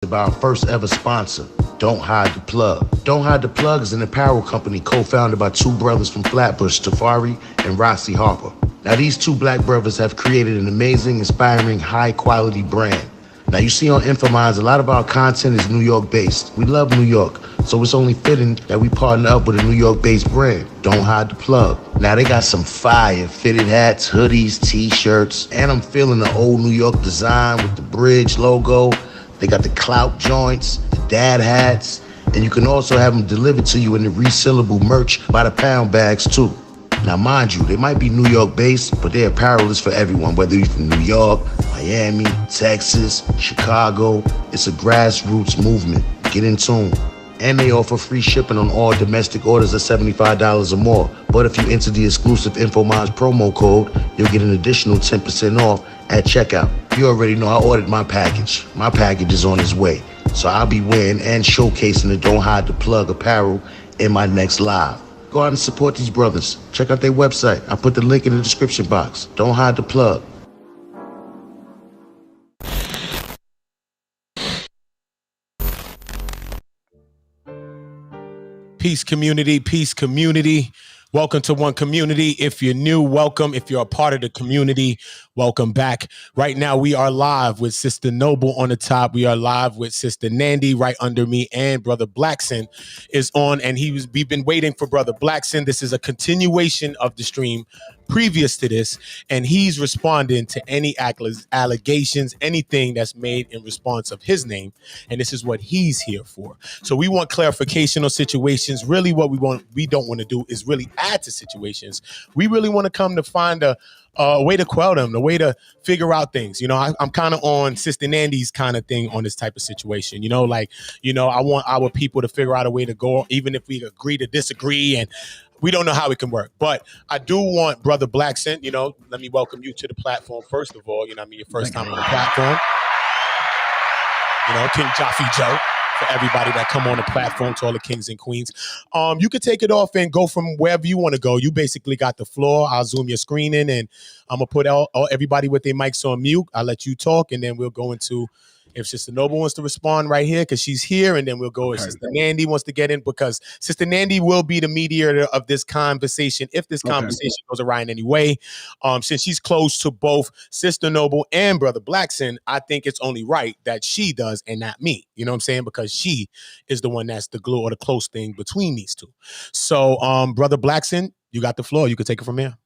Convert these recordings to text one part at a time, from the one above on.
By our first ever sponsor, Don't Hide the Plug. Don't Hide the Plug is an apparel company co-founded by two brothers from Flatbush, Tafari and Rossi Harper. Now these two black brothers have created an amazing, inspiring, high-quality brand. Now you see on Infominds, a lot of our content is New York based. We love New York, so it's only fitting that we partner up with a New York based brand. Don't Hide the Plug. Now they got some fire fitted hats, hoodies, t-shirts, and I'm feeling the old New York design with the bridge logo. They got the clout joints, the dad hats, and you can also have them delivered to you in the resealable merch by the pound bags too. Now mind you, they might be New York based, but their apparel is for everyone, whether you're from New York, Miami, Texas, Chicago. It's a grassroots movement. Get in tune. And they offer free shipping on all domestic orders of $75 or more. But if you enter the exclusive InfoMinds promo code, you'll get an additional 10% off at checkout. You already know I ordered my package. My package is on its way. So I'll be wearing and showcasing the Don't Hide the Plug apparel in my next live. Go out and support these brothers. Check out their website. I put the link in the description box. Don't Hide the Plug. Peace community, peace community. Welcome to One Community. If you're new, welcome. If you're a part of the community, welcome back. Right now, we are live with Sister Noble on the top. We are live with Sister Nandy right under me, and Brother Blackson is on. And we've been waiting for Brother Blackson. This is a continuation of the stream previous to this, and he's responding to any allegations, anything that's made in response of his name, and this is what he's here for. So we want clarification on situations. Really what we don't want to do is really add to situations. We really want to come to find a way to quell them, a way to figure out things. You know, I'm kind of on Sister Nandy's kind of thing on this type of situation. You know, like, you know, I want our people to figure out a way to go, even if we agree to disagree, and we don't know how it can work. But I do want Brother Blackson, you know, let me welcome you to the platform first of all. You know what I mean? Your first time on the platform. You know, King Jaffe Joe. For everybody that come on the platform, to all the kings and queens. You could take it off and go from wherever you want to go. You basically got the floor. I'll zoom your screen in, and I'm going to put everybody with their mics on mute. I'll let you talk, and then we'll go into, if Sister Noble wants to respond right here, because she's here, and then we'll go if Sister Nandy wants to get in, because Sister Nandy will be the mediator of this conversation if this conversation goes awry in any way. Since she's close to both Sister Noble and Brother Blackson, I think it's only right that she does and not me. You know what I'm saying? Because she is the one that's the glue or the close thing between these two. So, Brother Blackson, you got the floor. You can take it from here.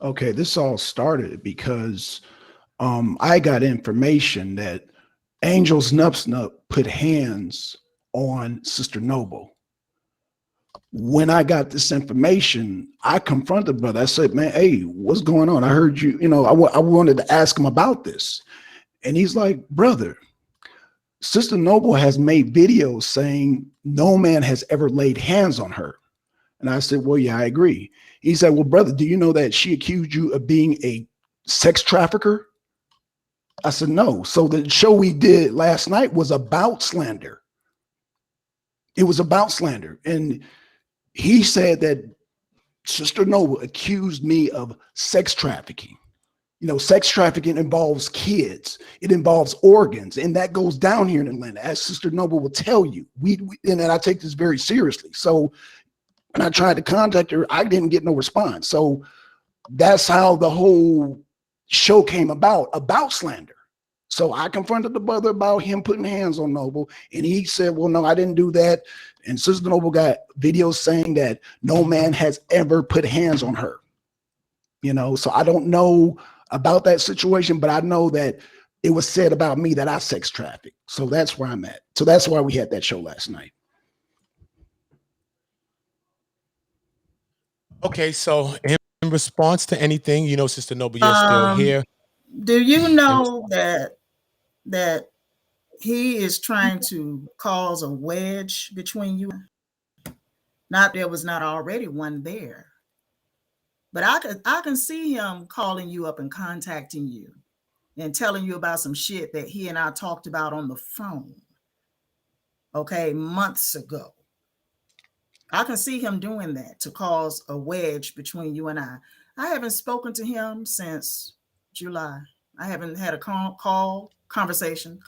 Okay, this all started because I got information that Angel Snupsnup put hands on Sister Noble. When I got this information, I confronted brother. I said, man, hey, what's going on? I heard you, you know, I wanted to ask him about this. And he's like, brother, Sister Noble has made videos saying no man has ever laid hands on her. And I said, well, yeah, I agree. He said, well, brother, do you know that she accused you of being a sex trafficker? I said, no. So the show we did last night was about slander. It was about slander. And he said that Sister Noble accused me of sex trafficking. You know, sex trafficking involves kids. It involves organs. And that goes down here in Atlanta, as Sister Noble will tell you. And I take this very seriously. So when I tried to contact her, I didn't get no response. So that's how the whole show came about slander. So I confronted the brother about him putting hands on Noble, and he said, well, no, I didn't do that. And Sister Noble got videos saying that no man has ever put hands on her. You know, so I don't know about that situation, but I know that it was said about me that I sex traffic. So that's where I'm at. So that's why we had that show last night. Okay, so in response to anything, you know, Sister Noble, you're still here. Do you know that he is trying to cause a wedge between you? Not there was not already one there, but I can see him calling you up and contacting you and telling you about some shit that he and I talked about on the phone, okay, months ago. I can see him doing that to cause a wedge between you and I. I haven't spoken to him since July. I haven't had a conversation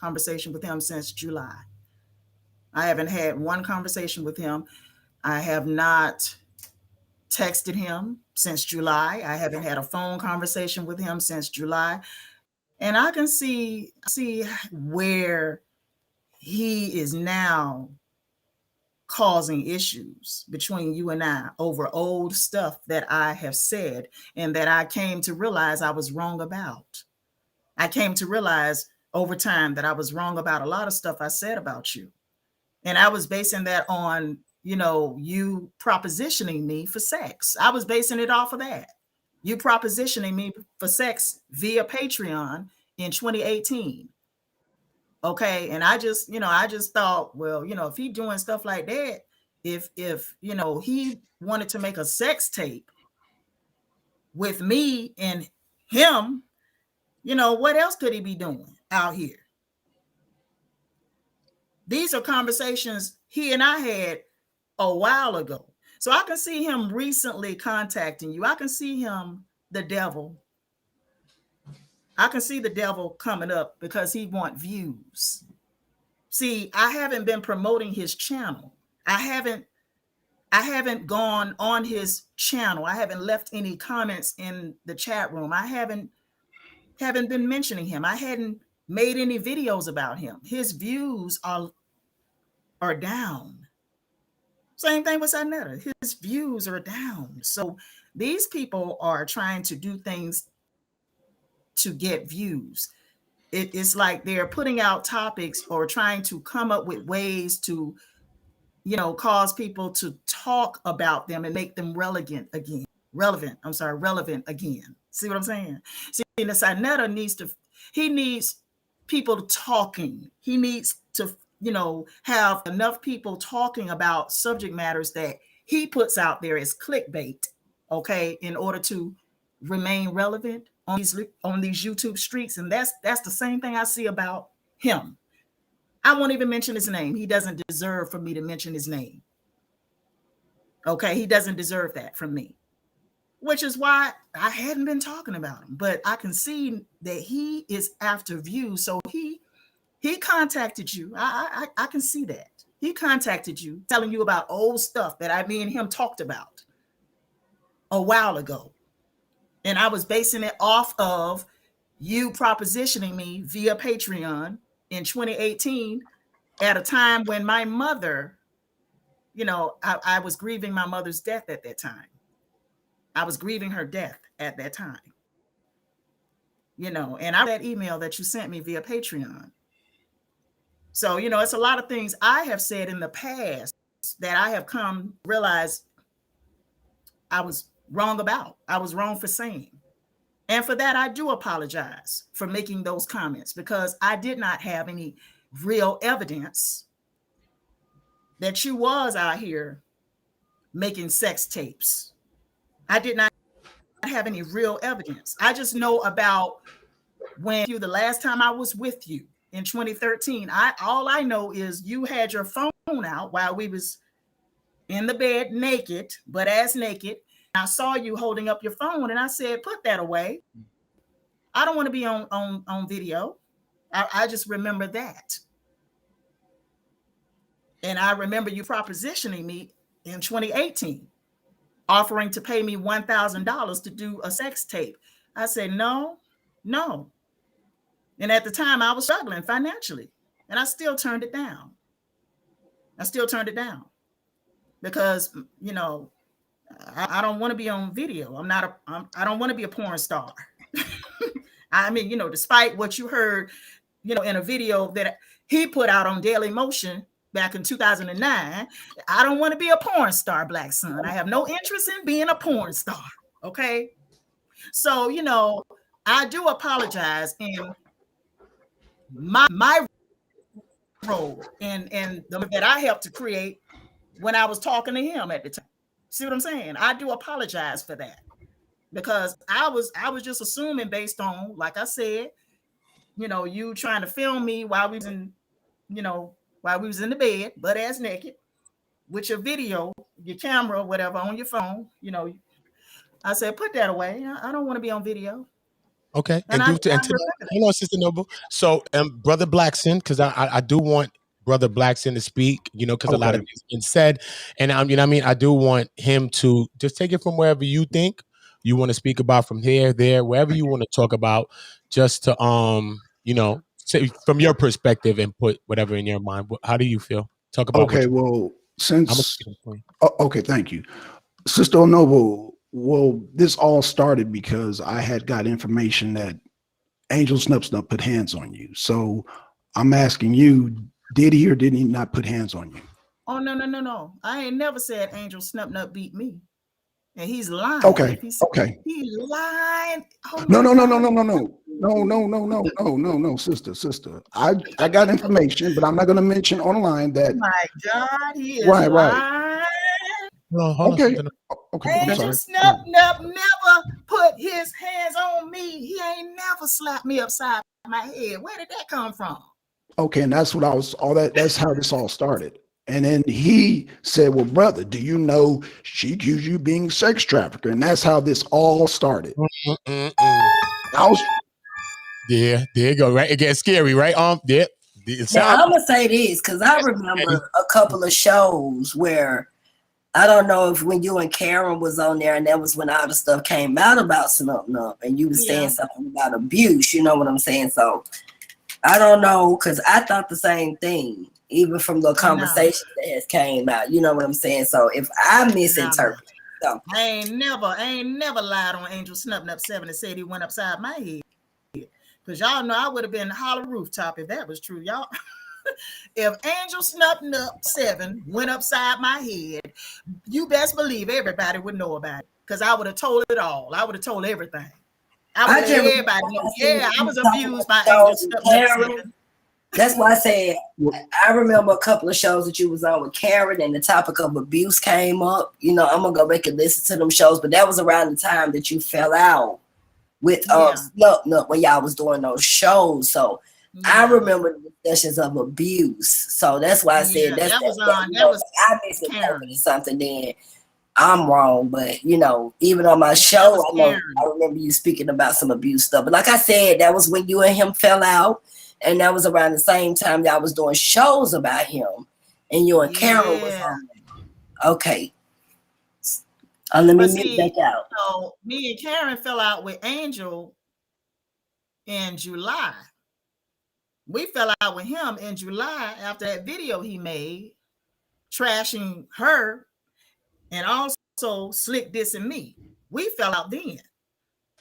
with him since July. I haven't had one conversation with him. I have not texted him since July. I haven't had a phone conversation with him since July. And I can see where he is now causing issues between you and I over old stuff that I have said and that I came to realize I was wrong about. I came to realize over time that I was wrong about a lot of stuff I said about you. And I was basing that on, you propositioning me for sex. I was basing it off of that. You propositioning me for sex via Patreon in 2018. Okay. And I just thought, well, if he doing stuff like that, if he wanted to make a sex tape with me and him, what else could he be doing out here? These are conversations he and I had a while ago. So I can see him recently contacting you. I can see him, the devil. I can see the devil coming up because he wants views. See, I haven't been promoting his channel. I haven't gone on his channel. I haven't left any comments in the chat room. I haven't been mentioning him. I hadn't made any videos about him. His views are down. Same thing with Sanetta. His views are down. So these people are trying to do things to get views. It's like they're putting out topics or trying to come up with ways to, cause people to talk about them and make them relevant again. See what I'm saying? See, the Sanetta needs people talking. He needs to, have enough people talking about subject matters that he puts out there as clickbait, okay, in order to remain relevant on these YouTube streets. And that's the same thing I see about him. I won't even mention his name. He doesn't deserve for me to mention his name. Okay, he doesn't deserve that from me, which is why I hadn't been talking about him. But I can see that he is after views. So he contacted you. I can see that. He contacted you, telling you about old stuff that me and him talked about a while ago. And I was basing it off of you propositioning me via Patreon in 2018 at a time when my mother, I was grieving my mother's death at that time. I was grieving her death at that time. And I that email that you sent me via Patreon. So, it's a lot of things I have said in the past that I have come to realize I was wrong about. I was wrong for saying. And for that, I do apologize for making those comments because I did not have any real evidence that you was out here making sex tapes. I did not have any real evidence. I just know about the last time I was with you in 2013. All I know is you had your phone out while we was in the bed naked, butt ass naked. I saw you holding up your phone and I said, put that away. I don't want to be on video. I just remember that. And I remember you propositioning me in 2018, offering to pay me $1,000 to do a sex tape. I said, no. And at the time I was struggling financially and I still turned it down. Because, I don't want to be on video. I don't want to be a porn star. I mean, despite what you heard, in a video that he put out on Daily Motion back in 2009, I don't want to be a porn star, Black Son. I have no interest in being a porn star. Okay. So, I do apologize in my role and that I helped to create when I was talking to him at the time. See what I'm saying? I do apologize for that because I was just assuming based on, like I said, you trying to film me while we was in the bed, butt ass naked, with your video, your camera, whatever, on your phone. I said, put that away. I don't want to be on video. Okay, And and I to remember hold on, Sister Noble. So, Brother Blackson, because I do want Brother Blackson to speak, because a lot of Okay. things been said, and you know what I mean. I do want him to just take it from wherever you think you want to speak about, from here, there, wherever you want to talk about, just to say from your perspective and put whatever in your mind. How do you feel? Talk about what Okay. you. Well, I'm gonna since speak for you. okay, thank you, Sister Noble. Well, this all started because I had got information that Angel Snub Snub put hands on you. So I'm asking you, did he or did he not put hands on you? Oh, no. I ain't never said Angel Snub Nut beat me. And he's lying. Okay. If he said Okay. he lying, oh No, my no, no, no, God. no, no, no. No, no, no, no, no, no, no, sister. I got information, but I'm not gonna mention online Oh that my God, he is right. lying. Hold on, Okay. Sister Noble. Okay, I'm Okay. Angel sorry. Snub Nub never put his hands on me. He ain't never slapped me upside my head. Where did that come from? Okay, and that's what I was that's how this all started. And then he said, well, brother, do you know she accused you of being a sex trafficker? And that's how this all started. I was Yeah, there you go. Right, it gets scary, right? Yeah, it Now sounds. I'm gonna say this because I remember a couple of shows where I don't know if when you and Karen was on there, and that was when all the stuff came out about Snup Nup, and you was saying something about abuse. You know what I'm saying? So I don't know, because I thought the same thing, even from the conversation that has came out. You know what I'm saying? So if I misinterpret something, I ain't never lied on Angel Snub Nub 7 and said he went upside my head. Because y'all know I would have been holler rooftop if that was true. Y'all, if Angel Snub Nub 7 went upside my head, you best believe everybody would know about it. Because I would have told it all. I would have told everything. I would let everybody know. Yeah, I was abused by Angel Snub Nub 7. That's why I said I remember a couple of shows that you was on with Karen, and the topic of abuse came up. You know, I'm gonna go back and listen to them shows, but that was around the time that you fell out with Snup Nup when y'all was doing those shows. So I remember the discussions of abuse. So that's why I said that was I misinterpreted something then. I'm wrong, but even on my show, I remember you speaking about some abuse stuff. But like I said, that was when you and him fell out, and that was around the same time y'all was doing shows about him, and you and Karen was on. Okay, let me mute back out. So me and Karen fell out with Angel in July. We fell out with him in July after that video he made, trashing her and also slick dissing me. We fell out then.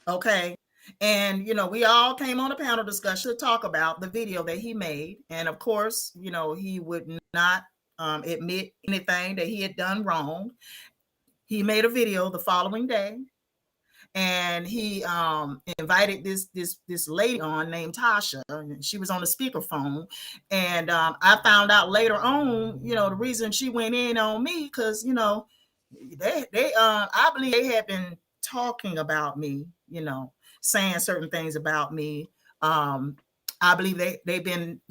Okay. And, we all came on a panel discussion to talk about the video that he made. And of course, he would not admit anything that he had done wrong. He made a video the following day, and he invited this lady on named Tasha. She was on the speakerphone, and I found out later on, the reason she went in on me because I believe they had been talking about me, saying certain things about me. I believe they've been,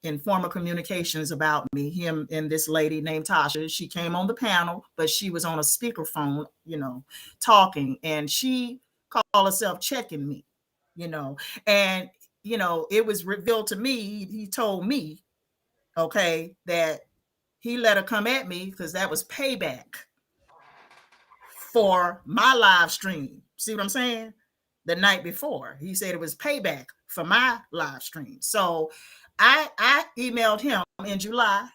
in formal communications about me, him and this lady named Tasha. She came on the panel, but she was on a speakerphone, talking, and she called herself checking me, and, it was revealed to me, he told me, okay, that he let her come at me because that was payback for my live stream. See what I'm saying? The night before, he said it was payback for my live stream. So I emailed him in July,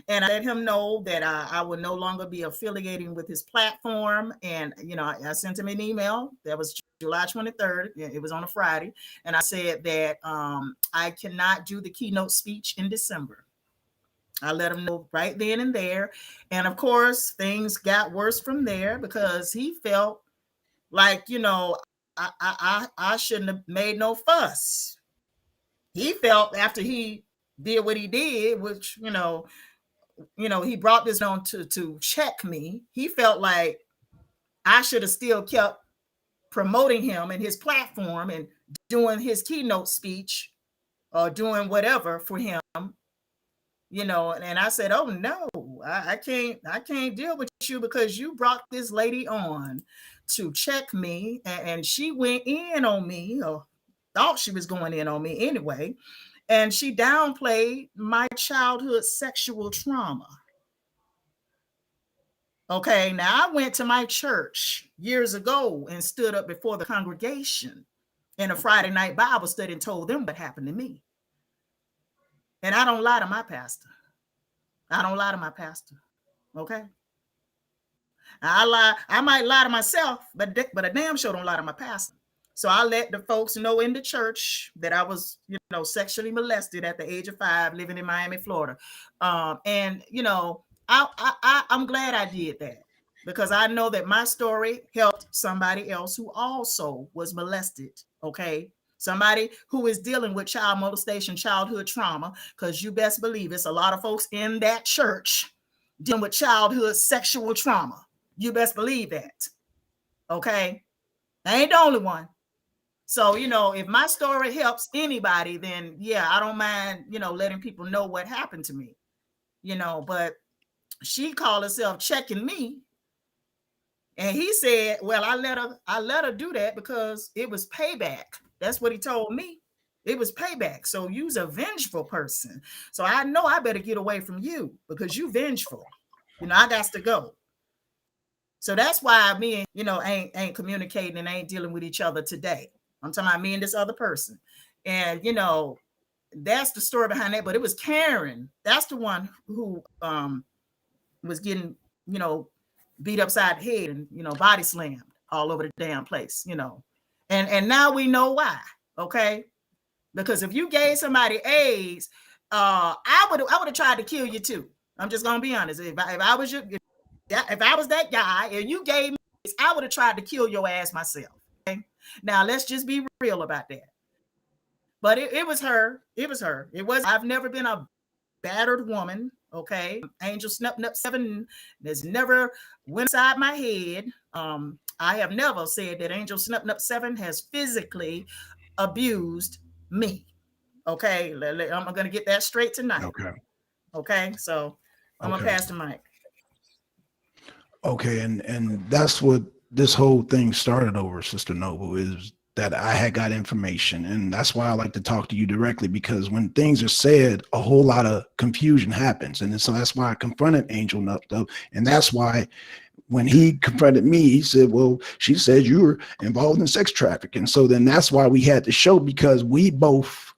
and I let him know that I would no longer be affiliating with his platform. And, I sent him an email that was July 23rd. It was on a Friday. And I said that I cannot do the keynote speech in December. I let him know right then and there. And of course, things got worse from there because he felt like, I shouldn't have made no fuss. He felt after he did what he did, which, he brought this on to check me. He felt like I should have still kept promoting him and his platform and doing his keynote speech or doing whatever for him And I said, oh no, I can't deal with you because you brought this lady on to check me, and she went in on me, or thought she was going in on me anyway, and she downplayed my childhood sexual trauma. Okay, now I went to my church years ago and stood up before the congregation in a Friday night Bible study and told them what happened to me. And I don't lie to my pastor. I don't lie to my pastor. Okay. I might lie to myself, but a damn sure don't lie to my pastor. So I let the folks know in the church that I was, sexually molested at the age of 5, living in Miami, Florida. And I'm glad I did that, because I know that my story helped somebody else who also was molested. Okay. Somebody who is dealing with child molestation, childhood trauma, because you best believe it's a lot of folks in that church dealing with childhood sexual trauma. You best believe that. Okay. I ain't the only one. So, if my story helps anybody, then yeah, I don't mind, letting people know what happened to me, but she called herself checking me. And he said, well, I let her do that because it was payback. That's what he told me. It was payback. So you's a vengeful person. So I know I better get away from you because you vengeful. I got to go. So that's why me and, ain't communicating and ain't dealing with each other today. I'm talking about me and this other person. And, that's the story behind that. But it was Karen. That's the one who was getting, beat upside the head and, body slammed all over the damn place, And now we know why. Okay. Because if you gave somebody AIDS, I would have tried to kill you too. I'm just gonna be honest. If I was if I was that guy and you gave me AIDS, I would have tried to kill your ass myself. Okay? Now let's just be real about that. But it was her. It was her. It was. I've never been a battered woman. Okay, Angel Snup 7 has never went inside my head. I have never said that Angel Snup 7 has physically abused me. Okay, I'm gonna get that straight tonight. Okay, so I'm gonna pass the mic. Okay, and that's what this whole thing started over, Sister Noble, is that I had got information, and that's why I like to talk to you directly, because when things are said, a whole lot of confusion happens, and so that's why I confronted Angel Nup, and that's why when he confronted me, he said, well, she said you were involved in sex trafficking. So then that's why we had the show, because we both,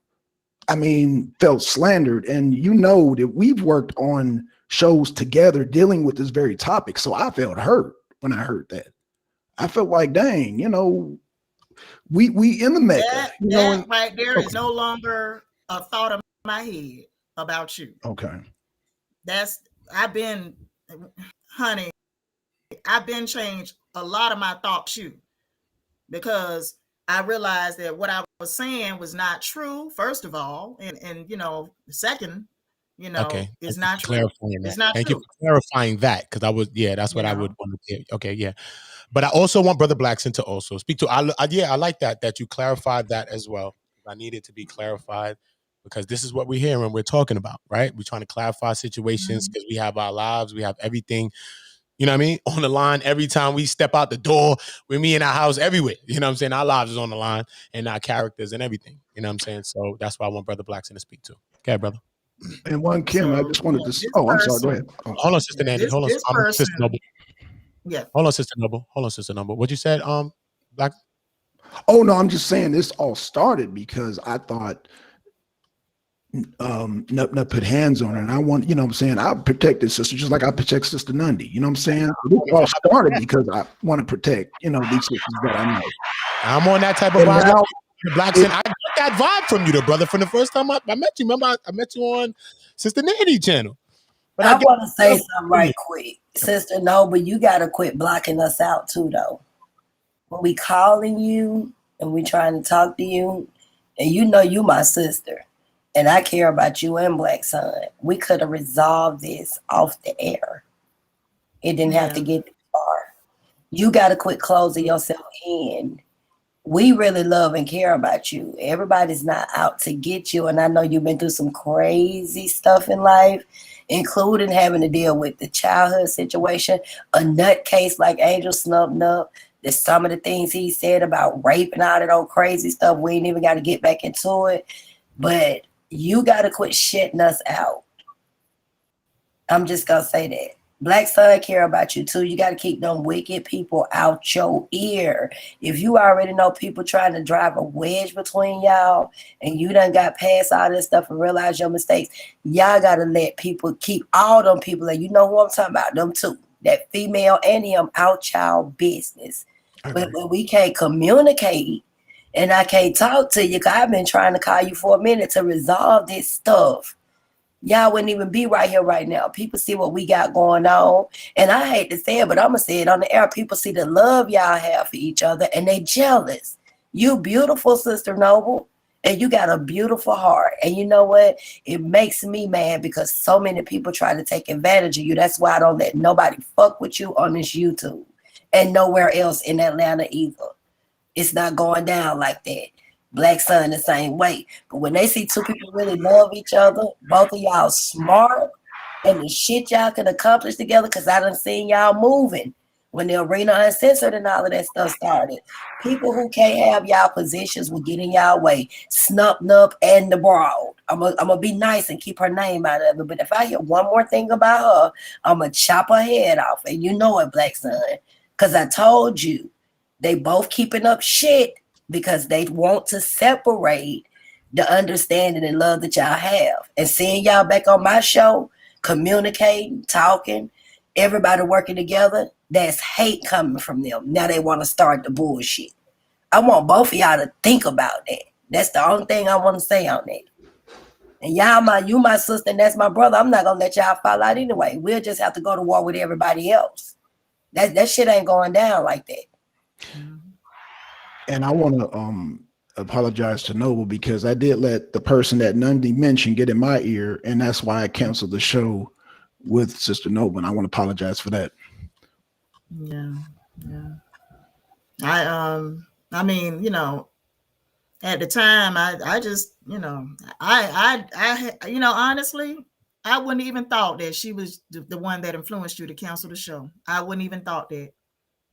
felt slandered. And that we've worked on shows together dealing with this very topic. So I felt hurt when I heard that. I felt like, dang, we in the Mecca. That right there is no longer a thought of my head about you. Okay. I've been changed a lot of my thoughts too, because I realized that what I was saying was not true, first of all, and second, okay, it's not true. Clarifying that. It's not Thank true. you for clarifying that, because that's what I would want to hear. Okay, yeah. But I also want Brother Blackson to also speak to. I like that you clarified that as well. I need it to be clarified, because this is what we're hearing when we're talking about, right? We're trying to clarify situations because we have our lives, we have everything, on the line every time we step out the door. With me in our house, everywhere. Our lives is on the line, and our characters and everything. So that's why I want Brother Blackson to speak to. Okay, brother. And one, Kim, I just wanted to. Oh, I'm sorry. Go ahead. Hold on, Sister Nandy. Hold on, Sister Noble. Yeah. Hold on, Sister Noble. What you said, Black? Oh no, I'm just saying this all started because I thought Nup put hands on her, and I want, I protect this sister just like I protect Sister Nundy. This all started because I want to protect, these sisters that I know. I'm on that type of vibe. Blackson, I got that vibe from you, brother, from the first time I met you. Remember, I met you on Sister Nandy channel. But I want to say something right quick. Sister Noble, you got to quit blocking us out too, though. When we calling you and we trying to talk to you, and you my sister, and I care about you and Black Son, we could have resolved this off the air. It didn't have to get this far. You got to quit closing yourself in we really love and care about you. Everybody's not out to get you. And I know you've been through some crazy stuff in life, including having to deal with the childhood situation, a nutcase like Angel Snub Nub. There's some of the things he said about rape and all that old crazy stuff. We ain't even got to get back into it. But you got to quit shitting us out. I'm just going to say that. Black Sun care about you too. You got to keep them wicked people out your ear. If you already know people trying to drive a wedge between y'all and you done got past all this stuff and realize your mistakes, y'all got to let people keep all them people, and you know who I'm talking about, them too, that female and him, out y'all business. But when we can't communicate and I can't talk to you, because I've been trying to call you for a minute to resolve this stuff, y'all wouldn't even be right here right now. People see what we got going on. And I hate to say it, but I'm going to say it on the air. People see the love y'all have for each other and they jealous. You beautiful, Sister Noble, and you got a beautiful heart. And you know what? It makes me mad because so many people try to take advantage of you. That's why I don't let nobody fuck with you on this YouTube and nowhere else in Atlanta either. It's not going down like that. Black Sun the same way. But when they see two people really love each other, both of y'all smart, and the shit y'all can accomplish together, because I done seen y'all moving when the Arena Uncensored and all of that stuff started. People who can't have y'all positions will get in y'all way. Snup Nup and the Broad. I'm gonna be nice and keep her name out of it. But if I hear one more thing about her, I'm gonna chop her head off. And you know it, Black Sun. Because I told you, they both keeping up shit because they want to separate the understanding and love that y'all have. And seeing y'all back on my show, communicating, talking, everybody working together, that's hate coming from them. Now they want to start the bullshit. I want both of y'all to think about that. That's the only thing I want to say on that. And y'all, you my sister, and that's my brother. I'm not going to let y'all fall out anyway. We'll just have to go to war with everybody else. That shit ain't going down like that. And I want to apologize to Noble because I did let the person that Nundy mentioned get in my ear, and that's why I canceled the show with Sister Noble. And I want to apologize for that. Yeah. I mean, you know, at the time, I just, you know, I honestly, I wouldn't even thought that she was the one that influenced you to cancel the show. I wouldn't even thought that.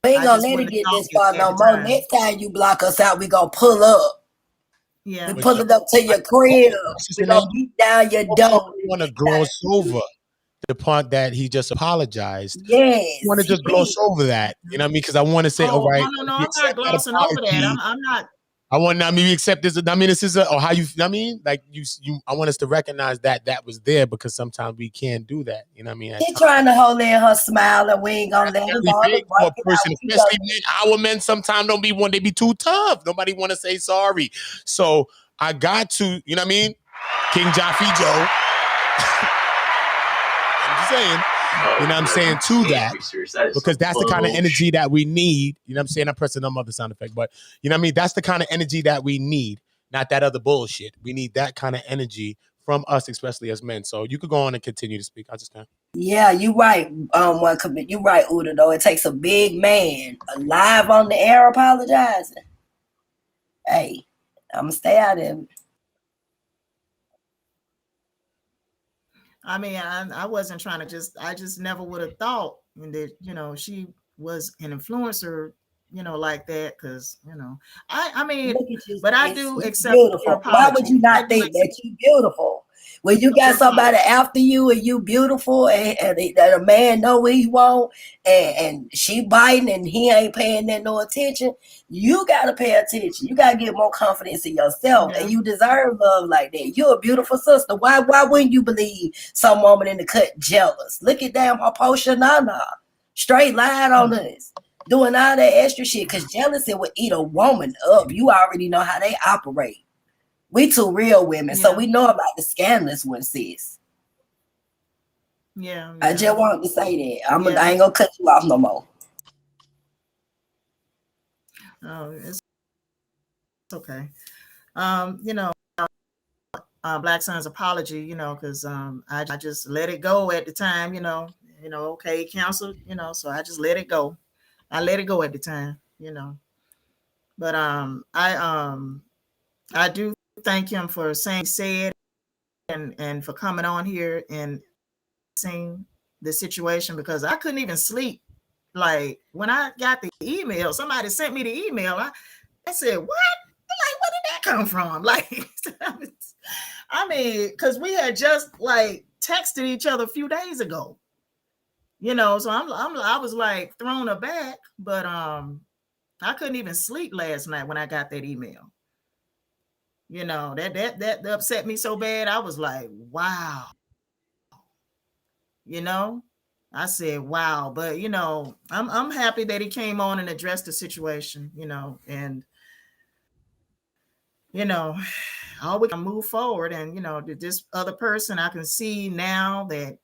We ain't gonna let it get this far no more. Next time you block us out, we gonna pull up. Yeah, we pull it up to your crib. We gonna beat down your door. We want to gloss over the part that he just apologized. Yes, I want to just gloss over that. You know what I mean? Because I want to say, all right, no, I'm not glossing over that. I'm not. I want. I mean, accept this. I mean, this is or how you. I mean, like you. I want us to recognize that was there because sometimes we can't do that. You know what I mean? She's trying to hold in her smile, and we ain't gonna let her go. Especially our men sometimes don't be one. They be too tough. Nobody want to say sorry. So I got to. You know what I mean? King Jaffe Joe. I'm just saying. You know what I'm saying, to that, because that's the kind of energy that we need. You know what I'm saying? I'm pressing no other sound effect, but you know what I mean? That's the kind of energy that we need, not that other bullshit. We need that kind of energy from us, especially as men. So you could go on and continue to speak. I just can't. Yeah, you're right. You're right, Uda, though. It takes a big man alive on the air apologizing. Hey, I'm going to stay out of it. I mean, I wasn't trying to I just never would have thought that, you know, she was an influencer, you know, like that. Cause, you know, I mean, but I do accept your apology. Why would you not think that you're beautiful? When you got somebody after you and you beautiful and a man know what he want and she biting and he ain't paying that no attention, you got to pay attention. You got to get more confidence in yourself and you deserve love like that. You're a beautiful sister. Why wouldn't you believe some woman in the cut jealous? Look at damn Posha Nana. Straight lying on us. Doing all that extra shit because jealousy would eat a woman up. You already know how they operate. We two real women, so we know about the scandalous one, sis. Yeah. I just wanted to say that. I ain't gonna cut you off no more. Oh, it's okay. You know, Black Sun's apology, you know, because I just let it go at the time, you know, okay, counsel, you know, so I just let it go. I let it go at the time, you know. But I do thank him for saying said and for coming on here and seeing the situation, because I couldn't even sleep. Like when I got the email, somebody sent me the email. I said, "What? Like, where did that come from?" Like, I mean, because we had just like texted each other a few days ago, So I was like thrown aback, but I couldn't even sleep last night when I got that email. That upset me so bad. I was like, wow. I said, wow. But I'm happy that he came on and addressed the situation, and all we can move forward. And this other person, I can see now that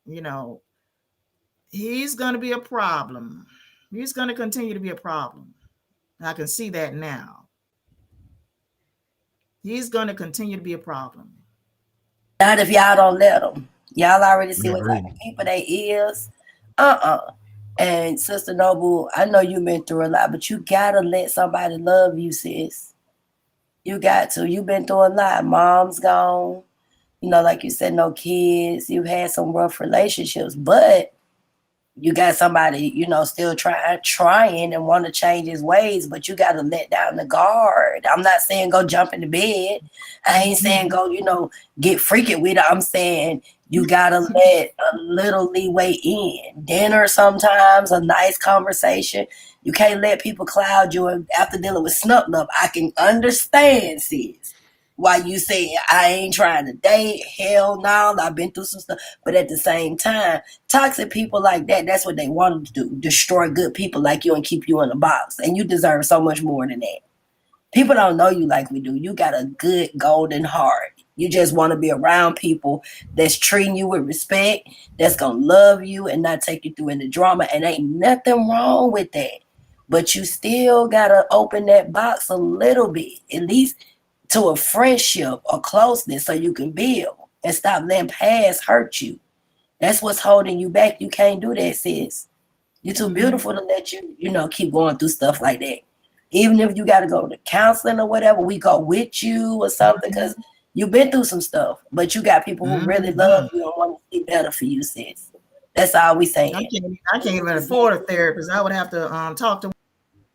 he's going to be a problem. He's going to continue to be a problem. I can see that now. He's going to continue to be a problem. Not if y'all don't let them. Y'all already see what type of people they is. And Sister Noble, I know you've been through a lot, but you gotta let somebody love you, sis. You got to. You've been through a lot. Mom's gone. Like you said, no kids. You've had some rough relationships, but you got somebody, still trying and want to change his ways, but you got to let down the guard. I'm not saying go jump in the bed. I ain't saying go, get freaky with it. I'm saying you got to let a little leeway in. Dinner sometimes, a nice conversation. You can't let people cloud you after dealing with Snup. I can understand, sis, why you say I ain't trying to date. Hell no, I've been through some stuff. But at the same time, toxic people like that, that's what they want to do. Destroy good people like you and keep you in a box. And you deserve so much more than that. People don't know you like we do. You got a good golden heart. You just want to be around people that's treating you with respect, that's going to love you and not take you through any drama. And ain't nothing wrong with that. But you still got to open that box a little bit, at least to a friendship or closeness, so you can build and stop letting past hurt you. That's what's holding you back. You can't do that, sis. You're too beautiful to let you, keep going through stuff like that. Even if you got to go to counseling or whatever, we go with you or something, because you've been through some stuff. But you got people who really love you and want to see better for you, sis. That's all we saying. I can't even afford a therapist. I would have to talk to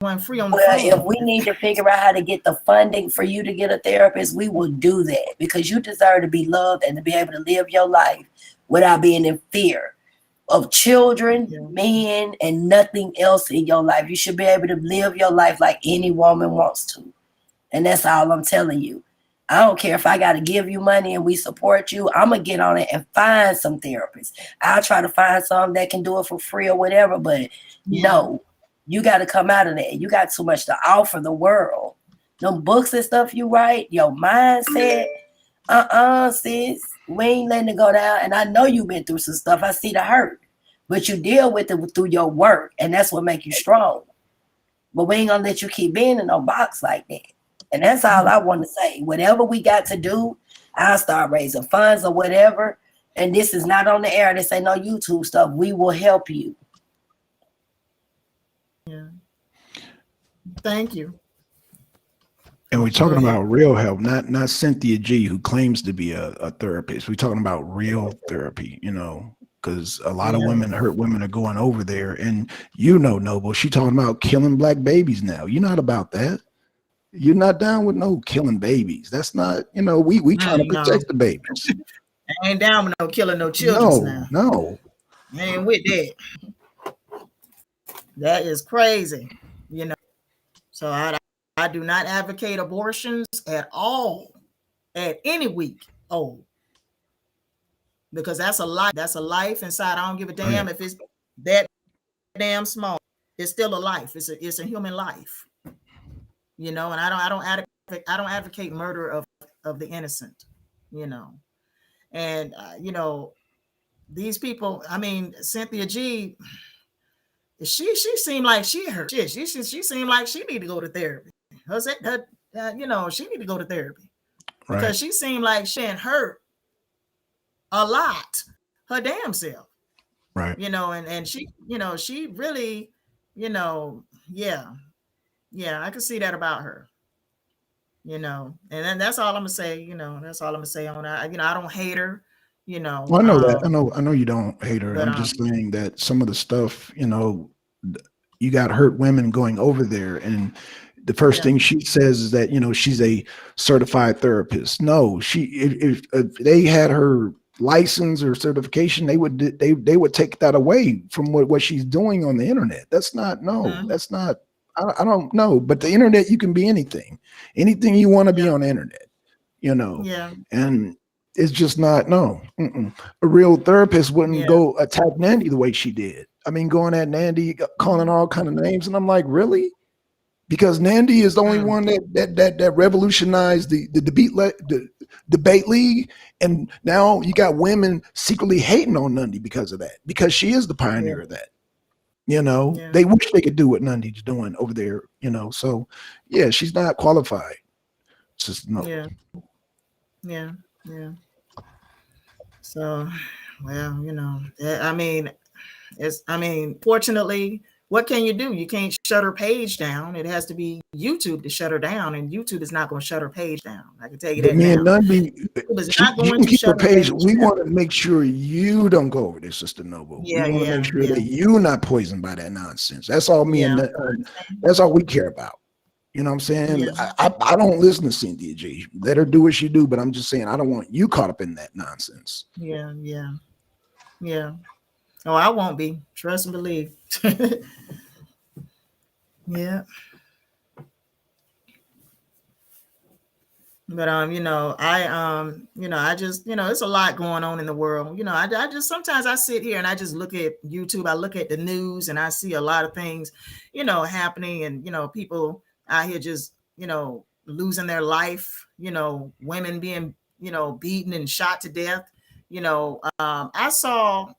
one free on the phone. If we need to figure out how to get the funding for you to get a therapist, we will do that, because you deserve to be loved and to be able to live your life without being in fear of children, men, and nothing else in your life. You should be able to live your life like any woman wants to. And that's all I'm telling you. I don't care if I got to give you money and we support you. I'm going to get on it and find some therapists. I'll try to find some that can do it for free or whatever, but no. You got to come out of that. You got too much to offer the world. Them books and stuff you write, your mindset, sis, we ain't letting it go down. And I know you've been through some stuff. I see the hurt, but you deal with it through your work, and that's what makes you strong. But we ain't gonna let you keep being in no box like that. And that's all I want to say. Whatever we got to do, I'll start raising funds or whatever. And this is not on the air. This ain't no YouTube stuff. We will help you. Yeah. Thank you. And we're talking about real help, not Cynthia G, who claims to be a therapist. We're talking about real therapy, because a lot of hurt women are going over there. And Noble, she talking about killing black babies now. You're not about that. You're not down with no killing babies. That's not, we trying to protect the babies. I ain't down with no killing no children now. No. I ain't with that. That is crazy, So I do not advocate abortions at all, at any week old, because that's a life. That's a life inside. I don't give a damn if it's that damn small. It's still a life. It's a human life, And I don't advocate murder of the innocent, And these people. I mean, Cynthia G. She seemed like she hurt. She seemed like she need to go to therapy. She need to go to therapy because she seemed like she had hurt a lot her damn self. Right. And she, she really, Yeah, I can see that about her. And then that's all I'm gonna say. That's all I'm gonna say on that. I don't hate her. Well, I know that. I know you don't hate her. But I'm just saying that some of the stuff, you got hurt women going over there, and the first thing she says is that she's a certified therapist. No, if they had her license or certification, they would take that away from what she's doing on the internet. That's not That's not. I don't know, but the internet, you can be anything you want to be on the internet. Yeah. And it's just not a real therapist wouldn't go attack Nandy the way she did. I mean, going at Nandy, calling all kind of names, and I'm like, really? Because Nandy is the only one that revolutionized the debate league, and now you got women secretly hating on Nandy because of that, because she is the pioneer of that. They wish they could do what Nandy's doing over there. So yeah, she's not qualified. It's just no. Yeah. So, well, fortunately, what can you do? You can't shut her page down. It has to be YouTube to shut her down, and YouTube is not going to shut her page down. I can tell you that me now. And Nandy, you can keep her page. We down. want to make sure you don't go over there, Sister Noble. We want to make sure that you're not poisoned by that nonsense. That's all that's all we care about. You know what I'm saying? I don't listen to Cynthia G. Let her do what she do, but I'm just saying I don't want you caught up in that nonsense. Yeah. Oh, I won't be. Trust and believe. Yeah. But I just, it's a lot going on in the world. I just sometimes I sit here and I just look at YouTube. I look at the news and I see a lot of things, happening, and people out here just, losing their life, women being, beaten and shot to death. I saw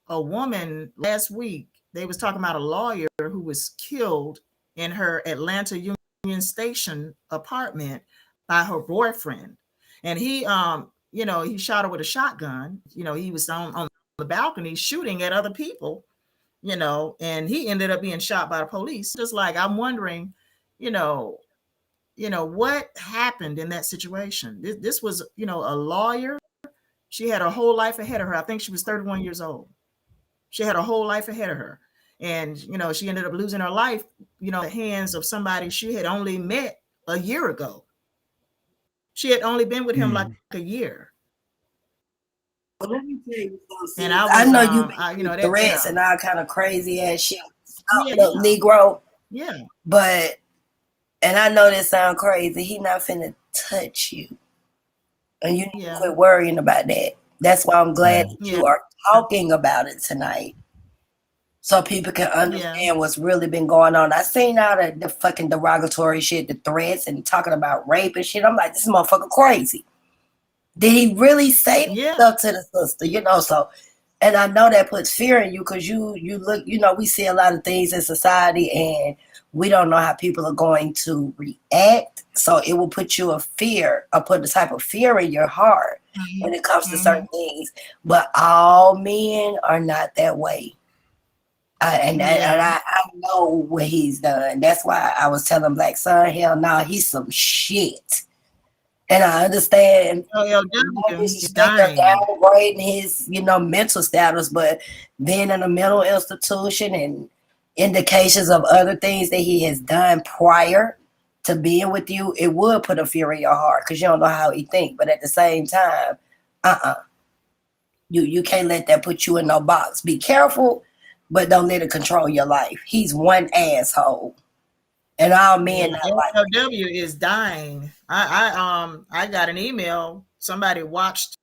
a woman last week. They was talking about a lawyer who was killed in her Atlanta Union Station apartment by her boyfriend. And he shot her with a shotgun. He was on the balcony shooting at other people, and he ended up being shot by the police. Just like I'm wondering, what happened in that situation. This was, a lawyer. She had a whole life ahead of her. I think she was 31 years old. She had a whole life ahead of her. And, she ended up losing her life, at the hands of somebody she had only met a year ago. She had only been with him like a year. Well, let me tell you something. I know you threats and all kind of crazy ass shit. Negro. Yeah. But, and I know this sound crazy, he not finna touch you. And you need to quit worrying about that. That's why I'm glad that you are talking about it tonight, so people can understand what's really been going on. I seen all the fucking derogatory shit, the threats, and talking about rape and shit. I'm like, this motherfucker crazy. Did he really say stuff to the sister? So, and I know that puts fear in you because you look, we see a lot of things in society and we don't know how people are going to react. So it will put you put the type of fear in your heart when it comes to certain things. But all men are not that way. And I know what he's done. That's why I was telling Black Son, hell no, he's some shit. And I understand he's downgrading his, mental status, but being in a mental institution and indications of other things that he has done prior to being with you, it would put a fear in your heart because you don't know how he think. But at the same time, you can't let that put you in no box. Be careful, but don't let it control your life. He's one asshole. And all men LW is dying. I got an email. Somebody watched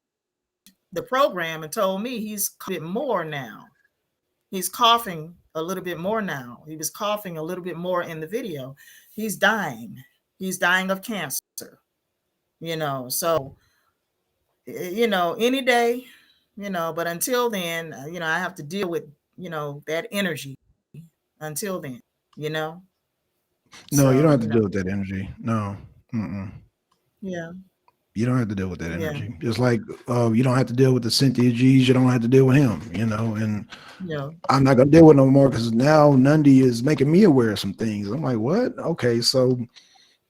the program and told me he's a bit more now. He's coughing a little bit more now. He was coughing a little bit more in the video. He's dying. He's dying of cancer. So any day, but until then, I have to deal with, that energy until then, No, you don't have to deal with that energy. No. Yeah. You don't have to deal with that Yeah. energy. Just like you don't have to deal with the Cynthia G's. You don't have to deal with him. You know, and Yeah. I'm not gonna deal with no more because now Nundy is making me aware of some things. I'm like, what? Okay, so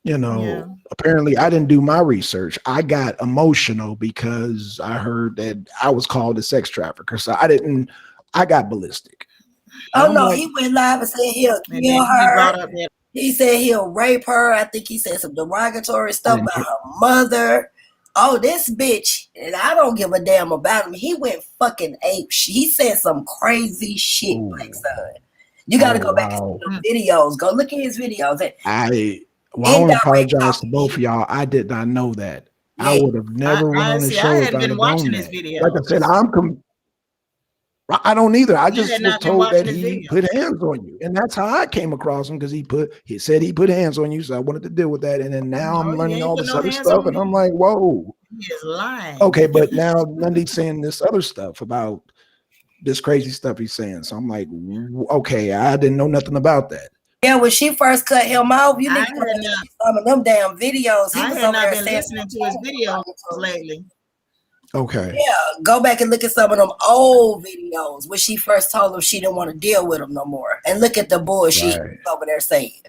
you know, Yeah. apparently I didn't do my research. I got emotional because I heard that I was called a sex trafficker. So I got ballistic. And Oh I'm no, like, he went live and said he'll And kill then he her. brought up that. He said he'll rape her. I think he said some derogatory stuff didn't about hear- her mother. Oh, this bitch, and I don't give a damn about him. He went fucking ape. He said some crazy shit, Ooh. Black Son. You got to Oh, go back and wow. see the videos. Go look at his videos. I want to Indirect apologize to talking. both of y'all. I did not know that. I Yeah. would have never went on the see, I show if hadn't I'd been have watching known his that. videos. Like I said, I don't either. I just had was not been told that watching his he videos. put hands on you, and that's how I came across him because he said he put hands on you, so I wanted to deal with that. And then now No, I'm he learning ain't all put this no other hands stuff, on and I'm me. like, whoa, He is lying. okay. But now Lundy's saying this other stuff about this crazy stuff he's saying, so I'm like, okay, I didn't know nothing about that. Yeah, when she first cut him off, you I need to go back and look at some of them damn videos. He I was had over not there been saying listening to his videos lately. Okay, yeah, go back and look at some of them old videos when she first told him she didn't want to deal with him no more. And look at the bullshit right. he's over there saying.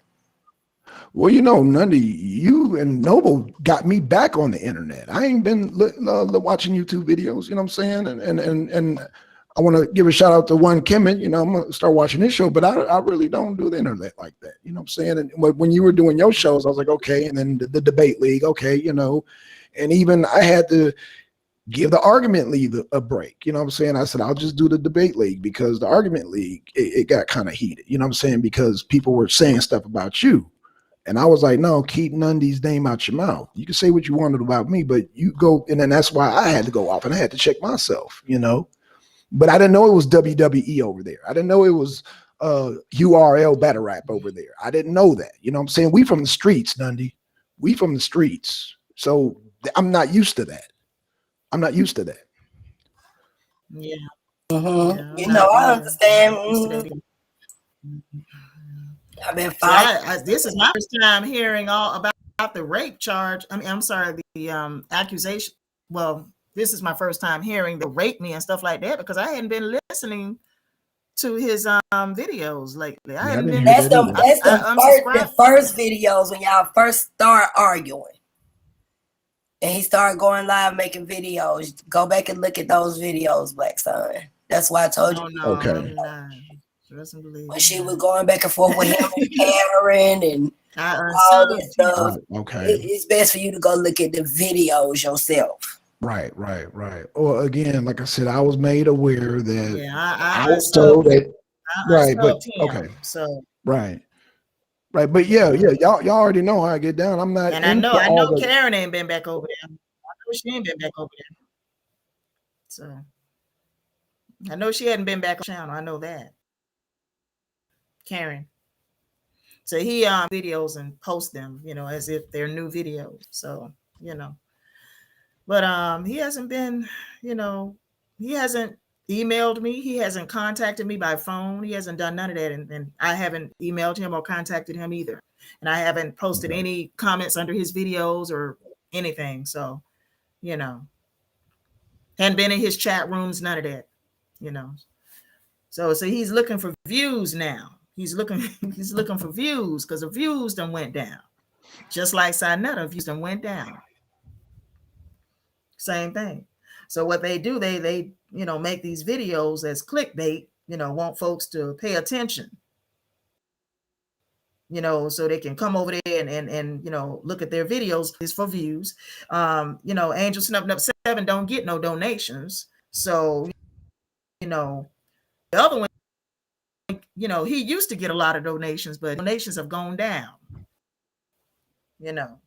Well, you know, Nundy, you and Noble got me back on the internet. I ain't been watching YouTube videos, you know what I'm saying? And I want to give a shout out to one Kemet. You know, I'm gonna start watching his show, but I really don't do the internet like that. You know what I'm saying? And when you were doing your shows, I was like, okay. And then the debate league, okay, you know, and even I had to give the argument league a break. You know what I'm saying? I said, I'll just do the debate league because the argument league, it got kind of heated. You know what I'm saying? Because people were saying stuff about you. And I was like, no, keep Nundy's name out your mouth. You can say what you wanted about me, but you go, and then that's why I had to go off and I had to check myself, you know. But I didn't know it was WWE over there. I didn't know it was URL Battle Rap over there. I didn't know that. You know what I'm saying? We from the streets, Nundy. We from the streets. So I'm not used to that. I'm not used to that. Yeah. Mm-hmm. Yeah, You know, I understand. I've been See, this is my first time hearing all about the rape charge. I mean, I'm sorry, the accusation. Well, this is my first time hearing the rape me and stuff like that because I hadn't been listening to his videos lately. I hadn't been. That's the first videos when y'all first start arguing. And he started going live making videos. Go back and look at those videos, Black Son. That's why I told you. No, okay. When she was going back and forth with him and Karen and all this stuff. Okay. It's best for you to go look at the videos yourself. Right. Or again, like I said, I was made aware that I was told that. Right, but him, okay. So right. But yeah, y'all already know how I get down. I'm not. And I know Karen ain't been back over there. I know she ain't been back over there. So I know she hadn't been back on the channel. I know that. Karen. So he videos and post them, you know, as if they're new videos. So, you know. But he hasn't been, you know, he hasn't emailed me. He hasn't contacted me by phone. He hasn't done none of that. And I haven't emailed him or contacted him either. And I haven't posted any comments under his videos or anything. So, you know, hadn't been in his chat rooms, none of that, you know. So he's looking for views now. He's looking for views because the views done went down. Just like Sinetta, views done went down. Same thing. So what they do, they you know, make these videos as clickbait, you know, want folks to pay attention. You know, so they can come over there and you know, look at their videos. Is for views. You know, Angel Snuffing Up 7 don't get no donations. So, you know, the other one, you know, he used to get a lot of donations, but donations have gone down. You know,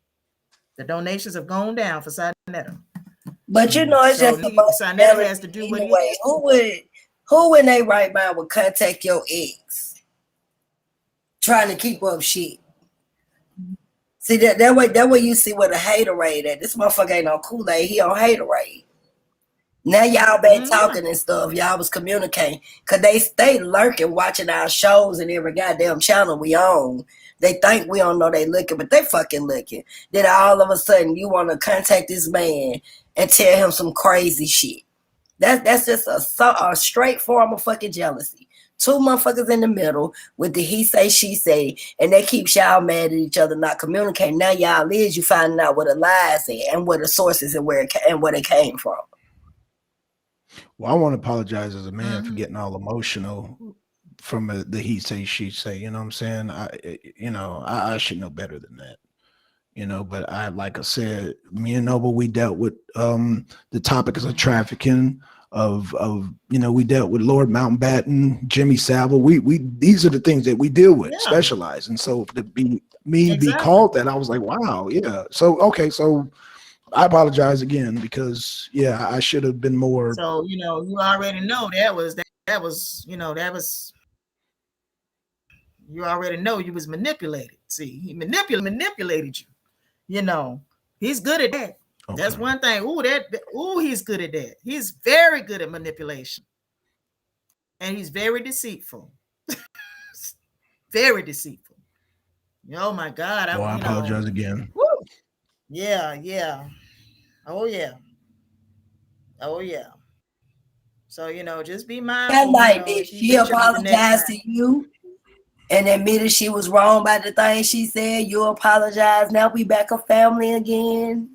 the donations have gone down for Sinetta. But you know, it's just Sinetta has to do anyway. Who in their right mind would contact your ex trying to keep up shit? See that way you see what a haterade at. This motherfucker ain't on Kool-Aid, he on haterade. Now y'all been talking and stuff. Y'all was communicating. Cause they stay lurking, watching our shows and every goddamn channel we own. They think we don't know they looking, but they fucking looking. Then all of a sudden you want to contact this man and tell him some crazy shit. That's just a straight form of fucking jealousy. Two motherfuckers in the middle with the he say, she say, and they keep y'all mad at each other, not communicating. Now y'all is you finding out what the lies is and what the sources and where it came from. Well, I want to apologize as a man for getting all emotional from the he say, she say. You know what I'm saying? I should know better than that. But like I said, me and Noble, we dealt with the topics of trafficking, we dealt with Lord Mountbatten, Jimmy Savile. We these are the things that we deal with, specialize. And so to be called that, I was like, wow, yeah. So okay, so I apologize again because I should have been more. So you already know that was you already know you was manipulated. See, he manipulated you. He's good at that. Okay. That's one thing. He's good at that. He's very good at manipulation. And he's very deceitful. Very deceitful. Oh my God. I apologize again. Woo. Yeah. Oh yeah. So, just be mindful. That night, she apologized to you and admitted she was wrong by the thing she said. You apologize. Now we back a family again.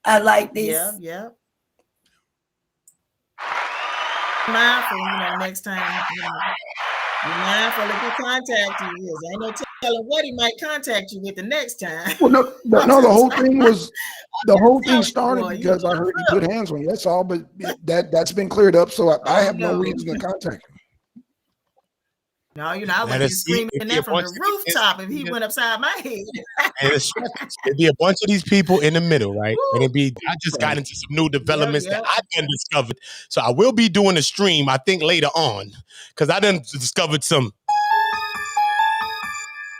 I like this. Yeah. Mindful, next time, be mindful if he contact you. Yes, I ain't no telling what he might contact you with the next time. Well, no, the whole thing started because I heard he put hands on you. That's all, but that's been cleared up, so I have no reason to contact him. No, I would be screaming that from the rooftop if he went upside my head. It'd be a bunch of these people in the middle, right? And I just got into some new developments that I done discovered. So I will be doing a stream, I think, later on, because I done discovered some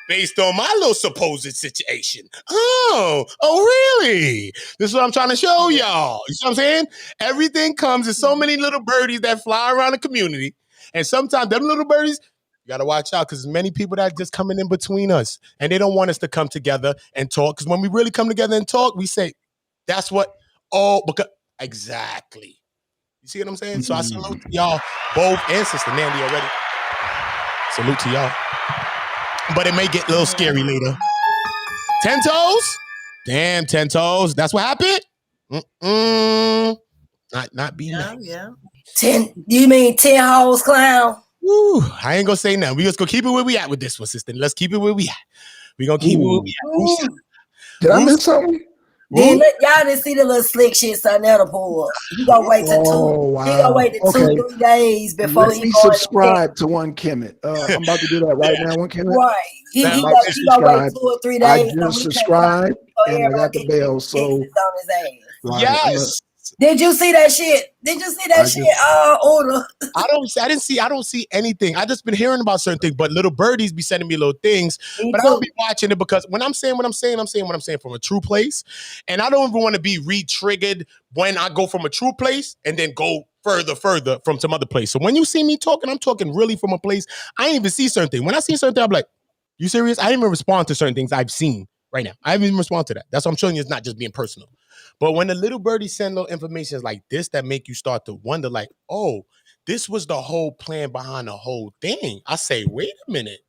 based on my little supposed situation. Oh, really? This is what I'm trying to show y'all. You see what I'm saying? Everything comes in so many little birdies that fly around the community. And sometimes them little birdies, you got to watch out because there's many people that are just coming in between us and they don't want us to come together and talk. Because when we really come together and talk, we say, that's what, exactly. You see what I'm saying? So I salute to y'all both and Sister Nandy already. Salute to y'all. But it may get a little scary later. 10 toes? Damn, 10 toes. That's what happened? Not being nice. Yeah. 10, you mean 10 hoes, clown? Woo, I ain't gonna say nothing. We just gonna keep it where we at with this one, sister. Let's keep it where we at. We gonna keep it where we at. Did I miss something? Y'all didn't see the little slick shit Sonetta pulled. You gonna wait till Wow. He gonna wait till 2-3 days before he subscribe to One Kemet. I'm about to do that right now. One Kemet. Right. He gonna wait 2 or 3 days. I just subscribed and I got the bell. So on his ass. Right. Yes. Did you see that shit? I don't see anything. I just been hearing about certain things, but little birdies be sending me little things. But I don't be watching it because when I'm saying what I'm saying from a true place. And I don't even want to be re-triggered when I go from a true place and then go further from some other place. So when you see me talking, I'm talking really from a place. I ain't even see certain things. When I see certain things, I'm like, you serious? I didn't even respond to certain things I've seen right now. I haven't even responded to that. That's what I'm showing you. It's not just being personal. But when the little birdies send little information like this that make you start to wonder, like, oh, this was the whole plan behind the whole thing. I say, wait a minute.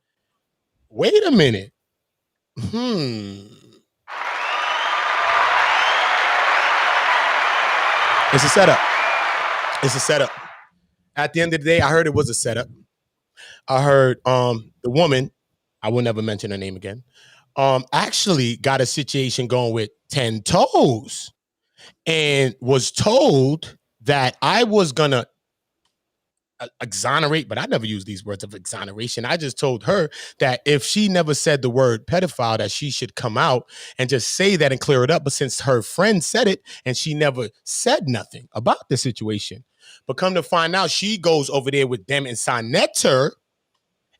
It's a setup. At the end of the day, I heard it was a setup. I heard the woman, I will never mention her name again, actually got a situation going with 10 toes. And was told that I was gonna exonerate, but I never use these words of exoneration. I just told her that if she never said the word pedophile, that she should come out and just say that and clear it up. But since her friend said it and she never said nothing about the situation, but come to find out, she goes over there with them and Sonetta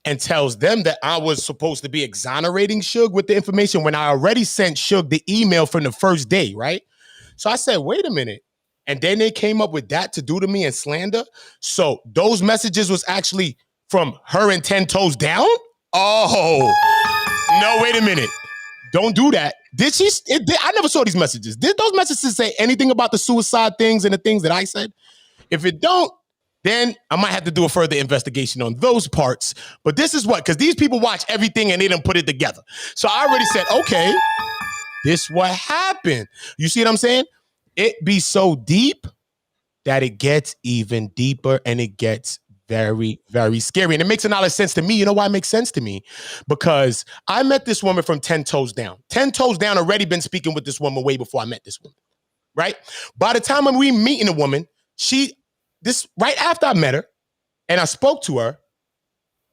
and tells them that I was supposed to be exonerating Suge with the information when I already sent Suge the email from the first day, right? So I said, wait a minute. And then they came up with that to do to me and slander. So those messages was actually from her and 10 Toes Down? Oh, no, wait a minute. Don't do that. I never saw these messages. Did those messages say anything about the suicide things and the things that I said? If it don't, then I might have to do a further investigation on those parts. But this is what, because these people watch everything and they didn't put it together. So I already said, okay, this what happened. You see what I'm saying? It be so deep that it gets even deeper and it gets very, very scary. And it makes a lot of sense to me. You know why it makes sense to me? Because I met this woman from 10 Toes Down. 10 Toes Down already been speaking with this woman way before I met this woman, right? By the time when we meeting a woman, right after I met her and I spoke to her,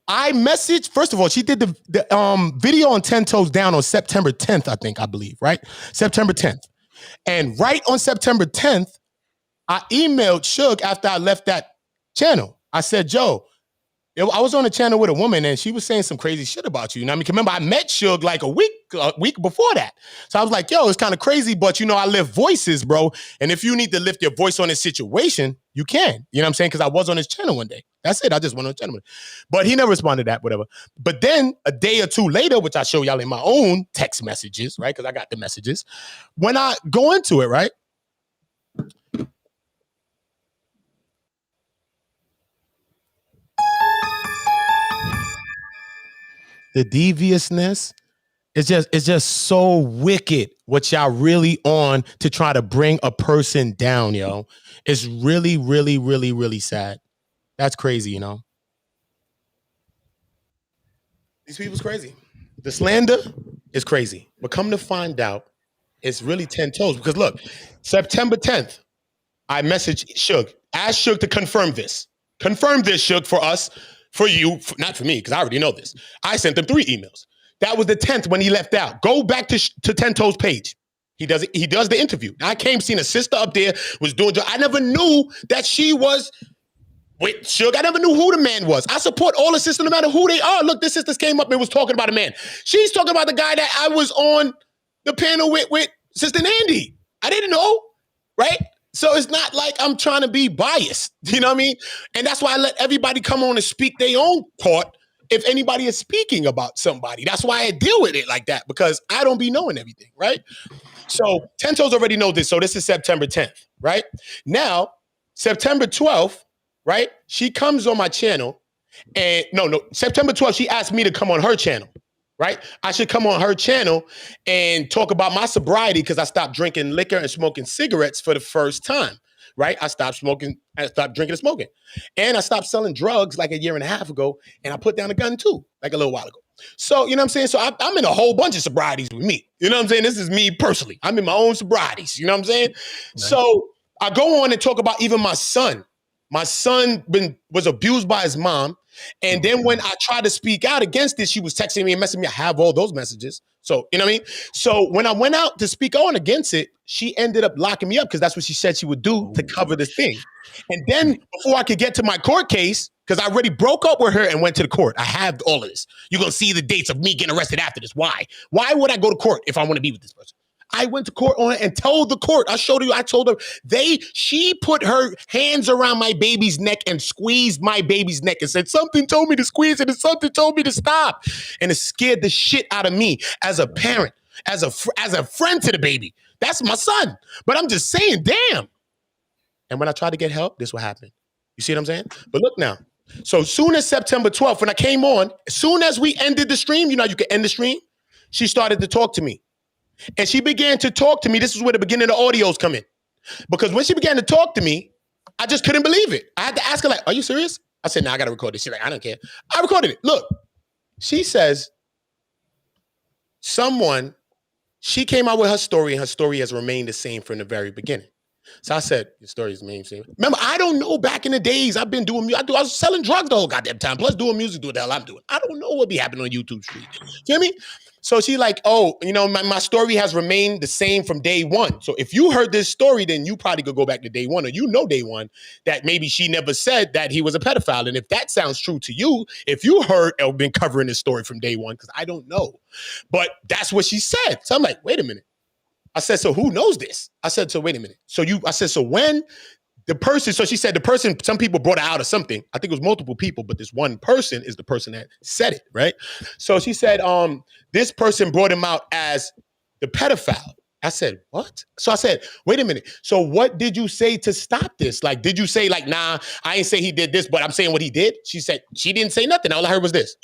I messaged, first of all, she did the video on 10 Toes Down on September 10th, I believe, right? September 10th. And right on September 10th, I emailed Suge after I left that channel. I said, Joe, I was on a channel with a woman and she was saying some crazy shit about you. You know what I mean? Remember, I met Suge like a week before that. So I was like, yo, it's kind of crazy, but I lift voices, bro. And if you need to lift your voice on a situation, you can. You know what I'm saying? Because I was on his channel one day. That's it. I just went on his channel. But he never responded to that, whatever. But then a day or two later, which I show y'all in my own text messages, right? Because I got the messages. When I go into it, right? The deviousness, it's just so wicked what y'all really on to try to bring a person down, yo. It's really, really, really, really sad. That's crazy, These people's crazy. The slander is crazy. But come to find out, it's really 10 toes. Because look, September 10th, I messaged Suge. Ask Suge to confirm this. Confirm this, Suge, for us. For you, not for me, because I already know this. I sent them 3 emails. That was the 10th when he left out. Go back to 10 Toes page. He does the interview. I came, seen a sister up there, was doing, I never knew that she was with Suge. I never knew who the man was. I support all the sisters no matter who they are. Look, this sister came up and was talking about a man. She's talking about the guy that I was on the panel with Sister Nandy. I didn't know, right? So it's not like I'm trying to be biased, you know what I mean? And that's why I let everybody come on and speak their own part if anybody is speaking about somebody. That's why I deal with it like that, because I don't be knowing everything, right? So 10 Toes already know this. So this is September 10th, right? Now, September 12th, right? She comes on my channel and September 12th, she asked me to come on her channel. Right? I should come on her channel and talk about my sobriety because I stopped drinking liquor and smoking cigarettes for the first time. Right? I stopped drinking and smoking. And I stopped selling drugs like 1.5 years ago. And I put down a gun too, like a little while ago. So, you know what I'm saying? So I'm in a whole bunch of sobrieties with me. You know what I'm saying? This is me personally. I'm in my own sobrieties. You know what I'm saying? Nice. So I go on and talk about even my son. My son was abused by his mom. And then when I tried to speak out against this, she was texting me and messaging me. I have all those messages. So, you know what I mean? So when I went out to speak on against it, she ended up locking me up because that's what she said she would do to cover this thing. And then before I could get to my court case, because I already broke up with her and went to the court. I have all of this. You're going to see the dates of me getting arrested after this. Why? Why would I go to court if I want to be with this person? I went to court on it and told the court. I told her she put her hands around my baby's neck and squeezed my baby's neck and said, something told me to squeeze it and something told me to stop. And it scared the shit out of me as a parent, as a friend to the baby. That's my son. But I'm just saying, damn. And when I tried to get help, this what happened. You see what I'm saying? But look now. So soon as September 12th, when I came on, as soon as we ended the stream, you can end the stream, she started to talk to me. And she began to talk to me. This is where the beginning of the audios come in. Because when she began to talk to me, I just couldn't believe it. I had to ask her, like, are you serious? I said, no, I got to record this. She's like, I don't care. I recorded it. Look, she says, she came out with her story, and her story has remained the same from the very beginning. So I said, your story is the same. Remember, I don't know back in the days, I've been doing music. I was selling drugs the whole goddamn time, plus doing music, doing the hell I'm doing. I don't know what be happening on YouTube Street. You hear me? So she like, oh, my story has remained the same from day one. So if you heard this story, then you probably could go back to day one, or day one, that maybe she never said that he was a pedophile. And if that sounds true to you, if you heard or been covering this story from day one, because I don't know, but that's what she said. So I'm like, wait a minute. I said, so who knows this? I said, so wait a minute. I said, so when the person, so she said the person, some people brought it out or something. I think it was multiple people, but this one person is the person that said it, right? So she said, this person brought him out as the pedophile. I said, what? So I said, wait a minute. So what did you say to stop this? Like, did you say like, nah, I ain't say he did this, but I'm saying what he did? She said, she didn't say nothing. All I heard was this.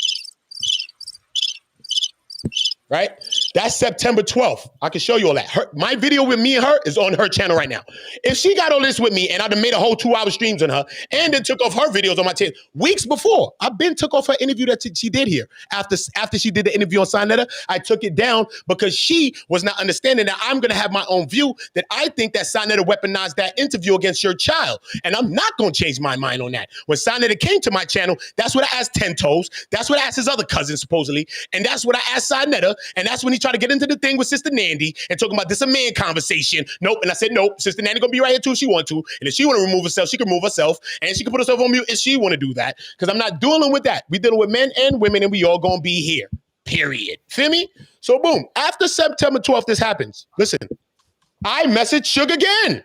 Right? That's September 12th. I can show you all that. My video with me and her is on her channel right now. If she got all this with me and I'd have made a whole 2-hour streams on her and then took off her videos on my channel weeks before, I've been took off her interview that she did here. After she did the interview on Sinetta, I took it down because she was not understanding that I'm going to have my own view, that I think that Sinetta weaponized that interview against your child. And I'm not going to change my mind on that. When Sinetta came to my channel, that's what I asked 10 Toes. That's what I asked his other cousin, supposedly. And that's what I asked Sinetta. And that's when he tried to get into the thing with Sister Nandy and talking about this a man conversation. Nope. And I said, nope, Sister Nandy gonna be right here too if she want to. And if she want to remove herself, she can remove herself. And she can put herself on mute if she want to do that. Because I'm not dealing with that. We dealing with men and women and we all gonna be here. Period. Feel me? So boom. After September 12th, this happens. Listen, I messaged Suge again.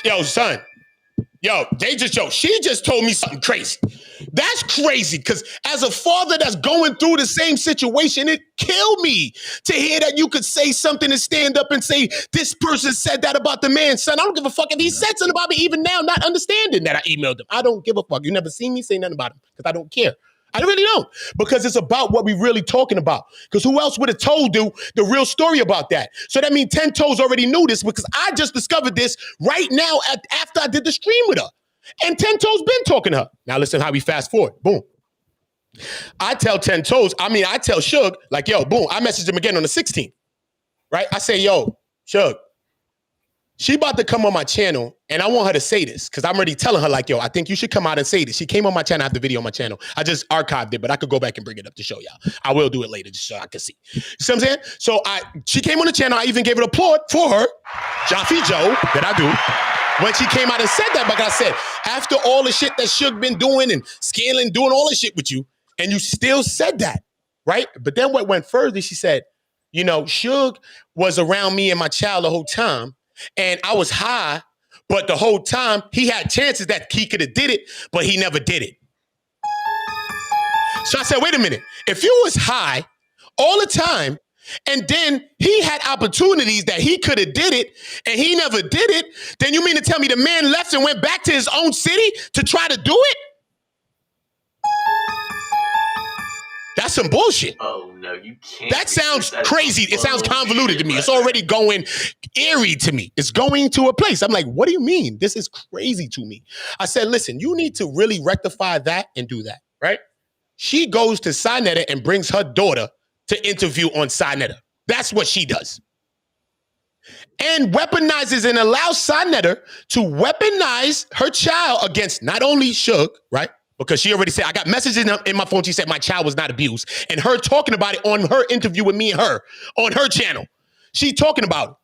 Yo, son. Yo, she just told me something crazy. That's crazy, because as a father that's going through the same situation, it killed me to hear that you could say something and stand up and say, this person said that about the man. Son, I don't give a fuck if he said something about me even now, not understanding that I emailed him. I don't give a fuck. You never seen me say nothing about him because I don't care. I really don't, because it's about what we really talking about. Because who else would have told you the real story about that? So that means 10 Toes already knew this, because I just discovered this right now after I did the stream with her. And 10 Toes been talking to her. Now listen how we fast forward. Boom. I tell Suge, like, yo, boom. I messaged him again on the 16th, right? I say, yo, Suge, she about to come on my channel, and I want her to say this, because I'm already telling her, like, yo, I think you should come out and say this. She came on my channel, I have the video on my channel. I just archived it, but I could go back and bring it up to show y'all. I will do it later just so I can see. You see what I'm saying? So she came on the channel. I even gave it applaud for her, Jaffe Joe, that I do. When she came out and said that, like I said, after all the shit that Suge been doing and scaling, doing all this shit with you, and you still said that, right? But then what went further, she said, you know, Suge was around me and my child the whole time, and I was high, but the whole time he had chances that he could have did it, but he never did it. So I said, wait a minute. If you was high all the time, and then he had opportunities that he could have did it, and he never did it, then you mean to tell me the man left and went back to his own city to try to do it? That's some bullshit. Oh, no, you can't. That sounds crazy. It sounds convoluted to me. It's already going eerie to me. It's going to a place. I'm like, what do you mean? This is crazy to me. I said, listen, you need to really rectify that and do that, right? She goes to Sinetta and brings her daughter to interview on Sinetta. That's what she does. And weaponizes and allows Sinetta to weaponize her child against not only Suge, right? Because she already said, I got messages in my phone. She said my child was not abused. And her talking about it on her interview with me and her on her channel. She talking about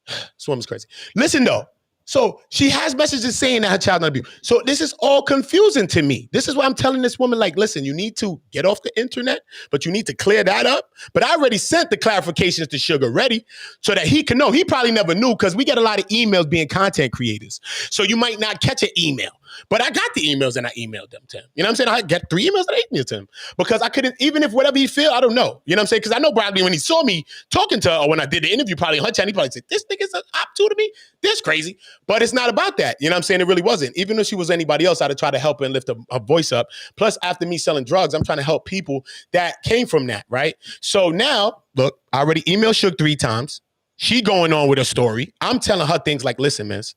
it. This woman's crazy. Listen, though. So she has messages saying that her child not abused. So this is all confusing to me. This is why I'm telling this woman, like, listen, you need to get off the internet, but you need to clear that up. But I already sent the clarifications to Suge already so that he can know. He probably never knew, because we get a lot of emails being content creators. So you might not catch an email. But I got the emails and I emailed them to him. You know what I'm saying? I got 3 emails and I emailed to him, because I couldn't, even if whatever he feel, I don't know. You know what I'm saying? Because I know probably when he saw me talking to her, or when I did the interview probably on her channel, he probably said, this nigga's an op to me? This crazy. But it's not about that. You know what I'm saying? It really wasn't. Even if she was anybody else, I'd have tried to help her and lift her voice up. Plus, after me selling drugs, I'm trying to help people that came from that, right? So now, look, I already emailed Suge 3 times. She going on with her story. I'm telling her things like, listen, miss,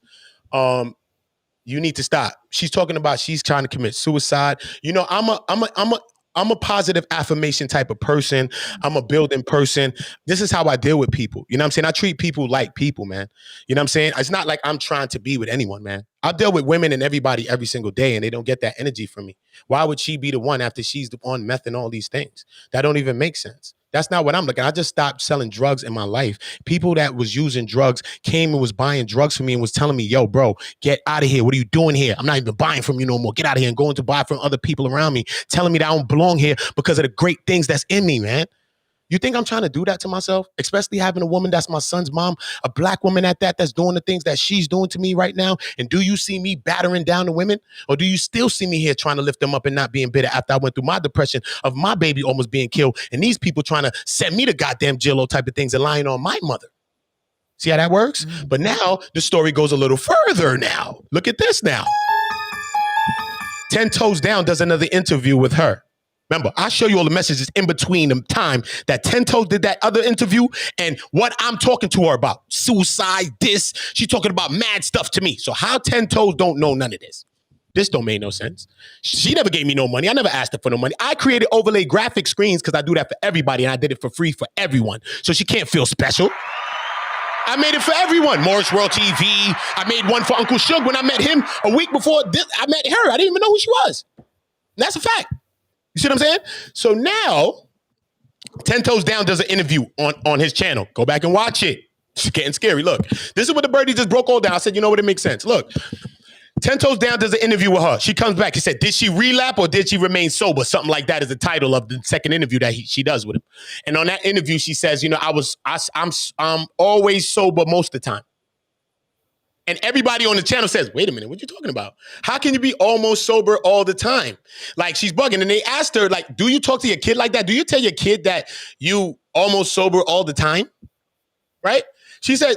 you need to stop. She's talking about she's trying to commit suicide. You know, I'm a positive affirmation type of person. I'm a building person. This is how I deal with people. You know what I'm saying? I treat people like people, man. You know what I'm saying? It's not like I'm trying to be with anyone, man. I deal with women and everybody every single day, and they don't get that energy from me. Why would she be the one after she's on meth and all these things? That don't even make sense. That's not what I'm looking. I just stopped selling drugs in my life. People that was using drugs came and was buying drugs from me and was telling me, yo, bro, get out of here. What are you doing here? I'm not even buying from you no more. Get out of here, and going to buy from other people around me, telling me that I don't belong here because of the great things that's in me, man. You think I'm trying to do that to myself? Especially having a woman that's my son's mom, a black woman at that, that's doing the things that she's doing to me right now. And do you see me battering down the women? Or do you still see me here trying to lift them up and not being bitter after I went through my depression of my baby almost being killed and these people trying to send me to goddamn jail type of things and lying on my mother? See how that works? Mm-hmm. But now the story goes a little further now. Look at this now. 10 Toes Down does another interview with her. Remember, I show you all the messages in between the time that 10 Toes did that other interview and what I'm talking to her about. Suicide, this. She's talking about mad stuff to me. So how 10 Toes don't know none of this? This don't make no sense. She never gave me no money. I never asked her for no money. I created overlay graphic screens because I do that for everybody and I did it for free for everyone. So she can't feel special. I made it for everyone. Morris World TV. I made one for Uncle Suge when I met him a week before this. I met her. I didn't even know who she was. And that's a fact. You see what I'm saying? So now, 10 Toes Down does an interview on his channel. Go back and watch it. It's getting scary. Look, this is what the birdie just broke all down. I said, you know what? It makes sense. Look, 10 Toes Down does an interview with her. She comes back. He said, did she relapse or did she remain sober? Something like that is the title of the second interview that she does with him. And on that interview, she says, you know, I'm always sober most of the time. And everybody on the channel says, wait a minute, what you talking about? How can you be almost sober all the time? Like, she's bugging. And they asked her, like, do you talk to your kid like that? Do you tell your kid that you almost sober all the time? Right? She said,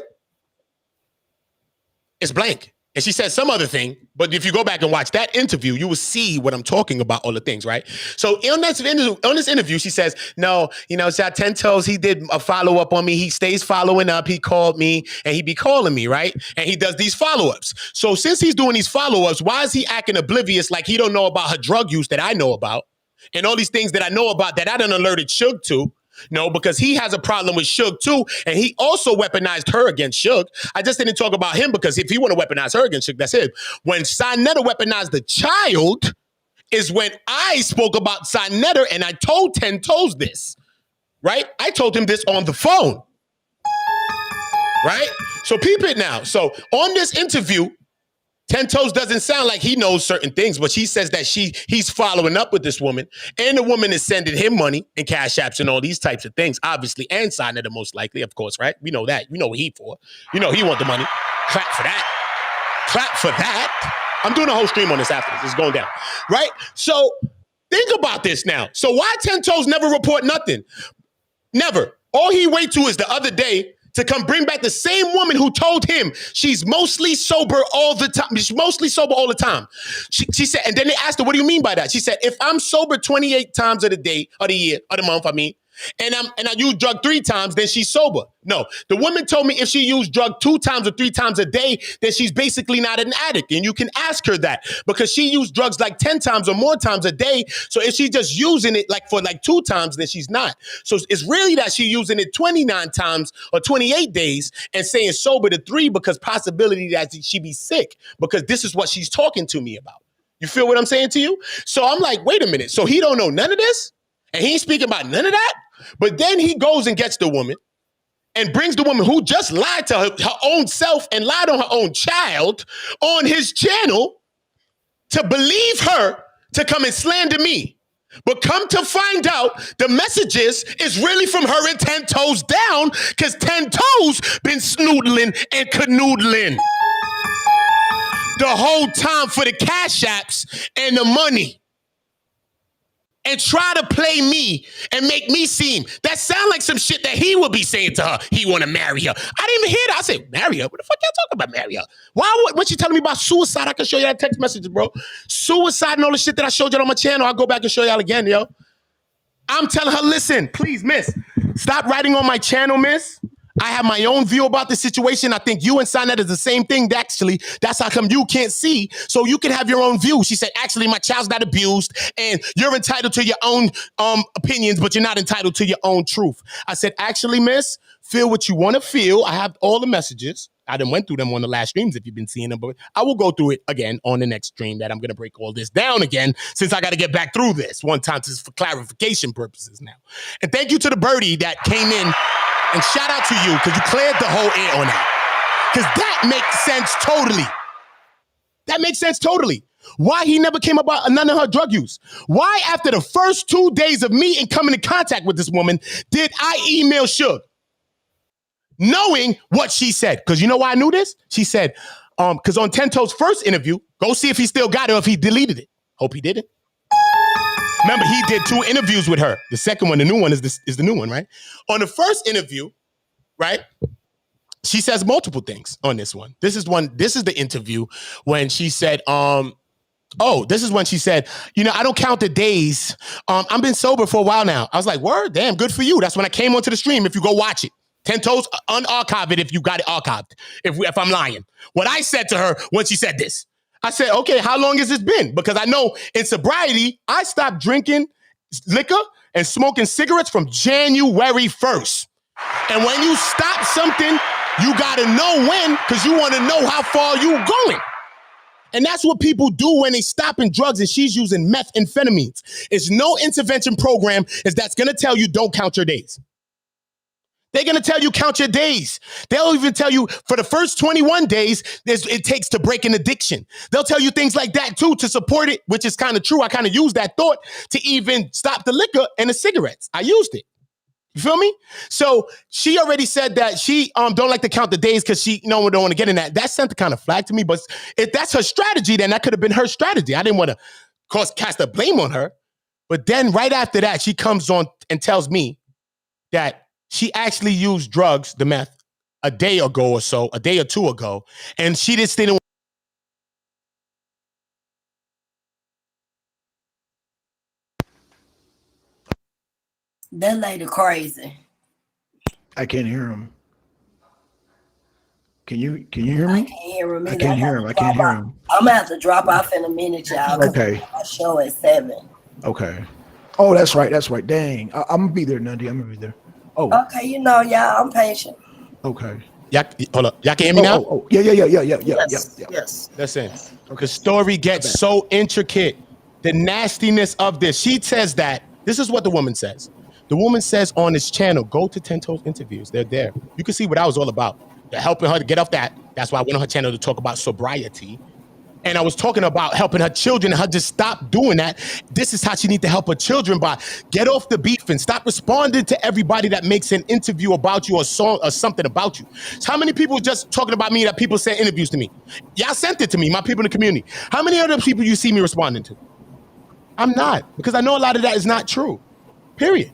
it's blank. And she said some other thing, but if you go back and watch that interview, you will see what I'm talking about, all the things, right? So on this interview, she says, no, you know, 10 Toes, he did a follow-up on me. He stays following up. He called me and he be calling me, right? And he does these follow-ups. So since he's doing these follow-ups, why is he acting oblivious like he don't know about her drug use that I know about and all these things that I know about that I done alerted Suge to? No, because he has a problem with Suge too, and he also weaponized her against Suge. I just didn't talk about him because if he want to weaponize her against Suge, that's him. When Sinetta weaponized the child is when I spoke about Sinetta and I told 10 Toes this, right? I told him this on the phone, right? So peep it now. So on this interview, 10 Toes doesn't sound like he knows certain things, but she says that he's following up with this woman, and the woman is sending him money and cash apps and all these types of things, obviously, and signing it most likely, of course, right? We know that. We know what he for. You know he want the money. Clap for that. Clap for that. I'm doing a whole stream on this after this. It's going down, right? So think about this now. So why 10 Toes never report nothing? Never. All he wait to is the other day to come bring back the same woman who told him she's mostly sober all the time. She's mostly sober all the time. She said, and then they asked her, what do you mean by that? She said, if I'm sober 28 times of the day, or the year, or the month, I mean, and I use drug 3 times, then she's sober. No, the woman told me if she used drug 2 times or 3 times a day, then she's basically not an addict. And you can ask her that because she used drugs like 10 times or more times a day. So if she's just using it like for like 2 times, then she's not. So it's really that she's using it 29 times or 28 days and saying sober to 3 because possibility that she be sick because this is what she's talking to me about. You feel what I'm saying to you? So I'm like, wait a minute. So he don't know none of this? And he ain't speaking about none of that? But then he goes and gets the woman and brings the woman who just lied to her own self and lied on her own child on his channel to believe her to come and slander me. But come to find out, the messages is really from her and 10 Toes Down because 10 Toes been snoodling and canoodling the whole time for the cash apps and the money. And try to play me and make me seem that sound like some shit that he would be saying to her. He want to marry her. I didn't even hear that. I said, marry her? What the fuck y'all talking about marry her? Why? What you telling me about suicide? I can show you that text message, bro. Suicide and all the shit that I showed you on my channel. I'll go back and show y'all again, yo. I'm telling her, listen, please, miss, stop writing on my channel, miss. I have my own view about the situation. I think you and Sinetta is the same thing, actually. That's how come you can't see, so you can have your own view. She said, actually, my child's not abused, and you're entitled to your own opinions, but you're not entitled to your own truth. I said, actually, miss, feel what you want to feel. I have all the messages. I done went through them on the last streams if you've been seeing them, but I will go through it again on the next stream that I'm going to break all this down again since I got to get back through this one time just for clarification purposes now. And thank you to the birdie that came in. And shout out to you because you cleared the whole air on that. Because that makes sense totally. That makes sense totally. Why he never came about none of her drug use? Why after the first 2 days of me and coming in contact with this woman, did I email Suge? Knowing what she said. Because you know why I knew this? She said, because on Tento's first interview, go see if he still got it or if he deleted it. Hope he didn't. Remember, he did 2 interviews with her. The second one, the new one is the new one, right? On the first interview, right? She says multiple things on this one. This is the interview when she said, this is when she said, I don't count the days. I've been sober for a while now. I was like, word, damn, good for you. That's when I came onto the stream. If you go watch it. Tento's unarchive it if you got it archived, if I'm lying. What I said to her when she said this, I said, okay, how long has this been? Because I know in sobriety, I stopped drinking liquor and smoking cigarettes from January 1st. And when you stop something, you got to know when, because you want to know how far you going. And that's what people do when they stopping drugs, and she's using methamphetamines. It's no intervention program that's going to tell you don't count your days. They're going to tell you count your days. They'll even tell you for the first 21 days it takes to break an addiction. They'll tell you things like that too to support it, which is kind of true. I kind of used that thought to even stop the liquor and the cigarettes. I used it. You feel me? So she already said that she don't like to count the days because she don't want to get in that. That sent the kind of flag to me. But if that's her strategy, then that could have been her strategy. I didn't want to cast a blame on her. But then right after that, she comes on and tells me that she actually used drugs, the meth, a day ago or so, a day or 2 ago, and she just didn't. That lady crazy. I can't hear him. Can you hear me? I can't hear him. I can't hear him. I can't hear him. I'm gonna have to drop off in a minute, y'all. Okay. My show at 7. Okay. Oh, that's right. That's right. Dang. I'm gonna be there, Nundy. I'm gonna be there. Oh. Okay, y'all, I'm patient. Okay. Hold up. Y'all can hear me now? Oh. Yeah. Yes. Listen, the story gets so intricate. The nastiness of this. She says that. This is what the woman says. The woman says on this channel, go to Tento's interviews. They're there. You can see what I was all about. They're helping her to get off that. That's why I went on her channel to talk about sobriety. And I was talking about helping her children and her just stop doing that. This is how she needs to help her children by get off the beef and stop responding to everybody that makes an interview about you or song or something about you. So how many people just talking about me that people send interviews to me? Y'all sent it to me, my people in the community. How many other people you see me responding to? I'm not, because I know a lot of that is not true, period.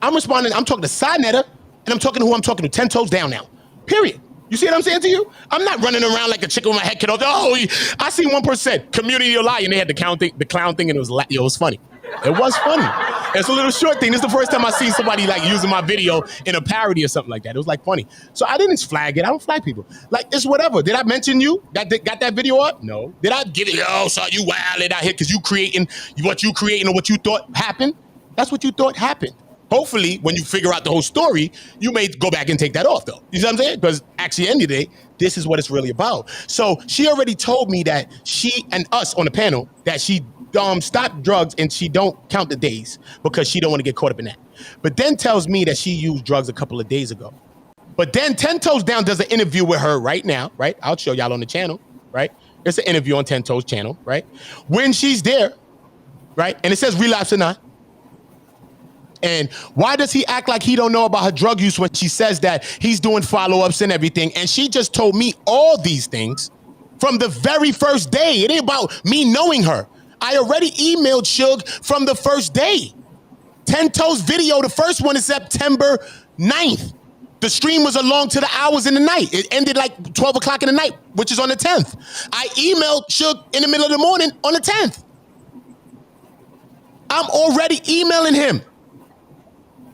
I'm responding, I'm talking to Sidenetter, and I'm talking to who I'm talking to, 10 toes down now, period. You see what I'm saying to you? I'm not running around like a chicken with my head cut off. Oh, I seen one person said, community you're lying. They had the clown thing, and it was funny. It was funny. It's a little short thing. This is the first time I seen somebody like using my video in a parody or something like that. It was like funny. So I didn't flag it. I don't flag people. Like, it's whatever. Did I mention you that got that video up? No. Did I give it? Oh, so you wilded out here because you creating what you creating or what you thought happened? That's what you thought happened. Hopefully, when you figure out the whole story, you may go back and take that off, though. You know what I'm saying? Because actually, at the end of the day, this is what it's really about. So she already told me that she and us on the panel, that she stopped drugs and she don't count the days because she don't want to get caught up in that. But then tells me that she used drugs a couple of days ago. But then 10 Toes Down does an interview with her right now, right? I'll show y'all on the channel, right? It's an interview on 10 Toes channel, right? When she's there, right? And it says relapse or not. And why does he act like he don't know about her drug use when she says that he's doing follow-ups and everything? And she just told me all these things from the very first day. It ain't about me knowing her. I already emailed Suge from the first day. 10 Toes video, the first one is September 9th. The stream was along to the hours in the night. It ended like 12 o'clock in the night, which is on the 10th. I emailed Suge in the middle of the morning on the 10th. I'm already emailing him.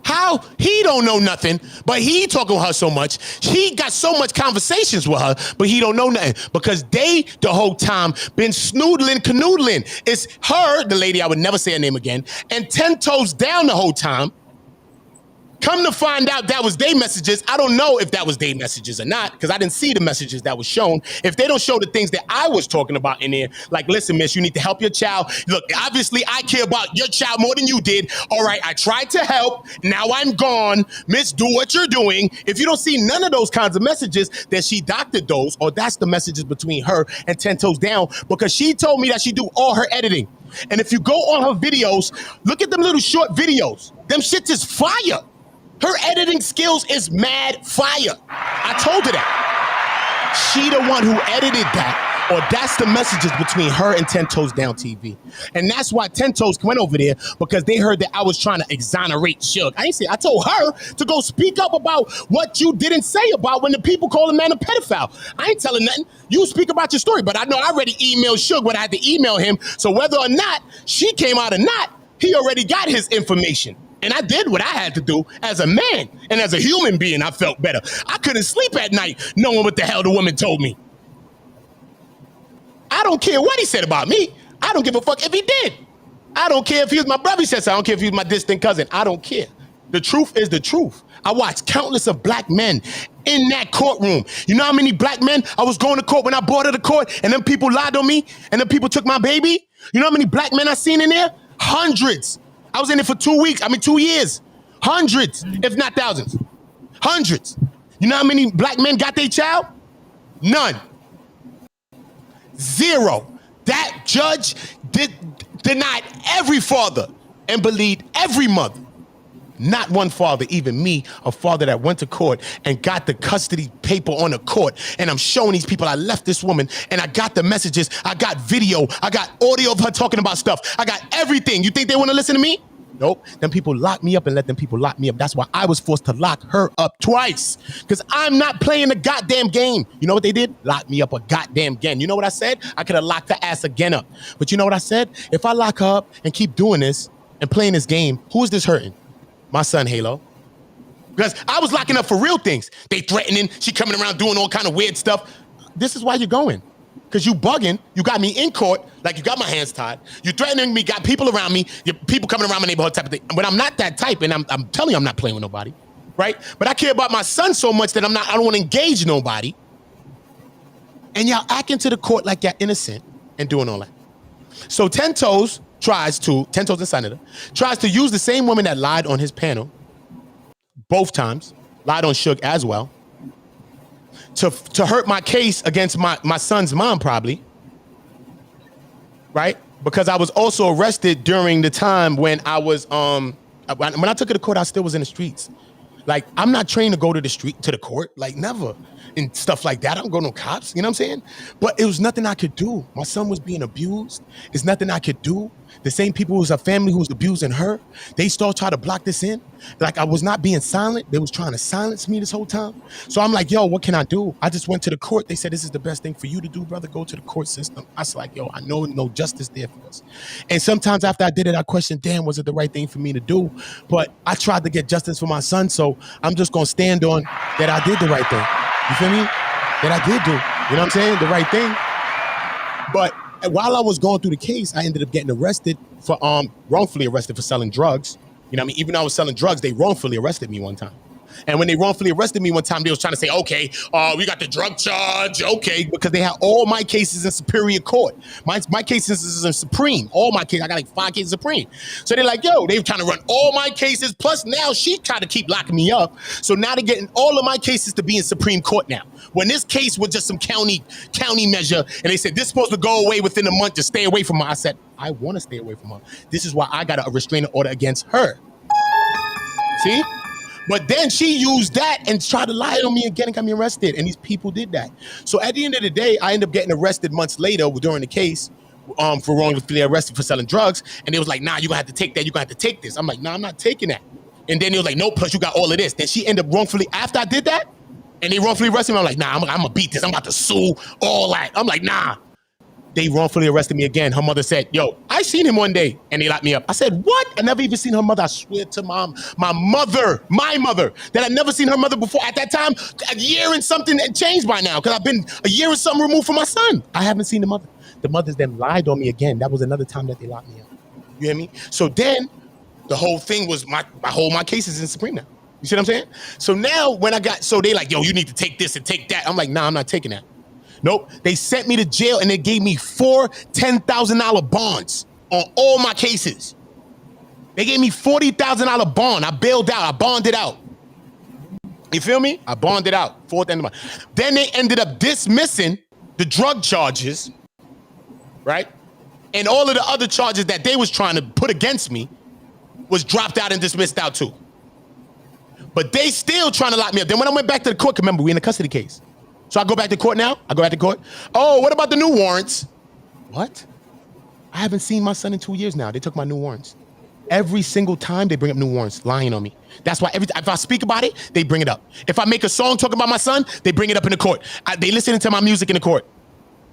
How he don't know nothing, but he talking with her so much. He got so much conversations with her, but he don't know nothing because they the whole time been snoodling, canoodling. It's her, the lady, I would never say her name again, and 10 Toes Down the whole time Come to find out that was their messages. I don't know if that was their messages or not, because I didn't see the messages that was shown. If they don't show the things that I was talking about in there, like, listen, miss, you need to help your child. Look, obviously I care about your child more than you did. All right, I tried to help. Now I'm gone. Miss, do what you're doing. If you don't see none of those kinds of messages, then she doctored those, or that's the messages between her and 10 Toes Down, because she told me that she do all her editing. And if you go on her videos, look at them little short videos. Them shits is fire. Her editing skills is mad fire. I told her that. She the one who edited that, or that's the messages between her and 10 Toes Down TV. And that's why 10 Toes went over there, because they heard that I was trying to exonerate Suge. I told her to go speak up about what you didn't say about when the people call a man a pedophile. I ain't telling nothing. You speak about your story, but I know I already emailed Suge when I had to email him. So whether or not she came out or not, he already got his information. And I did what I had to do as a man, and as a human being, I felt better. I couldn't sleep at night knowing what the hell the woman told me. I don't care what he said about me. I don't give a fuck if he did. I don't care if he was my brother, he said so. I don't care if he was my distant cousin. I don't care. The truth is the truth. I watched countless of black men in that courtroom. You know how many black men I was going to court when I brought her to court, and then people lied on me, and then people took my baby? You know how many black men I seen in there? Hundreds. I was in it for 2 weeks. 2 years. Hundreds, if not thousands. Hundreds. You know how many black men got their child? None. Zero. That judge denied every father and believed every mother. Not one father, even me, a father that went to court and got the custody paper on the court. And I'm showing these people I left this woman, and I got the messages. I got video. I got audio of her talking about stuff. I got everything. You think they want to listen to me? Nope. Them people locked me up and let them people lock me up. That's why I was forced to lock her up twice, because I'm not playing the goddamn game. You know what they did? Lock me up a goddamn again. You know what I said? I could have locked her ass again up. But you know what I said? If I lock her up and keep doing this and playing this game, who is this hurting? My son, Halo. Because I was locking up for real things. They threatening, she coming around doing all kind of weird stuff. This is why you're going. Because you bugging, you got me in court, like you got my hands tied. You threatening me, got people around me, people coming around my neighborhood type of thing. But I'm not that type, and I'm telling you I'm not playing with nobody, right? But I care about my son so much that I don't want to engage nobody. And y'all acting to the court like you're innocent and doing all that. So 10 Toes and Senator, tries to use the same woman that lied on his panel, both times, lied on Suge as well, to hurt my case against my son's mom, probably, right? Because I was also arrested during the time when I was, when I took it to court, I still was in the streets. Like, I'm not trained to go to the street, to the court, like never, and stuff like that. I don't go no cops, you know what I'm saying? But it was nothing I could do. My son was being abused. It's nothing I could do. The same people who was a family who was abusing her, they still try to block this in. Like, I was not being silent. They was trying to silence me this whole time. So I'm like, yo, what can I do? I just went to the court. They said, this is the best thing for you to do, brother. Go to the court system. I was like, yo, I know no justice there for us. And sometimes after I did it, I questioned, damn, was it the right thing for me to do? But I tried to get justice for my son. So I'm just going to stand on that I did the right thing. You feel me? That I did do. You know what I'm saying? The right thing. But while I was going through the case, I ended up getting arrested for wrongfully arrested for selling drugs. You know what I mean? Even though I was selling drugs, they wrongfully arrested me one time. And when they wrongfully arrested me one time, they was trying to say, okay, we got the drug charge, okay, because they had all my cases in Superior Court. My cases is in Supreme. All my cases, I got like 5 cases Supreme. So they're like, yo, they were trying to run all my cases, plus now she tried to keep locking me up. So now they're getting all of my cases to be in Supreme Court now. When this case was just some county measure, and they said, this is supposed to go away within a month to stay away from her. I said, I want to stay away from her. This is why I got a restraining order against her. See? But then she used that and tried to lie on me again and got me arrested. And these people did that. So at the end of the day, I ended up getting arrested months later during the case for wrongfully arrested for selling drugs. And they was like, nah, you're going to have to take that. You're going to have to take this. I'm like, nah, I'm not taking that. And then they was like, no, plus you got all of this. Then she ended up wrongfully, after I did that, and they wrongfully arrested me, I'm like, nah, I'm going to beat this. I'm about to sue, all that. I'm like, nah. They wrongfully arrested me again. Her mother said, yo, I seen him one day and they locked me up. I said, what? I never even seen her mother. I swear to my mother, that I'd never seen her mother before. At that time, a year and something had changed by now because I've been a year and something removed from my son. I haven't seen the mother. The mothers then lied on me again. That was another time that they locked me up. You hear me? So then the whole thing was my case is in Supreme now. You see what I'm saying? So now when so they like, yo, you need to take this and take that. I'm like, nah, I'm not taking that. Nope. They sent me to jail and they gave me 4 $10,000 bonds on all my cases. They gave me $40,000 bond. I bailed out. I bonded out. You feel me? I bonded out. $4,000. Then they ended up dismissing the drug charges, right? And all of the other charges that they was trying to put against me was dropped out and dismissed out too. But they still trying to lock me up. Then when I went back to the court, remember, we in a custody case. So I go back to court now? I go back to court. Oh, what about the new warrants? What? I haven't seen my son in 2 years now. They took my new warrants. Every single time they bring up new warrants, lying on me. That's why if I speak about it, they bring it up. If I make a song talking about my son, they bring it up in the court. They listening to my music in the court,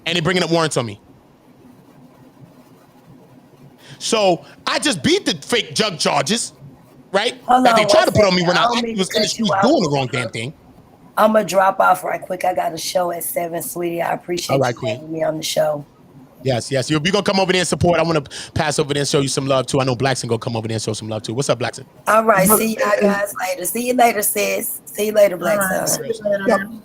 and they bringing up warrants on me. So I just beat the fake drug charges, right? That they tried to put on me when I was in the streets doing the wrong damn thing. I'm gonna drop off right quick. I got a show at 7, sweetie. I appreciate you having me on the show. Yes. You're gonna come over there and support. I want to pass over there and show you some love too. I know Blackson gonna come over there and show some love too. What's up, Blackson? All right, see y'all guys later. See you later, sis. See you later, Blackson.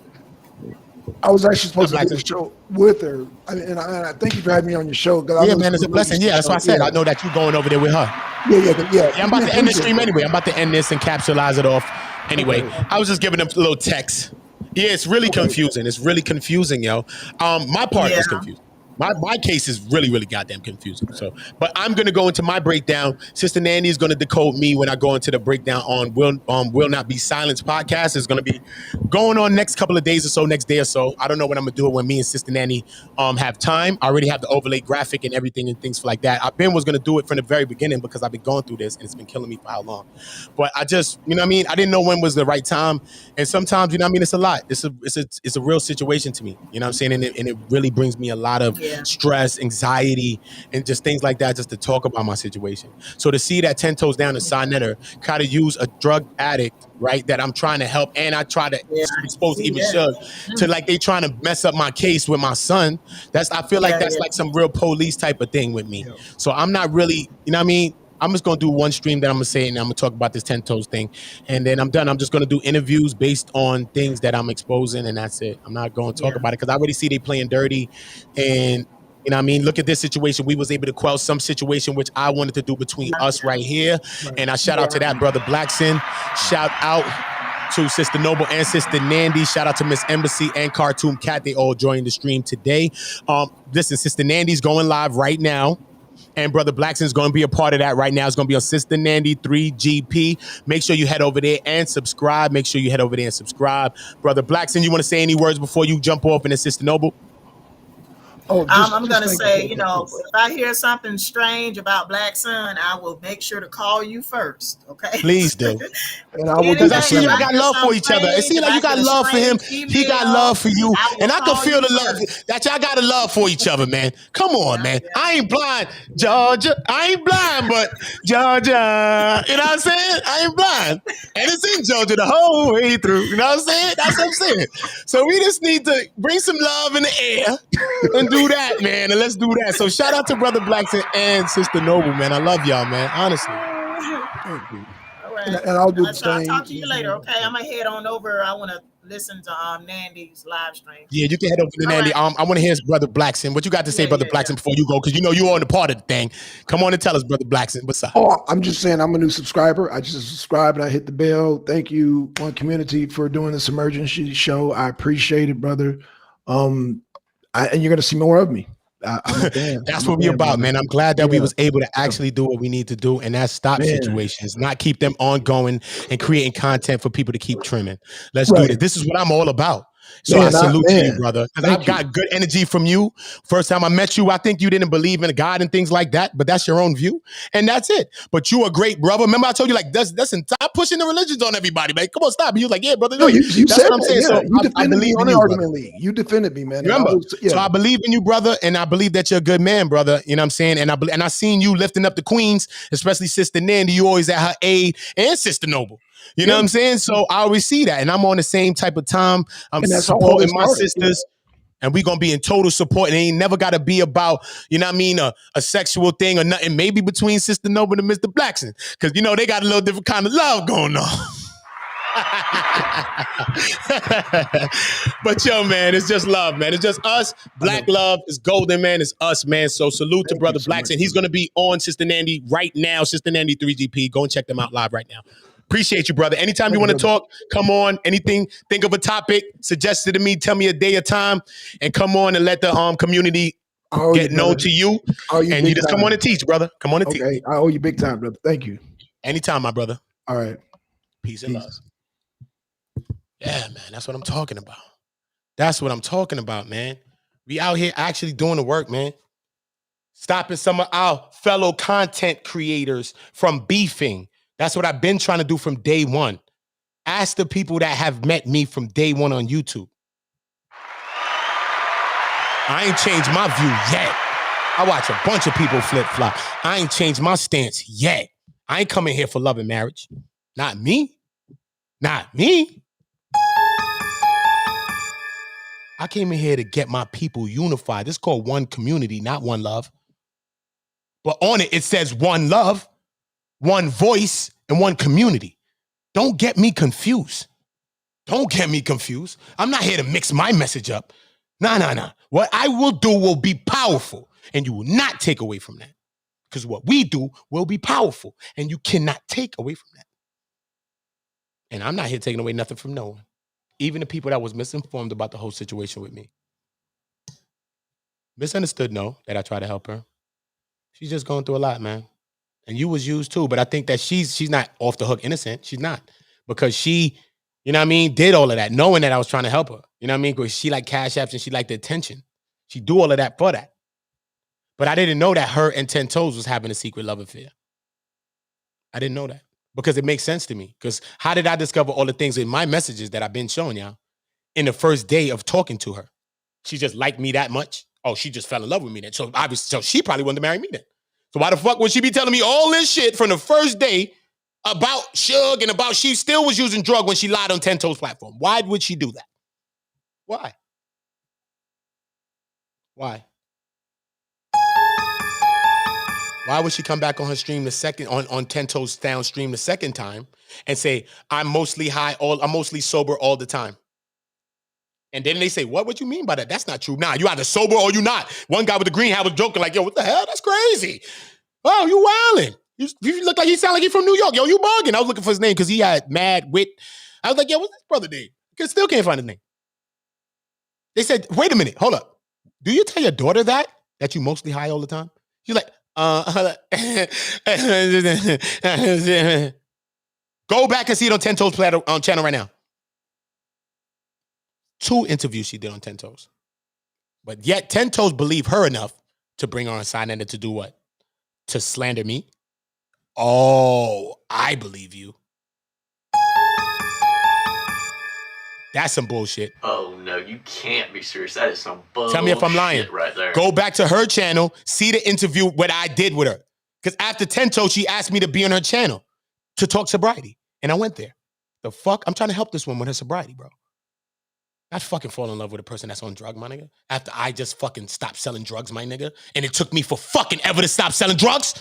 I was actually supposed to do the show with her, and I thank you for having me on your show. Yeah, man, it's a blessing. Yeah, that's why I said I know that you're going over there with her. Yeah. I'm about to end the stream anyway. I'm about to end this and capitalize it off. Anyway, I was just giving them a little text. Yeah, it's really confusing. It's really confusing, yo. My part is confused. My case is really, really goddamn confusing. So, but I'm gonna go into my breakdown. Sister Nanny is gonna decode me when I go into the breakdown on Will Not Be Silenced podcast. It's gonna be going on next couple of days or so, next day or so. I don't know when I'm gonna do it when me and Sister Nanny have time. I already have the overlay graphic and everything and things like that. Was gonna do it from the very beginning because I've been going through this and it's been killing me for how long. But I just, you know what I mean? I didn't know when was the right time. And sometimes, you know what I mean? It's a lot. It's a real situation to me. You know what I'm saying? And it really brings me a lot of stress, anxiety, and just things like that, just to talk about my situation. So to see that 10 toes down and Sinetter try to use a drug addict, right, that I'm trying to help, and I try to expose even Shug to, like, they trying to mess up my case with my son. I feel like that's like some real police type of thing with me. So I'm not really, you know what I mean? I'm just going to do one stream that I'm going to say, and I'm going to talk about this 10 toes thing. And then I'm done. I'm just going to do interviews based on things that I'm exposing, and that's it. I'm not going to talk about it because I already see they playing dirty. And, you know what I mean? Look at this situation. We was able to quell some situation which I wanted to do between us right here. And I shout out to that brother Blackson. Shout out to Sister Noble and Sister Nandy. Shout out to Miss Embassy and Cartoon Cat. They all joined the stream today. Listen, Sister Nandy's going live right now. And Brother Blackson's going to be a part of that right now. It's going to be on Sister Nandy 3GP. Make sure you head over there and subscribe. Brother Blackson, you want to say any words before you jump off into Sister Noble? I'm going to say, you know, if I hear something strange about Black Son, I will make sure to call you first, okay? Please do. Because I see y'all got love for each other. It seems like you got love for him. He got love for you. And I can feel the love that y'all got a love for each other, man. Come on, man. I ain't blind, Georgia. I ain't blind, but Georgia. You know what I'm saying? I ain't blind. And it's in Georgia the whole way through. You know what I'm saying? That's what I'm saying. So we just need to bring some love in the air and do that, man. And let's do that. So shout out to Brother Blackson and Sister Noble, man. I love y'all, man. Honestly. Thank you. All right. And I'll do the same. I'll talk to you later, okay? I'm going to head on over. I want to listen to Nandy's live stream. Yeah, you can head over to Nandy. Right. I want to hear his Brother Blackson. What you got to say, Brother Blackson, before you go? Because you know you're on the part of the thing. Come on and tell us, Brother Blackson. What's up? Oh, I'm just saying I'm a new subscriber. I just subscribed and I hit the bell. Thank you, One Community, for doing this emergency show. I appreciate it, brother. And you're going to see more of me. That's what we about, man. I'm glad that we was able to actually do what we need to do, and that's stop situations, not keep them ongoing and creating content for people to keep trimming. Let's do this. This is what I'm all about. So I salute to you, brother. Because I've got good energy from you. First time I met you, I think you didn't believe in God and things like that, but that's your own view. And that's it. But you a great brother. Remember I told you, like, listen, stop pushing the religions on everybody, man. Come on, stop. You was like, yeah, brother. No, you that's said what I'm saying. Yeah. So you defended me on the argument league. You defended me, man. Remember, so I believe in you, brother, and I believe that you're a good man, brother. You know what I'm saying? And I seen you lifting up the queens, especially Sister Nandy. You always at her aid, and Sister Noble. You know what I'm saying? So I always see that. And I'm on the same type of time. I'm supporting my sisters. And we're going to be in total support. And it ain't never got to be about, you know what I mean, a sexual thing or nothing. Maybe between Sister Noble and Mr. Blackson. Because, you know, they got a little different kind of love going on. But yo, man, it's just love, man. It's just us. Black love is golden, man. It's us, man. So salute to Brother Blacks. And he's going to be on Sister Nandy right now. Sister Nandy 3GP. Go and check them out live right now. Appreciate you, brother. Anytime you want to talk, come on. Anything, think of a topic, suggest it to me, tell me a day or time, and come on and let the community get known to you. And you just come on and teach, brother. Come on and teach. Okay, I owe you big time, brother. Thank you. Anytime, my brother. All right. Peace and love. Yeah, man, that's what I'm talking about. That's what I'm talking about, man. We out here actually doing the work, man. Stopping some of our fellow content creators from beefing. That's what I've been trying to do from day one. Ask the people that have met me from day one on YouTube. I ain't changed my view yet. I watch a bunch of people flip-flop. I ain't changed my stance yet. I ain't coming here for love and marriage. Not me. Not me. I came in here to get my people unified. This is called one community, not one love. But on it, it says one love, one voice, and one community. Don't get me confused. Don't get me confused. I'm not here to mix my message up. Nah. What I will do will be powerful, and you will not take away from that. Because what we do will be powerful, and you cannot take away from that. And I'm not here taking away nothing from no one. Even the people that was misinformed about the whole situation with me. Misunderstood, no, that I try to help her. She's just going through a lot, man. And you was used too, but I think that she's not off the hook innocent. She's not. Because she, you know what I mean, did all of that, knowing that I was trying to help her. You know what I mean? Because she liked cash apps and she liked the attention. She do all of that for that. But I didn't know that her and 10 Toes was having a secret love affair. I didn't know that. Because it makes sense to me. Because how did I discover all the things in my messages that I've been showing y'all in the first day of talking to her? She just liked me that much? Oh, she just fell in love with me then. So obviously, so she probably wanted to marry me then. So why the fuck would she be telling me all this shit from the first day about Suge and about she still was using drug when she lied on 10 Toes platform? Why would she do that? Why? Why? Why would she come back on her stream the second on 10 Toes down stream the second time and say, I'm mostly sober all the time? And then they say, what would you mean by that? That's not true. Nah, you either sober or you not. One guy with the green hat was joking like, yo, what the hell? That's crazy. Oh, you wildin'. You look like he sound like he from New York. Yo, you bugging. I was looking for his name because he had mad wit. I was like, yo, what's his brother name? Still can't find his name. They said, wait a minute, hold up. Do you tell your daughter that you mostly high all the time? She's like, go back and see it on 10 Toes channel right now. 2 interviews she did on 10 Toes. But yet 10 Toes believe her enough to bring her on side and to do what? To slander me? Oh, I believe you. That's some bullshit. Oh, no, you can't be serious. That is some bullshit. Tell me if I'm lying. Right there. Go back to her channel, see the interview, what I did with her. Because after 10 Toes, she asked me to be on her channel to talk sobriety. And I went there. The fuck? I'm trying to help this woman with her sobriety, bro. Not fucking fall in love with a person that's on drug, my nigga. After I just fucking stopped selling drugs, my nigga. And it took me for fucking ever to stop selling drugs.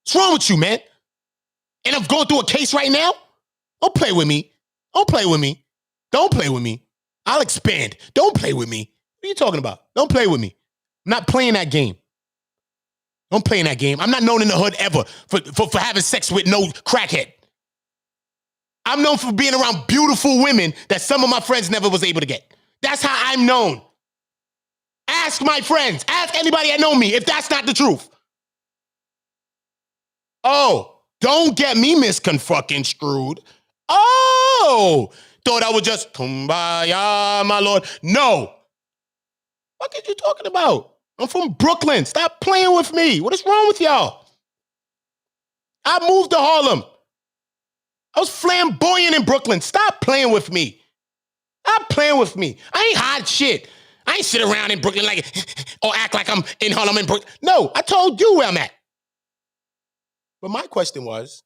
What's wrong with you, man? And I'm going through a case right now? Don't play with me. Don't play with me. Don't play with me. I'll expand. Don't play with me. What are you talking about? Don't play with me. I'm not playing that game. Don't play in that game. I'm not known in the hood ever for having sex with no crackhead. I'm known for being around beautiful women that some of my friends never was able to get. That's how I'm known. Ask my friends. Ask anybody that know me if that's not the truth. Oh, don't get me misconfucking screwed. Oh, thought I was just kumbaya, my lord. No. What are you talking about? I'm from Brooklyn. Stop playing with me. What is wrong with y'all? I moved to Harlem. I was flamboyant in Brooklyn. Stop playing with me. Stop playing with me. I ain't hot shit. I ain't sit around in Brooklyn like, or act like I'm in Harlem in Brooklyn. No, I told you where I'm at. But my question was,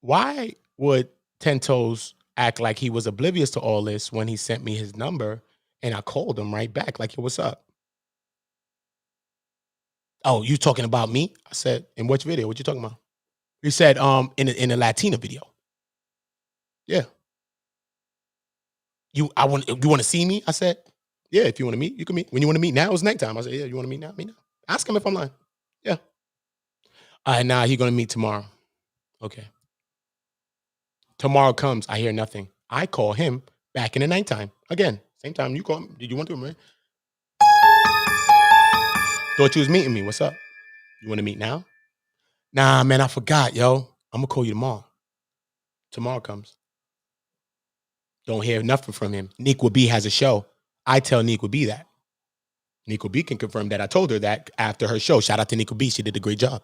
why would 10 Toes act like he was oblivious to all this when he sent me his number and I called him right back like, yo, what's up? Oh, you talking about me? I said, in which video? What you talking about? He said, in a Latina video. Yeah. You want to see me? I said, yeah, if you want to meet, you can meet. When you want to meet now, it's nighttime. I said, yeah, you want to meet now? Meet now. Ask him if I'm lying. Yeah. All right, nah, he's going to meet tomorrow. Okay. Tomorrow comes, I hear nothing. I call him back in the nighttime. Again, same time you call him. Did you want to, man? Thought you was meeting me. What's up? You want to meet now? Nah, man, I forgot, yo. I'm going to call you tomorrow. Tomorrow comes. Don't hear nothing from him. Niqua B has a show. I tell Niqua B that. Niqua B can confirm that. I told her that after her show. Shout out to Niqua B. She did a great job.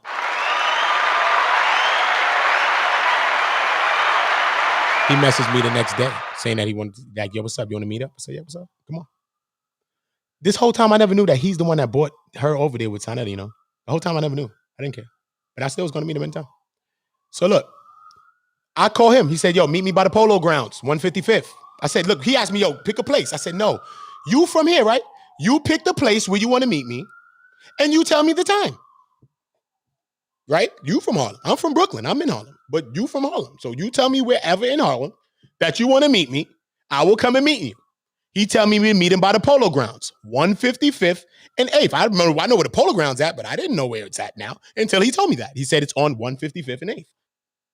He messaged me the next day saying that he wanted, like, yo, what's up? You want to meet up? I said, yeah, what's up? Come on. This whole time I never knew that he's the one that brought her over there with Sanelli, you know? The whole time I never knew. I didn't care. But I still was going to meet him in town. So look, I call him. He said, yo, meet me by the Polo Grounds, 155th. I said, look, he asked me, yo, pick a place. I said, no. You from here, right? You pick the place where you want to meet me, and you tell me the time. Right? You from Harlem. I'm from Brooklyn. I'm in Harlem. But you from Harlem. So you tell me wherever in Harlem that you want to meet me, I will come and meet you. He tell me we meet him by the Polo Grounds, 155th and 8th. I know where the Polo Grounds at, but I didn't know where it's at now until he told me that. He said it's on 155th and 8th.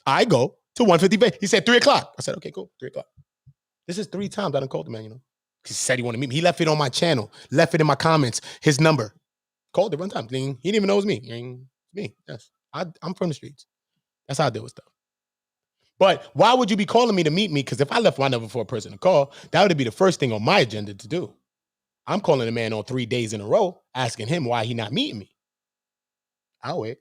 I go to 155th. He said 3 o'clock. I said, okay, cool, 3 o'clock. This is 3 times I done called the man, you know. He said he wanted to meet me. He left it on my channel, left it in my comments, his number. Called it one time. Ding. He didn't even know it was me. Ding. Me, yes. I'm from the streets. That's how I deal with stuff. But why would you be calling me to meet me? Because if I left my number for a person to call, that would be the first thing on my agenda to do. I'm calling a man on 3 days in a row, asking him why he not meeting me. I'll wait.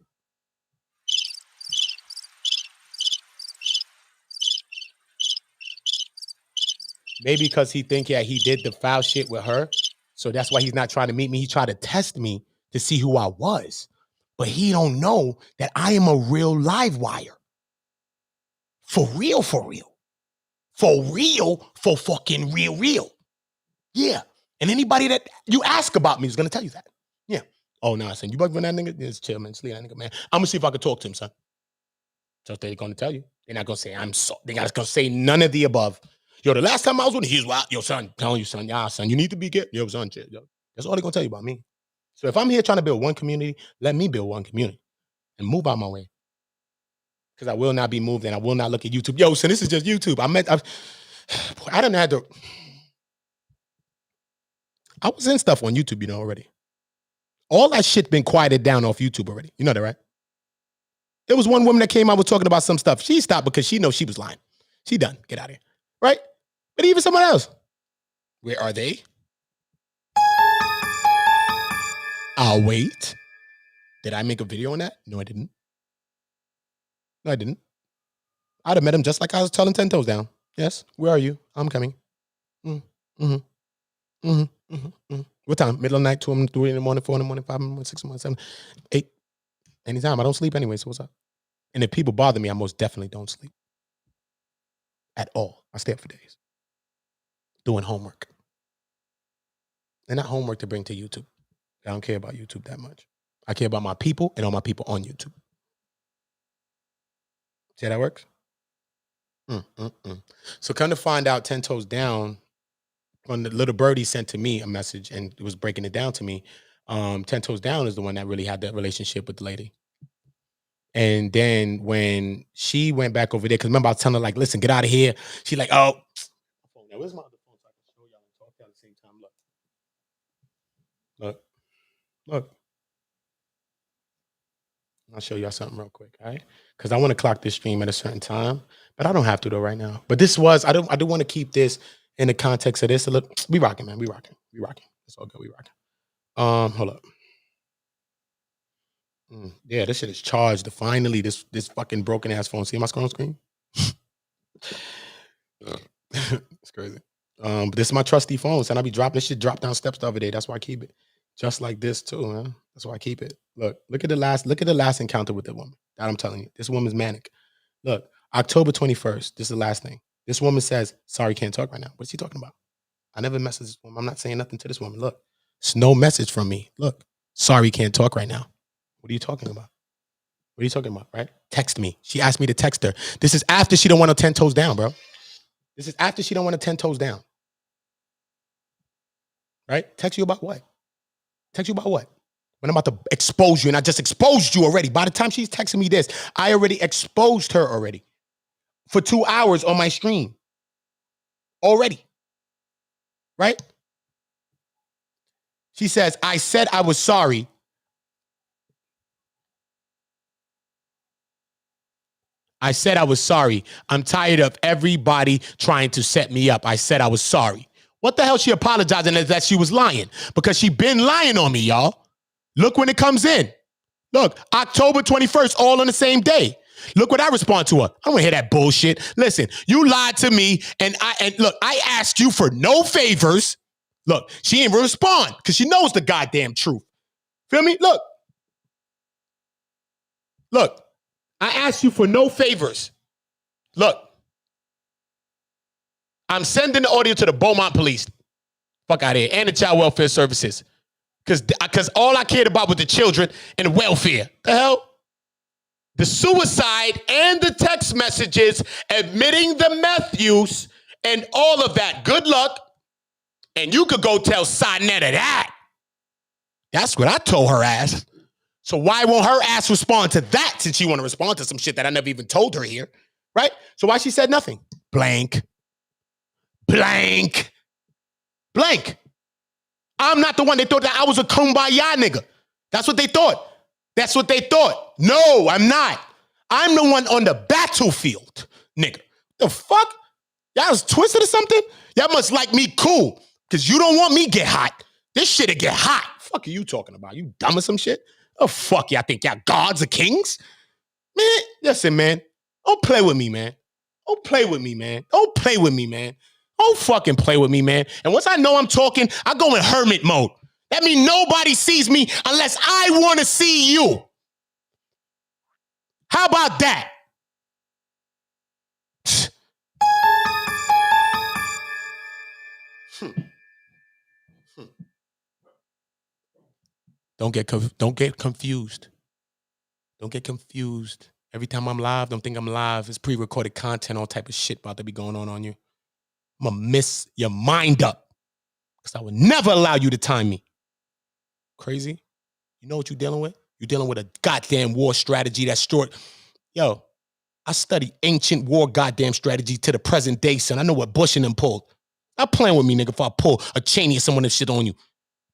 Maybe because he think, yeah, he did the foul shit with her. So that's why he's not trying to meet me. He tried to test me to see who I was. But he don't know that I am a real live wire. For real, for real. For real, for fucking real. Yeah. And anybody that you ask about me is going to tell you that. Yeah. Oh, no, son, you bugging that nigga? Just chill, man. Sleep that nigga, man. I'm going to see if I can talk to him, son. So they're going to tell you. They're not going to say, I'm sorry. They're not going to say none of the above. Yo, the last time I was with him, he was wild. Yo, son, I'm telling you, son. Yeah, son, you need to be careful. Yo, son, chill. Yo. That's all they're going to tell you about me. So if I'm here trying to build one community, let me build one community and move out my way. Because I will not be moved and I will not look at YouTube. Yo, son, this is just YouTube. I didn't have to. I was in stuff on YouTube, you know, already. All that shit been quieted down off YouTube already. You know that, right? There was one woman that came out was talking about some stuff. She stopped because she knows she was lying. She done. Get out of here. Right? But even someone else. Where are they? I'll wait. Did I make a video on that? No, I didn't. No, I didn't. I'd have met him just like I was telling 10 Toes Down. Yes. Where are you? I'm coming. What time? Middle of the night, 2 in the 3 in the morning, 4 in the morning, 5 in the morning, 6 in the morning, 7, 8. Anytime. I don't sleep anyway, so what's up? And if people bother me, I most definitely don't sleep. At all. I stay up for days. Doing homework. And not homework to bring to YouTube. I don't care about YouTube that much. I care about my people and all my people on YouTube. See how that works? So come to find out, 10 Toes Down, when the little birdie sent to me a message and it was breaking it down to me, 10 Toes Down is the one that really had that relationship with the lady. And then when she went back over there, because remember I was telling her, like, listen, get out of here. She's like, oh. Now, where's my other phone so I can show y'all and talk at the same time? Look. I'll show y'all something real quick, all right? Because I want to clock this stream at a certain time, but I don't have to though right now. But this was, I do want to keep this in the context of this. Look, we rocking, man. We rocking. It's all good. We rocking. Hold up. Yeah, this shit is charged. Finally, this fucking broken ass phone. See my screen? It's crazy. But this is my trusty phone, son. I be dropping this shit, drop down steps the other day. That's why I keep it. Just like this too, man. That's why I keep it. Look at the last encounter with the woman. That I'm telling you. This woman's manic. Look, October 21st. This is the last thing. This woman says, sorry, can't talk right now. What's she talking about? I never messaged this woman. I'm not saying nothing to this woman. Look, it's no message from me. Look, sorry, can't talk right now. What are you talking about? What are you talking about, right? Text me. She asked me to text her. This is after she don't want to 10 Toes Down, bro. This is after she don't want to 10 toes down. Right? Text you about what? Text you about what? When I'm about to expose you, and I just exposed you already. By the time she's texting me this, I already exposed her already for 2 hours on my stream. Already. Right? She says, I said I was sorry. I said I was sorry. I'm tired of everybody trying to set me up. I said I was sorry. What the hell she apologizing that she was lying? Because she been lying on me, y'all. Look when it comes in. Look, October 21st, all on the same day. Look what I respond to her. I don't want to hear that bullshit. Listen, you lied to me, and look, I asked you for no favors. Look, she ain't respond because she knows the goddamn truth. Feel me? Look, I asked you for no favors. Look, I'm sending the audio to the Beaumont Police. Fuck out of here. And the Child Welfare Services. Because all I cared about was the children and welfare. The hell? The suicide and the text messages admitting the meth use and all of that. Good luck. And you could go tell Sonetta that. That's what I told her ass. So why won't her ass respond to that since she want to respond to some shit that I never even told her here? Right? So why she said nothing? Blank. I'm not the one. They thought that I was a kumbaya nigga. That's what they thought. No, I'm not. I'm the one on the battlefield, nigga. The fuck? Y'all was twisted or something? Y'all must like me cool, because you don't want me get hot. This shit'll get hot. Fuck are you talking about? You dumb or some shit? Oh, fuck y'all think y'all gods or kings? Man, listen, man. Don't play with me, man. Don't fucking play with me, man. And once I know I'm talking, I go in hermit mode. That means nobody sees me unless I want to see you. How about that? Don't get confused. Every time I'm live, don't think I'm live. It's pre-recorded content, all type of shit about to be going on you. I'm going to mess your mind up because I would never allow you to time me. Crazy? You know what you're dealing with? You're dealing with a goddamn war strategy that's short. Yo, I study ancient war goddamn strategy to the present day, son. I know what Bush and them pulled. Stop playing with me, nigga, if I pull a Cheney or someone that shit on you.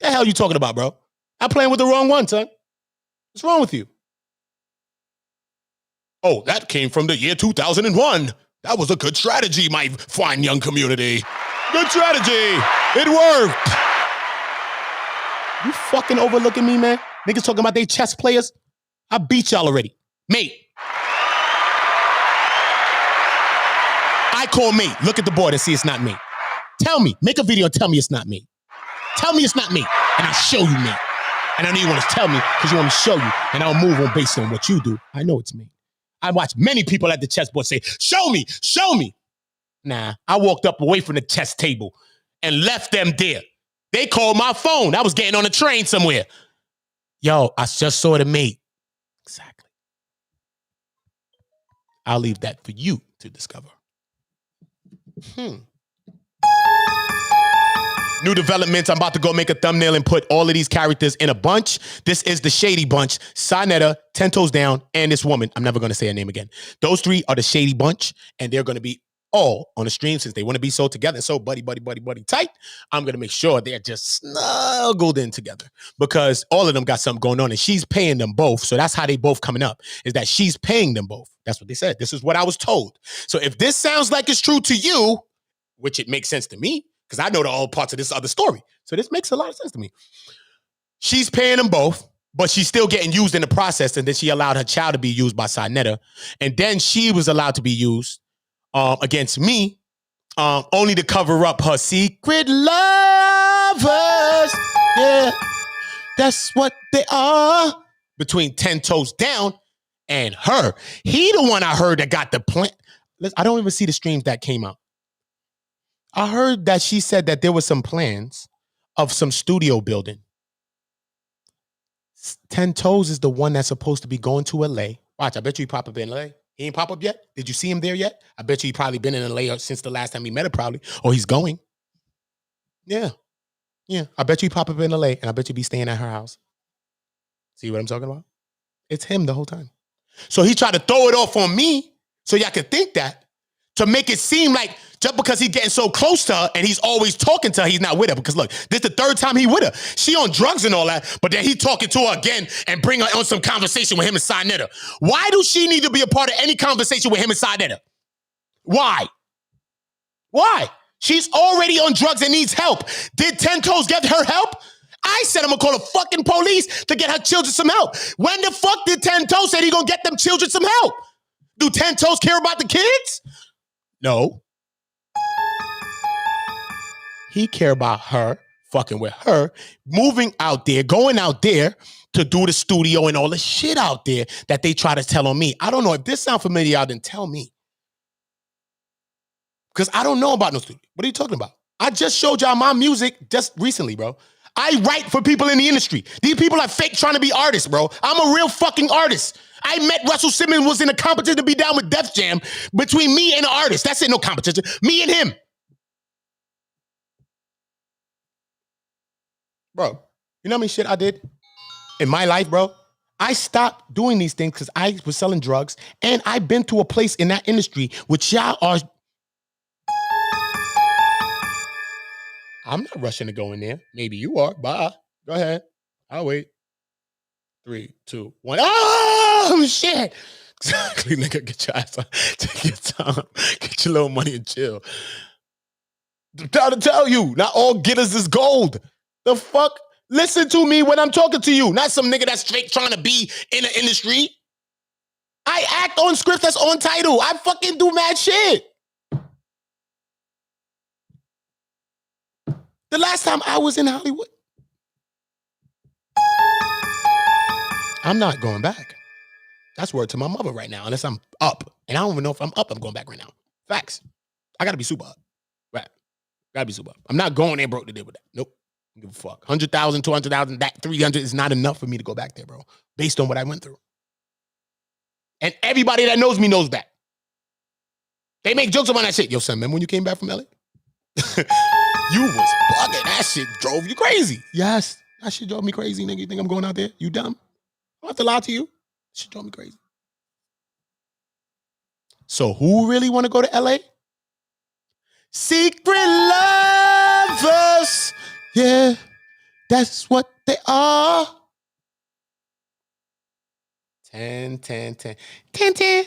The hell you talking about, bro? I'm playing with the wrong one, son. What's wrong with you? Oh, that came from the year 2001. That was a good strategy, my fine young community. Good strategy. It worked. You fucking overlooking me, man? Niggas talking about they chess players? I beat y'all already. Mate. I call mate. Look at the board and see it's not me. Tell me. Make a video and tell me it's not me. Tell me it's not me. And I'll show you me. And I know you want to tell me because you want me to show you. And I'll move on based on what you do. I know it's me. I watch many people at the chessboard say, show me. Nah, I walked up away from the chess table and left them there. They called my phone. I was getting on a train somewhere. Yo, I just saw the mate. Exactly. I'll leave that for you to discover. New developments. I'm about to go make a thumbnail and put all of these characters in a bunch. This is the Shady Bunch. Sonetta, 10 Toes Down, and this woman. I'm never going to say her name again. Those three are the Shady Bunch, and they're going to be all on the stream since they want to be so together, so buddy tight. I'm going to make sure they're just snuggled in together because all of them got something going on, and she's paying them both. So that's how they both coming up, is that she's paying them both. That's what they said. This is what I was told. So if this sounds like it's true to you, which it makes sense to me, because I know the all parts of this other story. So this makes a lot of sense to me. She's paying them both, but she's still getting used in the process. And then she allowed her child to be used by Sonetta. And then she was allowed to be used against me, only to cover up her secret lovers. Yeah, that's what they are. Between 10 Toes Down and her. He the one I heard that got the plan. I don't even see the streams that came out. I heard that she said that there were some plans of some studio building. 10 Toes is the one that's supposed to be going to LA. Watch, I bet you he pop up in LA. He ain't pop up yet? Did you see him there yet? I bet you he probably been in LA since the last time we met her probably. Or he's going. Yeah. Yeah. I bet you he pop up in LA and I bet you be staying at her house. See what I'm talking about? It's him the whole time. So he tried to throw it off on me so y'all could think that to make it seem like just because he's getting so close to her and he's always talking to her, he's not with her. Because look, this is the third time he with her. She on drugs and all that, but then he talking to her again and bring her on some conversation with him and Sinetta. Why do she need to be a part of any conversation with him and Sinetta? Why? Why? She's already on drugs and needs help. Did 10 Toes get her help? I said I'm gonna call the fucking police to get her children some help. When the fuck did 10 Toes say he gonna get them children some help? Do 10 Toes care about the kids? No. He care about her, fucking with her, moving out there, going out there to do the studio and all the shit out there that they try to tell on me. I don't know if this sound familiar, y'all then tell me. Because I don't know about no studio. What are you talking about? I just showed y'all my music just recently, bro. I write for people in the industry. These people are fake trying to be artists, bro. I'm a real fucking artist. I met Russell Simmons, was in a competition to be down with Def Jam between me and an artist. That's it, no competition. Me and him. Bro, you know how many shit I did in my life, bro? I stopped doing these things because I was selling drugs, and I've been to a place in that industry which y'all are. I'm not rushing to go in there. Maybe you are. Bye. Go ahead. I'll wait. 3, 2, 1. Oh, shit. Exactly, nigga. Get your ass on. Take your time. Get your little money and chill. I'm trying to tell you, not all getters is gold. The fuck? Listen to me when I'm talking to you. Not some nigga that's straight trying to be in the industry. I act on script that's on title. I fucking do mad shit. The last time I was in Hollywood, I'm not going back. That's word to my mother right now, unless I'm up. And I don't even know if I'm up, I'm going back right now. Facts. I gotta be super up. Right. Gotta be super up. I'm not going there broke to deal with that. Nope. I don't give a fuck. 100,000, 200,000, that 300 is not enough for me to go back there, bro. Based on what I went through. And everybody that knows me knows that. They make jokes about that shit. Yo, son, remember when you came back from LA? You was bugging. That shit drove you crazy. Yes, that shit drove me crazy, nigga. You think I'm going out there? You dumb? I don't have to lie to you. That shit drove me crazy. So who really want to go to LA? Secret lovers. Yeah, that's what they are. 10, 10, 10. 10, 10.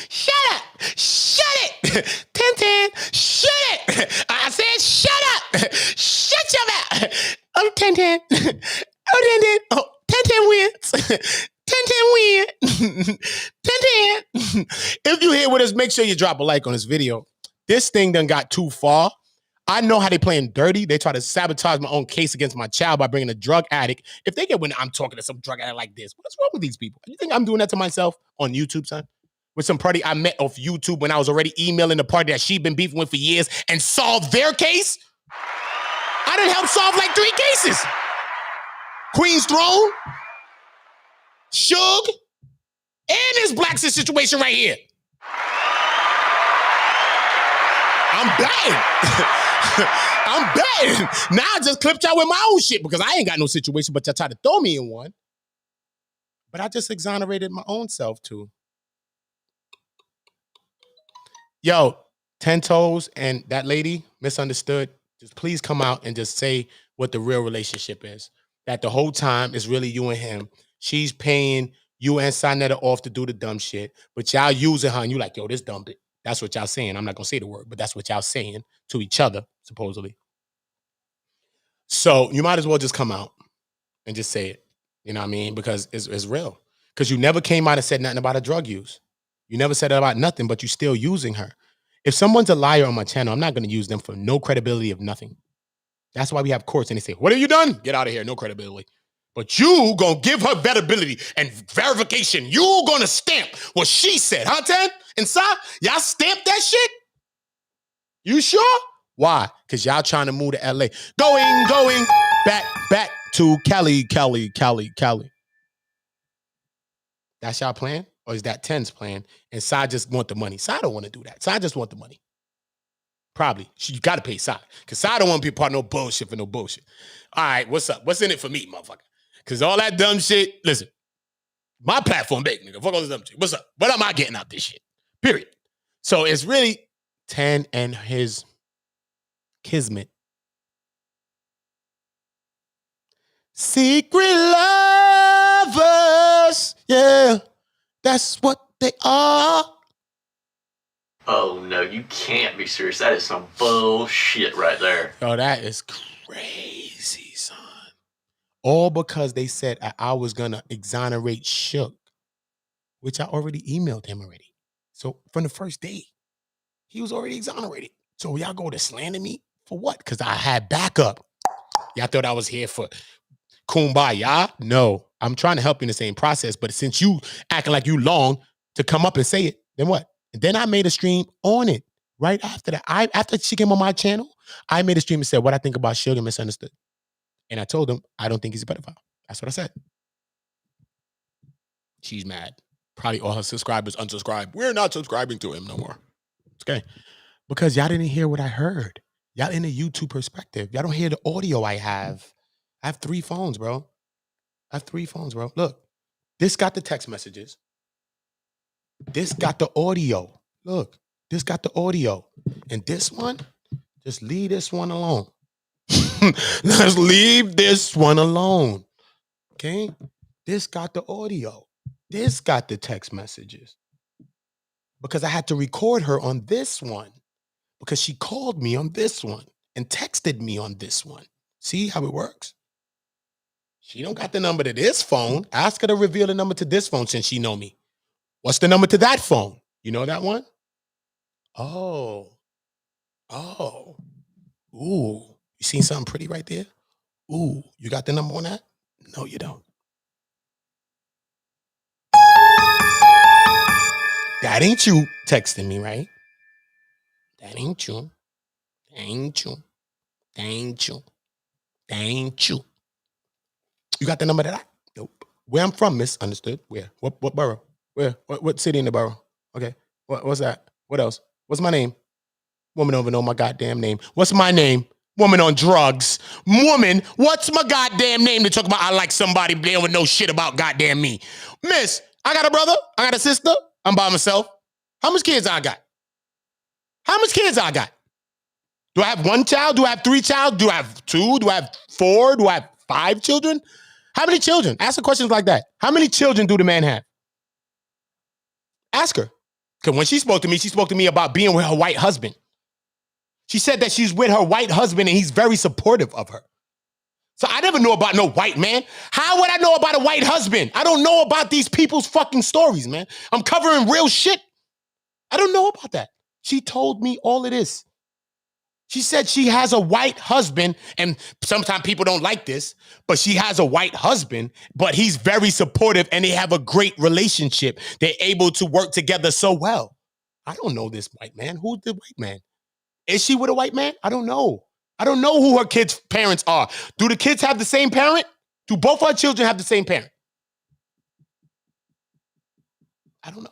Shut up. Shut it. 10, 10. Shut it. I said shut up. Shut your mouth. Oh, 10, 10. Oh, 10, 10. Oh, 10, 10 wins. 10, 10 win. 10, 10. If you here with us, make sure you drop a like on this video. This thing done got too far. I know how they playing dirty. They try to sabotage my own case against my child by bringing a drug addict. If they get when I'm talking to some drug addict like this, what's wrong with these people? You think I'm doing that to myself on YouTube, son? With some party I met off YouTube when I was already emailing the party that she'd been beefing with for years and solved their case? I done helped solve like 3 cases. Queen's Throne, Suge, and this Black Sis situation right here. I'm betting. I'm betting. Now I just clipped y'all with my own shit because I ain't got no situation, but y'all tried to throw me in one. But I just exonerated my own self too. Yo, 10 Toes and that lady misunderstood. Just please come out and just say what the real relationship is. That the whole time is really you and him. She's paying you and Sinetta off to do the dumb shit, but y'all using her and you like, yo, this dumb bitch. That's what y'all saying. I'm not going to say the word, but that's what y'all saying to each other, supposedly. So you might as well just come out and just say it. You know what I mean? Because it's real. Because you never came out and said nothing about a drug use. You never said about nothing, but you still using her. If someone's a liar on my channel, I'm not going to use them for no credibility of nothing. That's why we have courts and they say, what have you done? Get out of here. No credibility. But you gonna give her credibility and verification. You gonna stamp what she said, huh, 10? And Si, y'all stamp that shit? You sure? Why? Because y'all trying to move to LA. Going, back to Cali. That's y'all plan? or is that 10's plan? And Sai just want the money. Sai don't want to do that. Sai just want the money. Probably. You got to pay Sai. Because Sai don't want to be part of no bullshit for no bullshit. All right, what's up? What's in it for me, motherfucker? Because all that dumb shit, listen, my platform big, nigga. Fuck all this dumb shit. What's up? What am I getting out this shit? Period. So it's really 10 and his kismet. Secret lovers. Yeah, that's what they are. Oh no, you can't be serious. That is some bullshit right there. Oh, that is crazy, son. All because they said I was gonna exonerate Shook, which I already emailed him already. So from the first day, he was already exonerated. So y'all go to slander me for what? Because I had backup. Y'all thought I was here for kumbaya? No, I'm trying to help you in the same process. But since you acting like you long to come up and say it, then what? And then I made a stream on it right after that. After she came on my channel, I made a stream and said what I think about Sugar Misunderstood. And I told him I don't think he's a pedophile. That's what I said. She's mad. Probably all her subscribers unsubscribed. We're not subscribing to him no more. It's okay. Because y'all didn't hear what I heard. Y'all in the YouTube perspective. Y'all don't hear the audio I have. I have 3 phones, bro. Look, this got the text messages. This got the audio. Look, this got the audio. And this one, just leave this one alone. Let's leave this one alone. Okay? This got the audio. This got the text messages. Because I had to record her on this one. Because she called me on this one and texted me on this one. See how it works? She don't got the number to this phone. Ask her to reveal the number to this phone since she know me. What's the number to that phone? You know that one? Oh. Ooh. You seen something pretty right there? Ooh. You got the number on that? No, you don't. That ain't you texting me, right? That ain't you. You got the number to that? Nope. Where I'm from, misunderstood. Where? What borough? Where? What city in the borough? Okay. What's that? What else? What's my name? Woman don't even know my goddamn name. What's my name? Woman on drugs. Woman, what's my goddamn name to talk about? I like somebody they don't know shit about goddamn me. Miss, I got a brother. I got a sister. I'm by myself. How much kids I got? Do I have 1 child? Do I have 3 child? Do I have 2? Do I have 4? Do I have 5 children? How many children? Ask her questions like that. How many children do the man have? Ask her. Because when she spoke to me about being with her white husband. She said that she's with her white husband and he's very supportive of her. So I never know about no white man. How would I know about a white husband? I don't know about these people's fucking stories, man. I'm covering real shit. I don't know about that. She told me all of this. She said she has a white husband, and sometimes people don't like this, but she has a white husband, but he's very supportive and they have a great relationship. They're able to work together so well. I don't know this white man. Who's the white man? Is she with a white man? I don't know. I don't know who her kids' parents are. Do the kids have the same parent? Do both her children have the same parent? I don't know.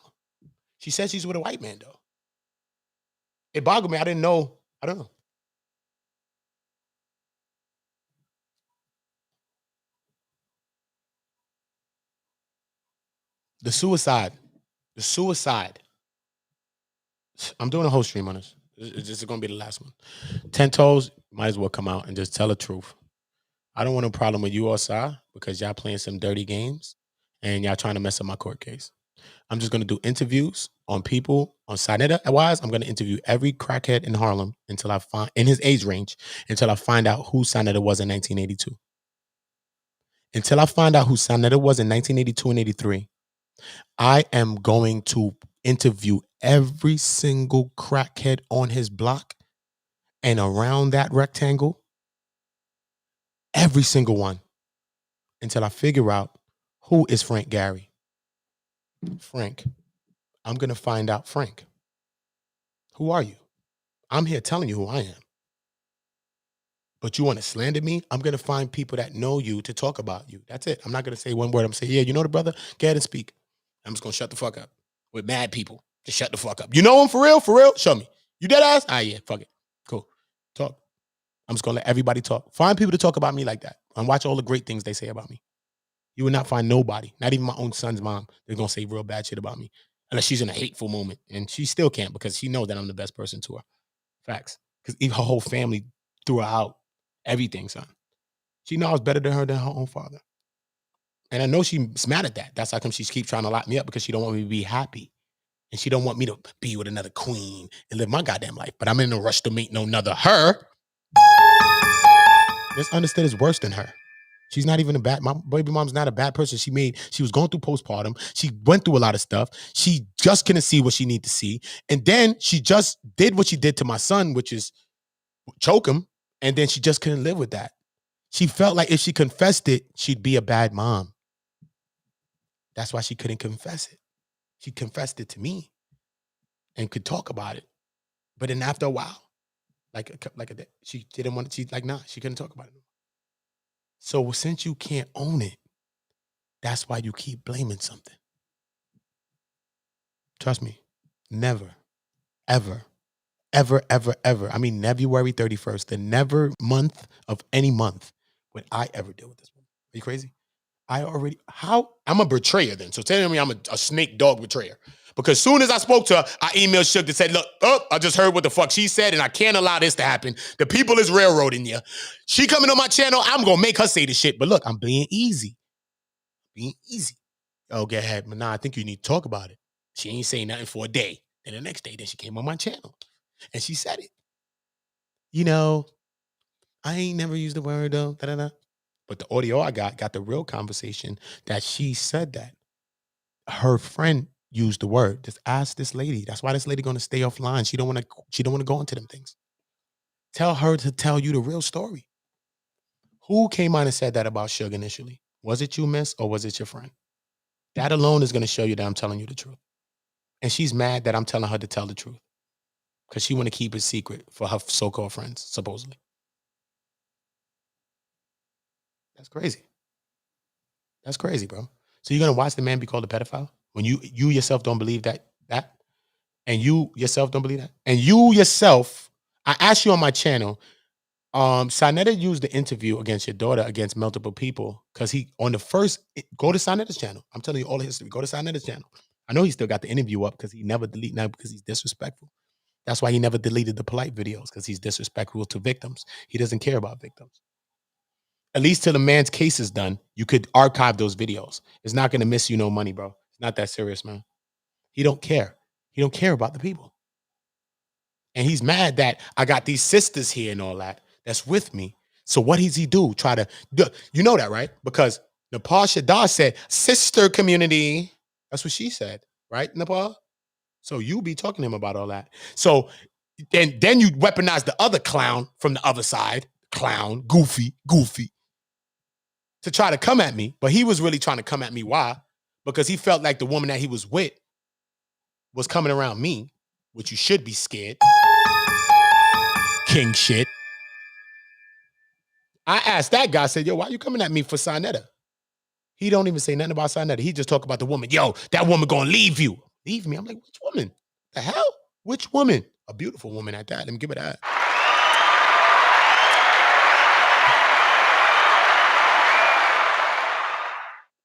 She said she's with a white man, though. It boggled me. I didn't know. I don't know. The suicide. I'm doing a whole stream on this. This is going to be the last one. 10 Toes, might as well come out and just tell the truth. I don't want no problem with you or Sai because y'all playing some dirty games and y'all trying to mess up my court case. I'm just going to do interviews on people on Sinetta wise. I'm going to interview every crackhead in Harlem until I find in his age range until I find out who Sinetta was in 1982. Until I find out who Sinetta was in 1982 and 83, I am going to interview every single crackhead on his block and around that rectangle, every single one, until I figure out who is Frank Gary. Frank, I'm going to find out, Frank, who are you? I'm here telling you who I am. But you want to slander me? I'm going to find people that know you to talk about you. That's it. I'm not going to say one word. I'm saying, yeah, you know the brother? Go ahead and speak. I'm just gonna shut the fuck up with mad people. Just shut the fuck up. You know him for real? For real? Show me. You dead ass? Ah, yeah, fuck it. Cool. Talk. I'm just gonna let everybody talk. Find people to talk about me like that and watch all the great things they say about me. You will not find nobody, not even my own son's mom, that's gonna say real bad shit about me. Unless she's in a hateful moment. And she still can't because she knows that I'm the best person to her. Facts. Because even her whole family threw her out. Everything, son. She knows I was better than her own father. And I know she's mad at that. That's how come she keeps trying to lock me up, because she don't want me to be happy. And she don't want me to be with another queen and live my goddamn life. But I'm in a rush to meet no another her. Misunderstood is worse than her. She's not even my baby mom's not a bad person. She was going through postpartum. She went through a lot of stuff. She just couldn't see what she needed to see. And then she just did what she did to my son, which is choke him. And then she just couldn't live with that. She felt like if she confessed it, she'd be a bad mom. That's why she couldn't confess it. She confessed it to me and could talk about it. But then after a while, like a day, she didn't want to, she couldn't talk about it. So since you can't own it, that's why you keep blaming something. Trust me, never, ever, ever, ever, ever. I mean, February 31st, the never month of any month would I ever deal with this woman. Are you crazy? I'm a betrayer then. So tell me I'm a snake dog betrayer. Because soon as I spoke to her, I emailed Shook and said, look, I just heard what the fuck she said, and I can't allow this to happen. The people is railroading you. She coming on my channel, I'm going to make her say the shit. But look, I'm being easy. Oh, go ahead. But nah, I think you need to talk about it. She ain't saying nothing for a day. And the next day, then she came on my channel. And she said it. You know, I ain't never used the word though. Da-da-da. But the audio I got the real conversation that she said that. Her friend used the word. Just ask this lady. That's why this lady gonna stay offline. She don't want to go into them things. Tell her to tell you the real story. Who came on and said that about Suge initially? Was it you, miss, or was it your friend? That alone is gonna show you that I'm telling you the truth. And she's mad that I'm telling her to tell the truth. Because she want to keep it secret for her so-called friends, supposedly. That's crazy. That's crazy, bro. So you're gonna watch the man be called a pedophile when you yourself don't believe that, and you yourself don't believe that, and you yourself. I asked you on my channel. Sanetta used the interview against your daughter against multiple people because he on the first go to Sanetta's channel. I'm telling you all the history. Go to Sanetta's channel. I know he still got the interview up because he never delete now because he's disrespectful. That's why he never deleted the polite videos because he's disrespectful to victims. He doesn't care about victims. At least till the man's case is done, you could archive those videos. It's not going to miss you no money, bro. It's not that serious, man. He don't care. He don't care about the people. And he's mad that I got these sisters here and all that's with me. So what does he do? Try to do, you know that, right? Because Nepal Shadar said, sister community. That's what she said, right, Nepal? So you be talking to him about all that. So then you weaponize the other clown from the other side, clown, goofy, to try to come at me. But he was really trying to come at me. Why? Because he felt like the woman that he was with was coming around me, which you should be scared. King shit. I asked that guy, I said, yo, why you coming at me for Sanetta? He don't even say nothing about Sanetta. He just talk about the woman. Yo, that woman gonna leave you. Leave me? I'm like, which woman? The hell? Which woman? A beautiful woman at that. Let me give it that.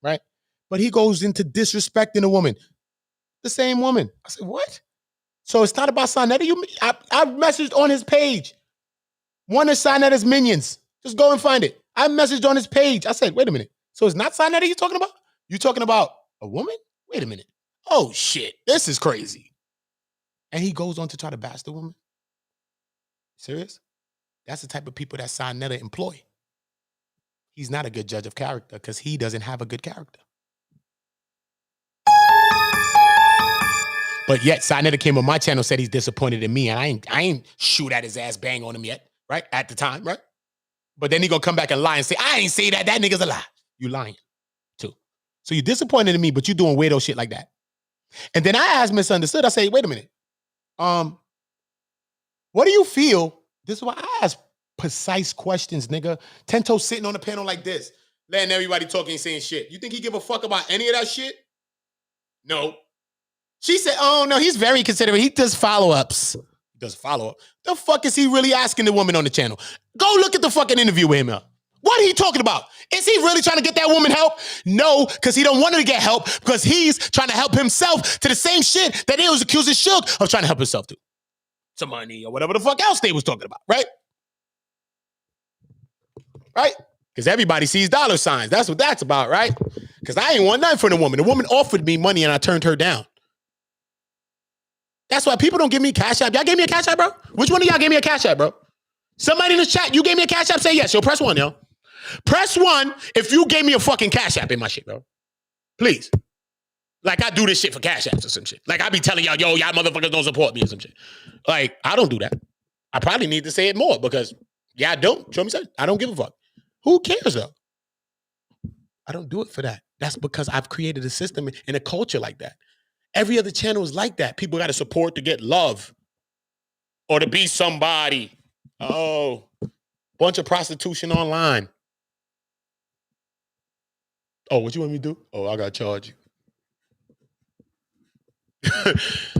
Right? But he goes into disrespecting a woman. The same woman. I said, what? So it's not about Sanetta. I messaged on his page. One of Sanetta's minions. Just go and find it. I messaged on his page. I said, wait a minute. So it's not Sanetta you're talking about? You talking about a woman? Wait a minute. Oh, shit. This is crazy. And he goes on to try to bash the woman. Serious? That's the type of people that Sanetta employ. He's not a good judge of character because he doesn't have a good character. But yet, Sanetta came on my channel, said he's disappointed in me, and I ain't shoot at his ass, bang on him yet, right? At the time, right? But then he gonna come back and lie and say, I ain't say that. That nigga's a lie. You lying, too. So you're disappointed in me, but you doing weirdo shit like that. And then I asked Misunderstood, I say, wait a minute. What do you feel? This is why I ask precise questions, nigga. Tento sitting on the panel like this, letting everybody talking and saying shit. You think he give a fuck about any of that shit? No. She said, oh, no, he's very considerate. He does follow-ups. He does follow-up. The fuck is he really asking the woman on the channel? Go look at the fucking interview with him. What are he talking about? Is he really trying to get that woman help? No, because he don't want her to get help because he's trying to help himself to the same shit that he was accusing Shook of trying to help himself to. Some money or whatever the fuck else they was talking about, right? Right? Because everybody sees dollar signs. That's what that's about, right? Because I ain't want nothing from the woman. The woman offered me money and I turned her down. That's why people don't give me Cash App. Y'all gave me a Cash App, bro? Which one of y'all gave me a Cash App, bro? Somebody in the chat, you gave me a Cash App? Say yes. Yo, press 1, yo. Press 1 if you gave me a fucking Cash App in my shit, bro. Please. Like I do this shit for Cash Apps or some shit. Like I be telling y'all, yo, y'all motherfuckers don't support me or some shit. Like, I don't do that. I probably need to say it more because, yeah, I don't. Show me something. I don't give a fuck. Who cares, though? I don't do it for that. That's because I've created a system and a culture like that. Every other channel is like that. People got to support to get love or to be somebody. Oh, bunch of prostitution online. Oh, what you want me to do? Oh, I got to charge you.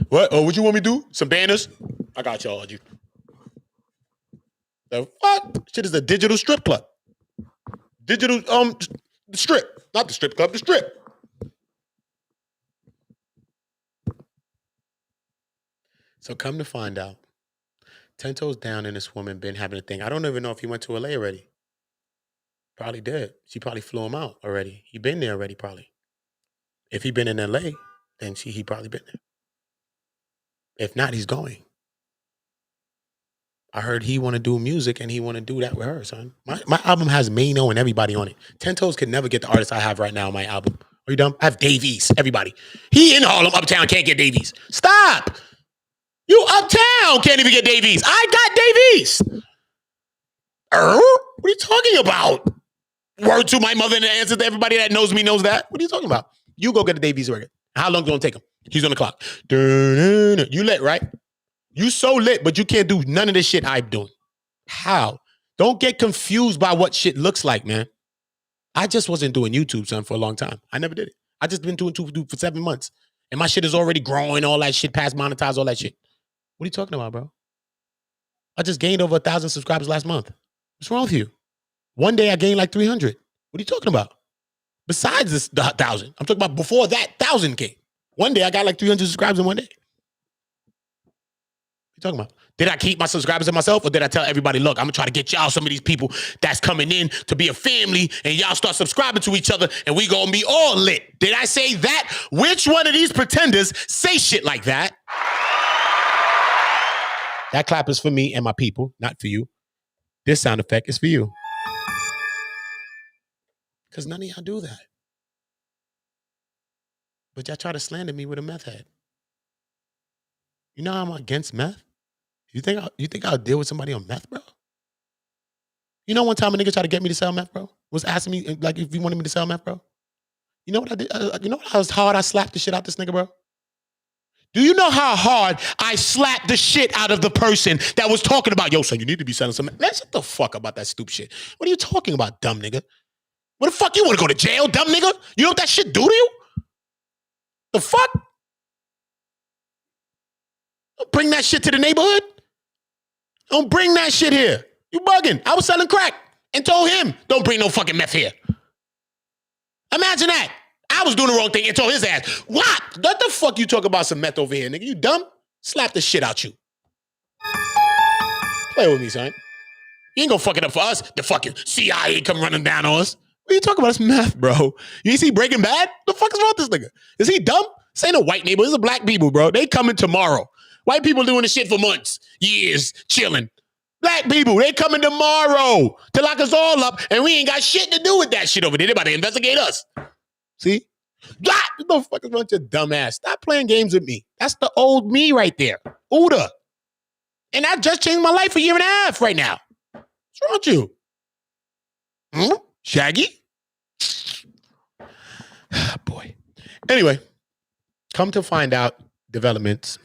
What? Oh, what you want me to do? Some banners? I got to charge you. The fuck? Shit is a digital strip club. Digital, the strip. Not the strip club, the strip. So come to find out, 10 toes down and this woman been having a thing. I don't even know if he went to LA already. Probably did. She probably flew him out already. He been there already, probably. If he been in LA, then he probably been there. If not, he's going. I heard he want to do music and he want to do that with her, son. My album has Mano and everybody on it. 10 Toes could never get the artist I have right now on my album. Are you dumb? I have Dave East, everybody. He in Harlem, Uptown, can't get Dave East. Stop! You Uptown can't even get Dave East. I got Dave East. What are you talking about? Word to my mother and the answer to everybody that knows me knows that. What are you talking about? You go get a Dave East record. How long is it going to take him? He's on the clock. You lit, right? You so lit, but you can't do none of this shit I'm doing. How? Don't get confused by what shit looks like, man. I just wasn't doing YouTube, son, for a long time. I never did it. I just been doing YouTube for 7 months. And my shit is already growing, all that shit, past monetized, all that shit. What are you talking about, bro? I just gained over 1,000 subscribers last month. What's wrong with you? One day I gained like 300. What are you talking about? Besides this 1,000. I'm talking about before that 1,000K. One day I got like 300 subscribers in one day. What are you talking about? Did I keep my subscribers to myself or did I tell everybody, look, I'm going to try to get y'all some of these people that's coming in to be a family and y'all start subscribing to each other and we going to be all lit. Did I say that? Which one of these pretenders say shit like that? That clap is for me and my people, not for you. This sound effect is for you. Because none of y'all do that. But y'all try to slander me with a meth head. You know how I'm against meth? You think I'll deal with somebody on meth, bro? You know one time a nigga tried to get me to sell meth, bro? Was asking me, like, if he wanted me to sell meth, bro? You know what I did? You know how hard I slapped the shit out this nigga, bro? Do you know how hard I slapped the shit out of the person that was talking about, yo, son, you need to be selling some meth? Man, shut the fuck about that stupid shit. What are you talking about, dumb nigga? What the fuck, you want to go to jail, dumb nigga? You know what that shit do to you? The fuck? Don't bring that shit to the neighborhood. Don't bring that shit here. You bugging. I was selling crack and told him, don't bring no fucking meth here. Imagine that. I was doing the wrong thing and told his ass, what? What the fuck you talking about some meth over here, nigga? You dumb? Slap the shit out you. Play with me, son. You ain't gonna fuck it up for us. The fucking CIA come running down on us. What are you talking about? It's meth, bro. You see Breaking Bad? The fuck is wrong with this nigga? Is he dumb? This ain't a white neighbor. This is a black people, bro. They coming tomorrow. White people doing this shit for months, years, chilling. Black people, they coming tomorrow to lock us all up, and we ain't got shit to do with that shit over there. They about to investigate us. See? What the fuck is wrong with your dumb ass? Stop playing games with me. That's the old me right there. Uda. And I just changed my life for a year and a half right now. What's wrong with you? Shaggy? Boy. Anyway, come to find out developments.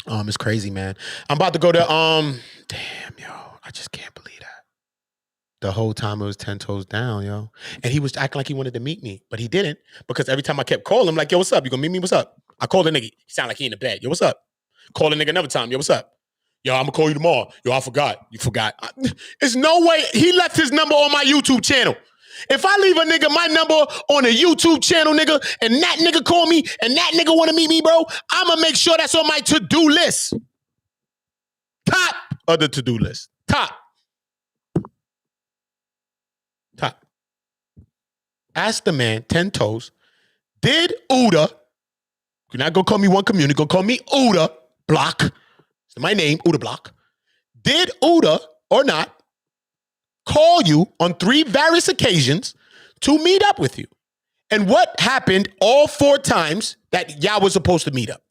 It's crazy, man. I'm about to go to, damn, yo, I just can't believe that. The whole time it was 10 toes down, yo. And he was acting like he wanted to meet me, but he didn't, because every time I kept calling him, like, yo, what's up? You gonna meet me? What's up? I called the nigga. He sounded like he in the bed. Yo, what's up? Call the nigga another time. Yo, what's up? Yo, I'm gonna call you tomorrow. Yo, I forgot. You forgot. There's no way. He left his number on my YouTube channel. If I leave a nigga my number on a YouTube channel, nigga, and that nigga call me and that nigga want to meet me, bro, I'm gonna make sure that's on my to-do list. Top of the to-do list. Top. Ask the man, 10 toes, did Uda, you're not gonna call me One Community, gonna call me Uda Block. It's my name, Uda Block. Did Uda or not call you on 3 various occasions to meet up with you? And what happened all 4 times that y'all was supposed to meet up?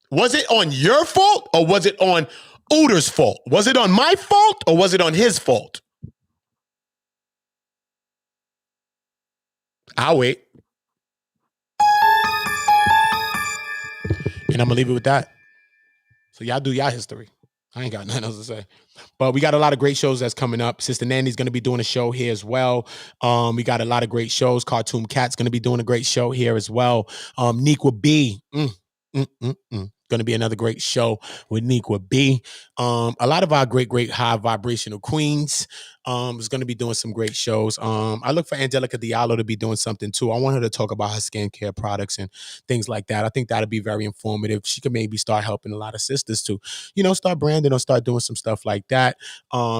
Was it on your fault or was it on Uda's fault? Was it on my fault or was it on his fault? I'll wait. And I'm gonna leave it with that. So y'all do y'all history. I ain't got nothing else to say. But we got a lot of great shows that's coming up. Sister Nanny's going to be doing a show here as well. We got a lot of great shows. Cartoon Cat's going to be doing a great show here as well. Neekwa B. Going to be another great show with Neekwa B. A lot of our great high vibrational queens is going to be doing some great shows. I look for Angelica Diallo to be doing something too. I want her to talk about her skincare products and things like that. I think that'll be very informative. She could maybe start helping a lot of sisters to, start branding or start doing some stuff like that.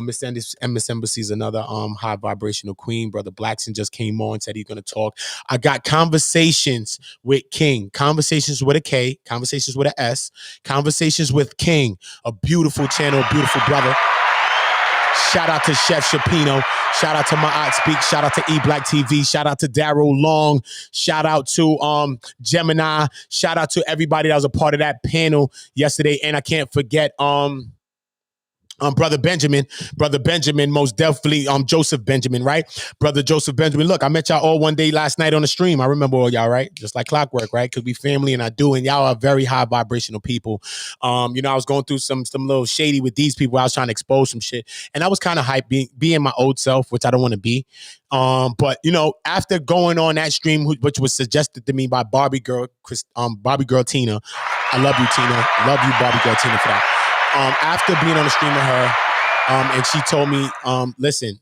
Miss Embassy is another high vibrational queen. Brother Blackson just came on, said he's going to talk. I got Conversations with King. Conversations with a K. Conversations with an S. Conversations with King. A beautiful channel, a beautiful brother. Shout out to Chef Shapino. Shout out to my aunt Speak. Shout out to E-Black TV. Shout out to Daryl Long. Shout out to Gemini. Shout out to everybody that was a part of that panel yesterday. And I can't forget Brother Benjamin, most definitely, Joseph Benjamin, right? Brother Joseph Benjamin. Look, I met y'all all one day last night on the stream. I remember all y'all, right? Just like clockwork, right? Because we family and I do, and y'all are very high vibrational people. I was going through some little shady with these people. I was trying to expose some shit, and I was kind of hyped being my old self, which I don't want to be. But after going on that stream, which was suggested to me by Barbie Girl Tina, I love you, Tina. Love you, Barbie Girl Tina, for that. After being on the stream with her, and she told me, listen,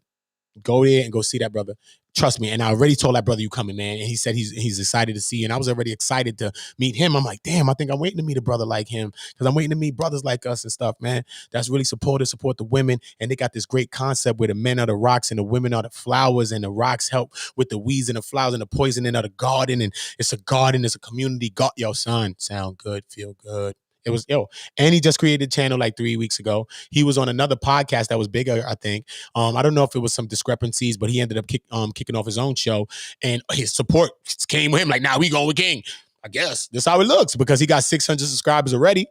go there and go see that brother. Trust me. And I already told that brother you coming, man. And he said he's excited to see you. And I was already excited to meet him. I'm like, damn, I think I'm waiting to meet a brother like him, because I'm waiting to meet brothers like us and stuff, man. That's really support the women. And they got this great concept where the men are the rocks and the women are the flowers, and the rocks help with the weeds and the flowers and the poisoning of the garden. And it's a garden, it's a community. Yo, son, sound good, feel good. It was, and he just created a channel like 3 weeks ago. He was on another podcast that was bigger, I think. I don't know if it was some discrepancies, but he ended up kicking off his own show, and his support came with him. Like, we going with King. I guess that's how it looks, because he got 600 subscribers already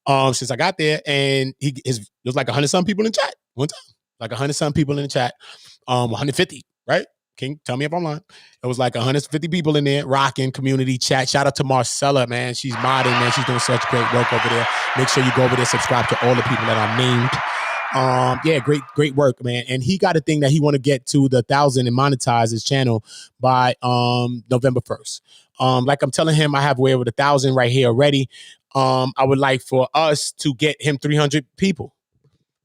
since I got there, and there was like 100-some people in the chat one time. Like 100-some people in the chat, 150, right? King, tell me if I'm lying. It was like 150 people in there, rocking community chat. Shout out to Marcella, man. She's modding, man. She's doing such great work over there. Make sure you go over there, subscribe to all the people that are named. Great work, man. And he got a thing that he want to get to the 1,000 and monetize his channel by November 1st. Like I'm telling him, I have way over 1,000 right here already. I would like for us to get him 300 people.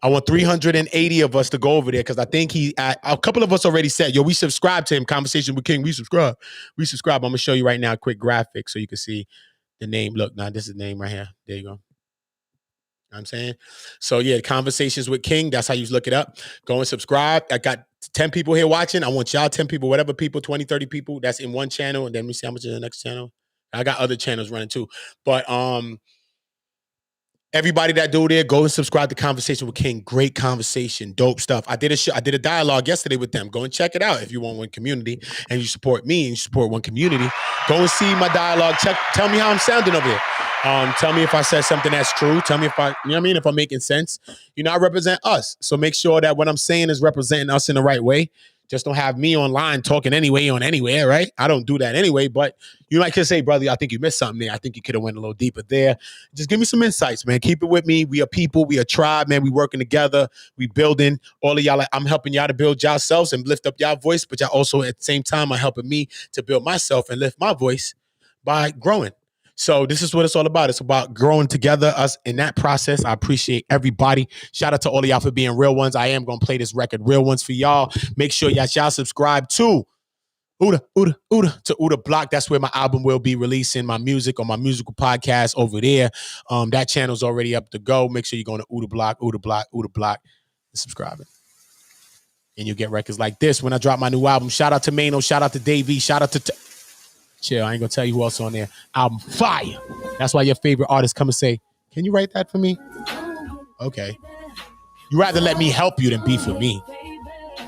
I want 380 of us to go over there, because I think a couple of us already said, we subscribe to him. Conversation with King, we subscribe. I'm going to show you right now a quick graphic so you can see the name. Look, now this is the name right here. There you go. You know what I'm saying? So yeah, Conversations with King, that's how you look it up. Go and subscribe. I got 10 people here watching. I want y'all 10 people, whatever people, 20, 30 people. That's in one channel. And then we see how much is in the next channel. I got other channels running too. But everybody that do there, go and subscribe to Conversation with King. Great conversation, dope stuff. I did a dialogue yesterday with them. Go and check it out if you want One Community and you support me and you support One Community. Go and see my dialogue. Tell me how I'm sounding over here. Tell me if I said something that's true. Tell me if if I'm making sense. I represent us. So make sure that what I'm saying is representing us in the right way. Just don't have me online talking anyway on anywhere, right? I don't do that anyway, but you might could say, brother, I think you missed something there. I think you could have went a little deeper there. Just give me some insights, man. Keep it with me. We are people. We are tribe, man. We working together. We building. All of y'all, I'm helping y'all to build yourselves and lift up y'all voice, but y'all also at the same time are helping me to build myself and lift my voice by growing. So this is what it's all about. It's about growing together, us in that process. I appreciate everybody. Shout out to all of y'all for being real ones. I am going to play this record, Real Ones, for y'all. Make sure y'all subscribe to Uda Block. That's where my album will be releasing my music on my musical podcast over there. That channel's already up to go. Make sure you're going to Uda Block, and subscribing. And you'll get records like this when I drop my new album. Shout out to Mano. Shout out to Davey. Shout out to... Chill, I ain't gonna tell you who else on there. Album fire. That's why your favorite artists come and say, can you write that for me? Okay. You rather let me help you than beef with me.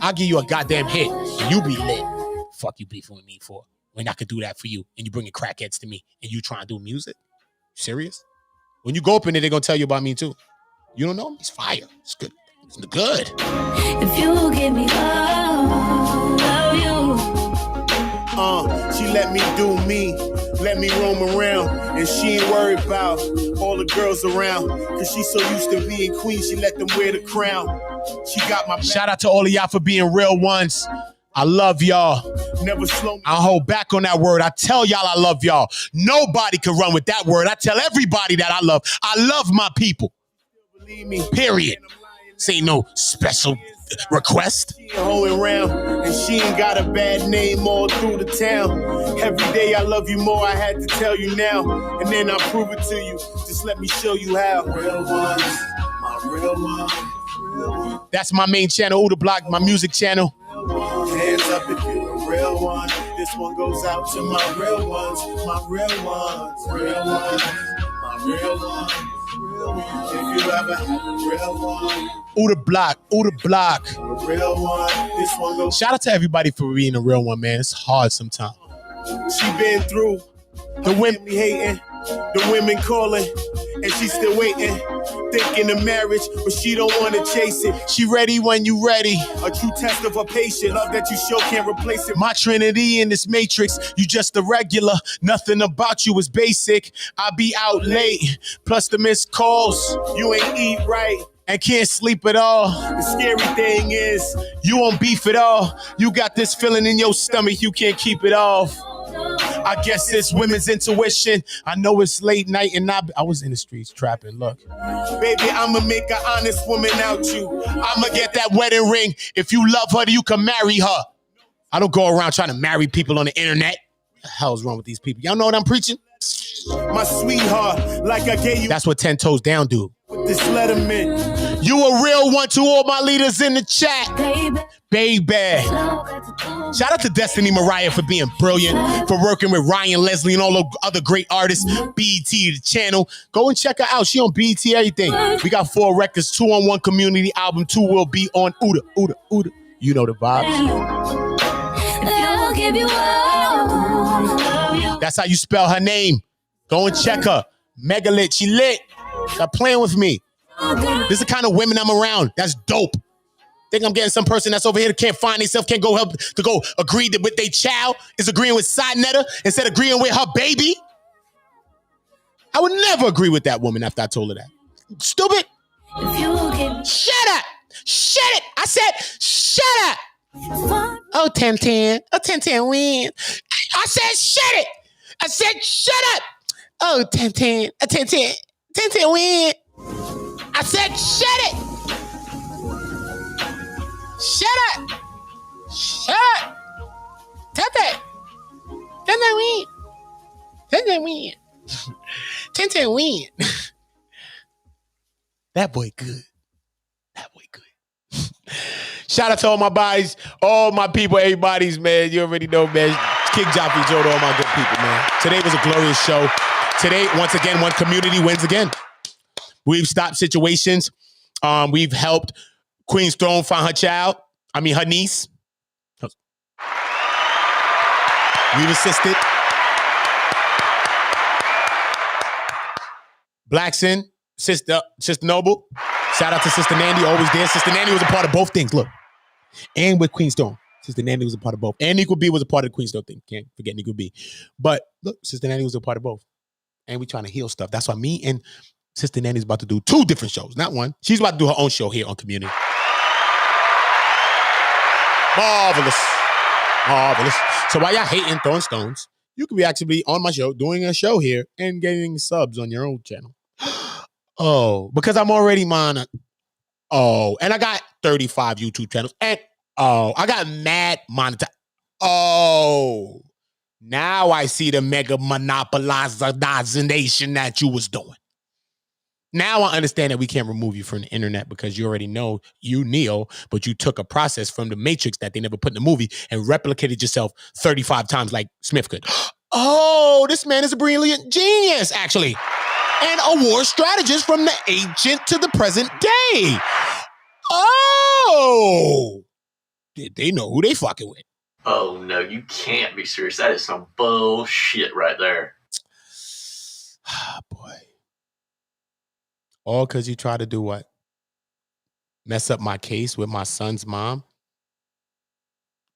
I'll give you a goddamn hit and you be lit. Fuck you beefing with me for when I could do that for you and you bringing crackheads to me and you trying to do music? Serious? When you go up in there, they're gonna tell you about me too. You don't know? It's fire. It's good. It's good. If you give me love you. She let me do me, let me roam around, and she ain't worried about all the girls around, cause she's so used to being queen, she let them wear the crown. She got my back. Shout out to all of y'all for being real ones. I love y'all. Never slow me. I'll hold back on that word. I tell y'all I love y'all. Nobody can run with that word. I tell everybody that I love my people. Believe me. Period. This ain't no special request. She holding around, and she ain't got a bad name all through the town. Every day I love you more, I had to tell you now, and then I'll prove it to you. Just let me show you how. Real ones, my real ones, real ones. That's my main channel, Uda Block, my music channel. Hands up if you're a real one. This one goes out to my real ones, my real ones, real ones, my real ones. If you ever have a real one, Uda Block. a real one, this one goes. Shout out to everybody for being a real one, man. It's hard sometimes. She been through the women hating, the women calling, and she still waiting, thinking of marriage, but she don't want to chase it. She ready when you ready. A true test of her patience. Love that you show can't replace it. My trinity in this matrix, you just a regular. Nothing about you is basic. I be out late, plus the missed calls. You ain't eat right. And can't sleep at all. The scary thing is, You won't beef at all. You got this feeling in your stomach, you can't keep it off. I guess it's women's intuition. I know it's late night and I was in the streets trapping. Look, baby, I'ma make an honest woman out you. I'ma get that wedding ring. If you love her, you can marry her. I don't go around trying to marry people on the internet. What the hell's wrong with these people? Y'all know what I'm preaching? My sweetheart, like I gave you. That's what 10 Toes Down do. With this letterman. You a real one to all my leaders in the chat. Baby. Shout out to Destiny Mariah for being brilliant, for working with Ryan Leslie and all the other great artists. BET, the channel. Go and check her out. She on BET everything. We got 4 records, 2 on one community album, 2 will be on Uda. You know the vibes. That's how you spell her name. Go and check her. Mega lit. She lit. Stop playing with me. This is the kind of women I'm around. That's dope. Think I'm getting some person that's over here that can't find themselves, can't go help to go agree with their child, is agreeing with side netter instead of agreeing with her baby. I would never agree with that woman after I told her that. Stupid. Shut up. Shut it. I said, shut up. Oh, 10-10. Oh, 10-10 win. I said, shut it. I said, shut up. Oh, 10-10. Oh, 10-10. 10-10 win. I said, shut it. Shut up. Shut up. 10-10. 10-10 win. 10-10 win. 10-10 win. That boy good. That boy good. Shout out to all my bodies, all my people, everybody's, man. You already know, man. King Joffrey Joe to all my good people, man. Today was a glorious show. Today, once again, one community wins again. We've stopped situations. We've helped Queen's Throne find her niece. We've assisted. Blackson, Sister Noble. Shout out to Sister Nandy, always there. Sister Nandy was a part of both things, look. And with Queen's Throne. Sister Nanny was a part of both. And Nico B was a part of the Queen Still thing. Can't forget Nico B. But look, Sister Nanny was a part of both. And we trying to heal stuff. That's why me and Sister Nanny's about to do 2 different shows, not one. She's about to do her own show here on Community. Marvelous. Marvelous. So while y'all hating, throwing stones, you could be actually on my show, doing a show here, and getting subs on your own channel. Oh, because I'm already monitored. Oh, and I got 35 YouTube channels. And I got mad monitor. Oh, now I see the mega monopolization that you was doing. Now I understand that we can't remove you from the internet because you already know you Neo, but you took a process from the Matrix that they never put in the movie and replicated yourself 35 times like Smith could. Oh, this man is a brilliant genius, actually. And a war strategist from the ancient to the present day. Oh, did they know who they fucking with? Oh no, you can't be serious. That is some bullshit right there. Ah, boy. All because you try to do what? Mess up my case with my son's mom?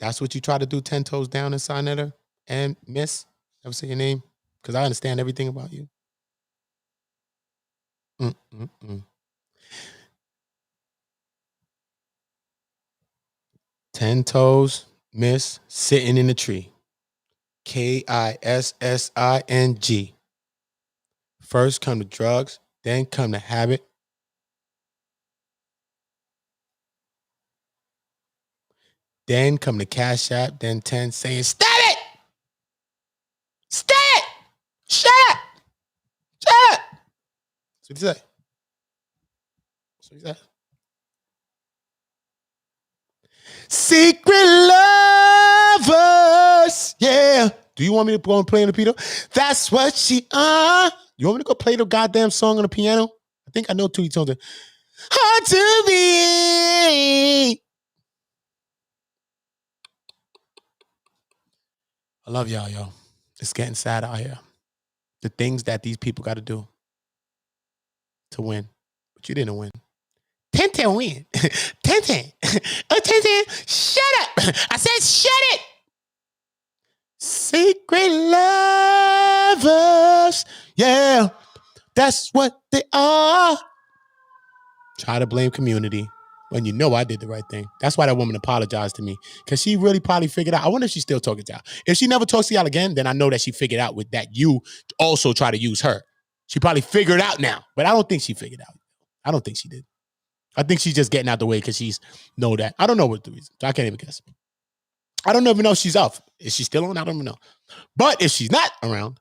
That's what you try to do, 10 toes down and sign at her? And Miss, ever say your name? Because I understand everything about you. 10 toes, Miss, sitting in the tree. KISSING. First come the drugs, then come the habit. Then come the Cash App, then 10 saying, stop it! Stop it! Shut up! Shut up! That's what he said. That's what he said. Secret lovers, yeah. Do you want me to go and play on the piano? That's what she, You want me to go play the goddamn song on the piano? I think I know 2 tones. Hard to be. I love y'all, yo. It's getting sad out here. The things that these people got to do to win. But you didn't win. 10-10 win. 10-10. Oh, 10-10. Shut up. I said shut it. Secret lovers. Yeah. That's what they are. Try to blame community when you know I did the right thing. That's why that woman apologized to me. Because she really probably figured out. I wonder if she's still talking to y'all. If she never talks to y'all again, then I know that she figured out with that you also try to use her. She probably figured out now. But I don't think she figured out. I don't think she did. I think she's just getting out the way because she's know that. I don't know what the reason. So I can't even guess. I don't even know if she's off. Is she still on? I don't even know. But if she's not around,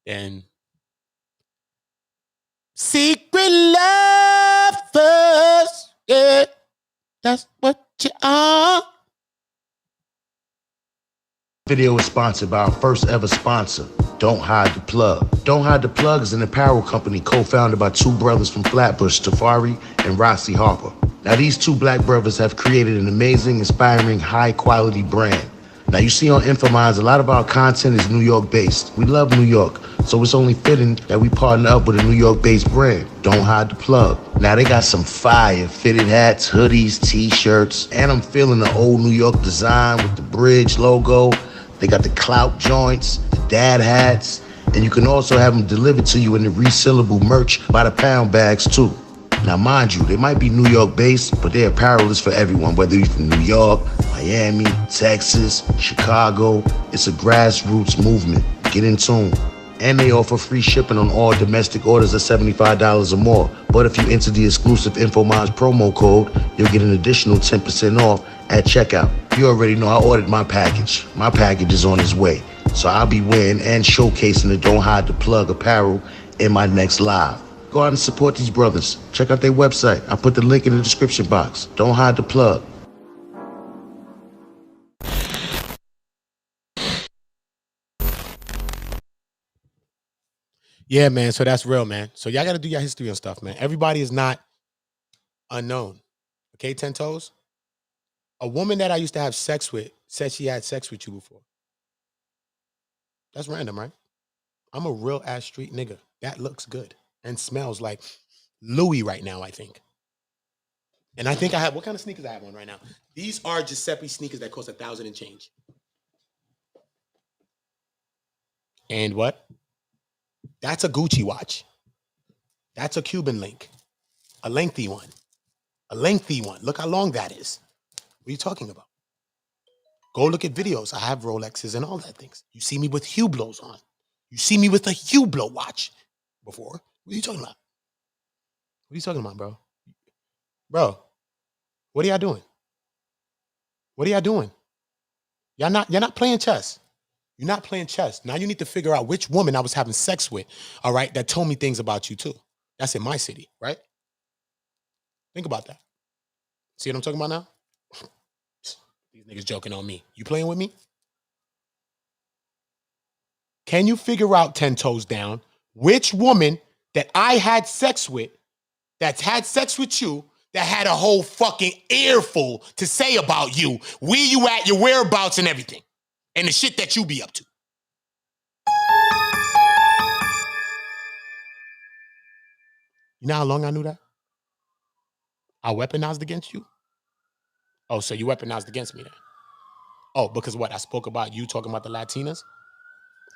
then secret lovers, yeah, that's what you are. Video is sponsored by our first ever sponsor, Don't Hide the Plug. Don't Hide the Plug is an apparel company co-founded by 2 brothers from Flatbush, Tafari and Rossi Harper. Now these 2 black brothers have created an amazing, inspiring, high-quality brand. Now you see on Infominds, a lot of our content is New York-based. We love New York, so it's only fitting that we partner up with a New York-based brand, Don't Hide the Plug. Now they got some fire fitted hats, hoodies, t-shirts, and I'm feeling the old New York design with the bridge logo. They got the clout joints, the dad hats, and you can also have them delivered to you in the resealable merch by the pound bags too. Now mind you, they might be New York based, but their apparel is for everyone, whether you're from New York, Miami, Texas, Chicago. It's a grassroots movement. Get in tune. And they offer free shipping on all domestic orders of $75 or more. But if you enter the exclusive Infominds promo code, you'll get an additional 10% off at checkout. You already know I ordered my package. My package is on its way. So I'll be wearing and showcasing the Don't Hide the Plug apparel in my next live. Go out and support these brothers. Check out their website. I put the link in the description box. Don't Hide the Plug. Yeah, man. So that's real, man. So y'all got to do your history and stuff, man. Everybody is not unknown. Okay, 10 toes? A woman that I used to have sex with said she had sex with you before. That's random, right? I'm a real ass street nigga. That looks good and smells like Louis right now, I think. And I think I have, what kind of sneakers I have on right now? These are Giuseppe sneakers that cost $1,000 and change. And what? That's a Gucci watch. That's a Cuban link. A lengthy one. A lengthy one. Look how long that is. What are you talking about? Go look at videos. I have Rolexes and all that things. You see me with Hublots on. You see me with a Hublot watch before. What are you talking about? What are you talking about, bro? Bro, what are y'all doing? What are y'all doing? You're not playing chess. You're not playing chess. Now you need to figure out which woman I was having sex with, all right, that told me things about you too. That's in my city, right? Think about that. See what I'm talking about now? These niggas joking on me. You playing with me? Can you figure out 10 toes down which woman that I had sex with, that's had sex with you, that had a whole fucking earful to say about you, where you at, your whereabouts and everything, and the shit that you be up to? You know how long I knew that? I weaponized against you? Oh, so you weaponized against me then? Oh, because what? I spoke about you talking about the Latinas?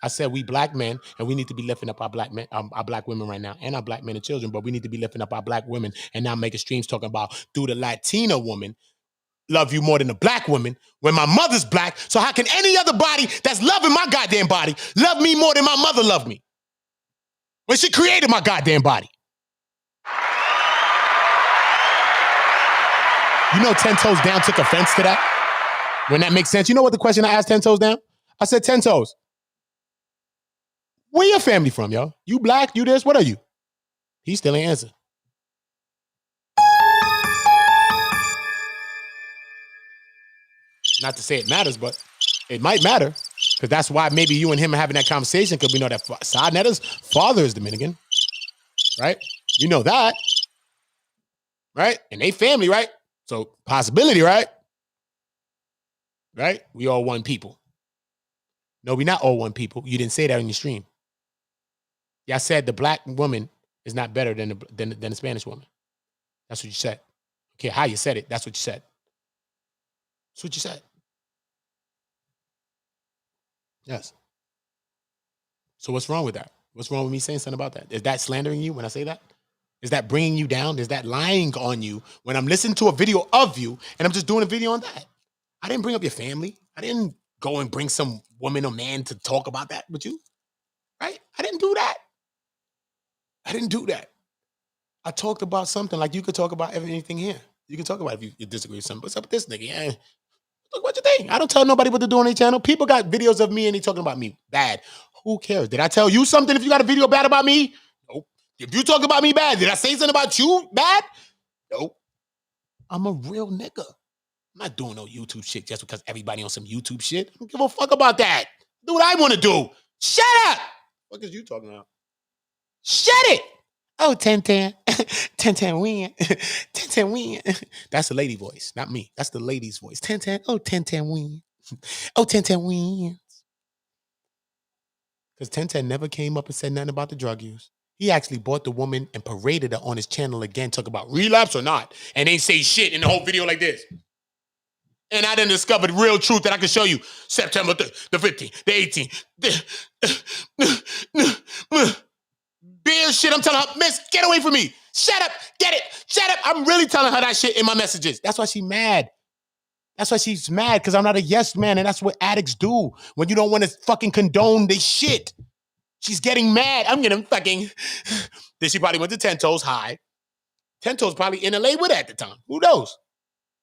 I said we black men, and we need to be lifting up our black men, our black women right now, and our black men and children, but we need to be lifting up our black women and not making streams talking about, do the Latina woman love you more than the black woman when my mother's black? So how can any other body that's loving my goddamn body love me more than my mother loved me when she created my goddamn body? You know 10 Toes Down took offense to that? When that makes sense. You know what the question I asked 10 Toes Down? I said, 10 Toes, where your family from, yo? You black? You this? What are you? He still ain't answer. Not to say it matters, but it might matter. Because that's why maybe you and him are having that conversation, because we know that Sanetta's father is Dominican. Right? You know that. Right? And they family, right? So possibility, right? Right? We all one people. No, we not all one people. You didn't say that in your stream. Y'all said the black woman is not better than the Spanish woman. That's what you said. Okay, how you said it, that's what you said. That's what you said. Yes. So what's wrong with that? What's wrong with me saying something about that? Is that slandering you when I say that? Is that bringing you down? Is that lying on you when I'm listening to a video of you and I'm just doing a video on that? I didn't bring up your family. I didn't go and bring some woman or man to talk about that with you. Right? I didn't do that. I didn't do that. I talked about something like you could talk about anything here. You can talk about if you disagree with something. What's up with this nigga? Yeah. Look what you think. I don't tell nobody what to do on their channel. People got videos of me and they talking about me bad. Who cares? Did I tell you something if you got a video bad about me? Nope. If you talk about me bad, did I say something about you bad? Nope. I'm a real nigga. I'm not doing no YouTube shit just because everybody on some YouTube shit. I don't give a fuck about that. Do what I want to do. Shut up. What is you talking about? Shut it. Oh, 10-10. 10-10 win. 10-10 win. That's the lady voice, not me. That's the lady's voice. 10-10. Oh, 10-10 win. Oh, 10-10 wins. Because 10-10 never came up and said nothing about the drug use. He actually bought the woman and paraded her on his channel again, talk about relapse or not, and ain't say shit in the whole video like this. And I done discovered real truth that I can show you. September the 15th, the 18th. Beer shit, I'm telling her, miss, get away from me. Shut up, get it, shut up. I'm really telling her that shit in my messages. That's why she's mad. That's why she's mad, because I'm not a yes man, and that's what addicts do when you don't want to fucking condone this shit. She's getting mad. I'm getting fucking... Then she probably went to 10 Toes high. 10 Toes probably in LA with her at the time. Who knows?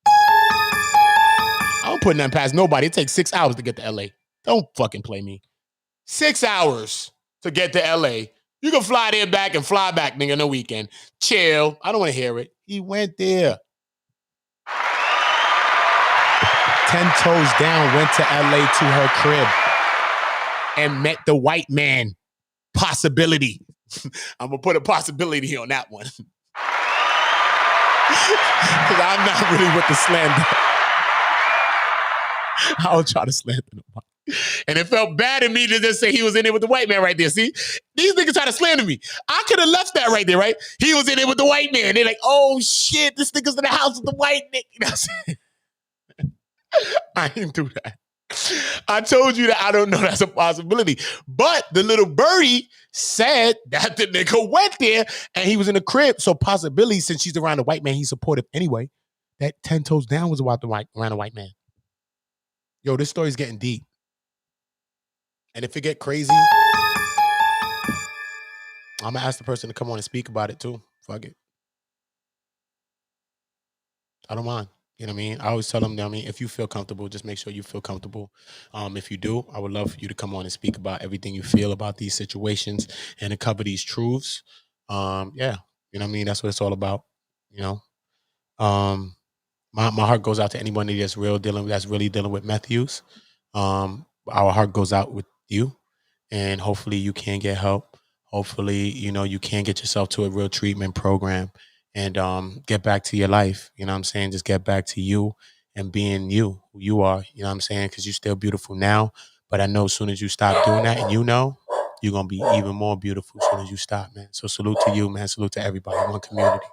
I don't put nothing past nobody. It takes 6 hours to get to LA. Don't fucking play me. 6 hours to get to LA. You can fly there back and fly back, nigga, in the weekend. Chill. I don't want to hear it. He went there. 10 Toes Down went to LA to her crib and met the white man. Possibility. I'm going to put a possibility on that one. Because I'm not really with the slander. I'll try to slander nobody. And it felt bad in me to just say he was in there with the white man right there. See, these niggas try to slander me. I could have left that right there, right? He was in there with the white man. They're like, oh shit, this nigga's in the house with the white nigga. You know what I'm saying? I didn't do that. I told you that I don't know that's a possibility. But the little birdie said that the nigga went there and he was in the crib. So possibility, since she's around the white man, he's supportive anyway. That 10 toes down was about around the white man. Yo, this story's getting deep. And if it get crazy, I'm gonna ask the person to come on and speak about it too. Fuck it. I don't mind. You know what I mean? I always tell them, if you feel comfortable, just make sure you feel comfortable. If you do, I would love for you to come on and speak about everything you feel about these situations and to cover these truths. Yeah, you know what I mean? That's what it's all about. You know, my heart goes out to anybody that's really dealing with meth use. Our heart goes out with you, and hopefully you can get help. Hopefully, you can get yourself to a real treatment program and get back to your life. You know what I'm saying? Just get back to you and being you, who you are. You know what I'm saying? Because you're still beautiful now. But I know as soon as you stop doing that, and you're going to be even more beautiful as soon as you stop, man. So salute to you, man. Salute to everybody. One community.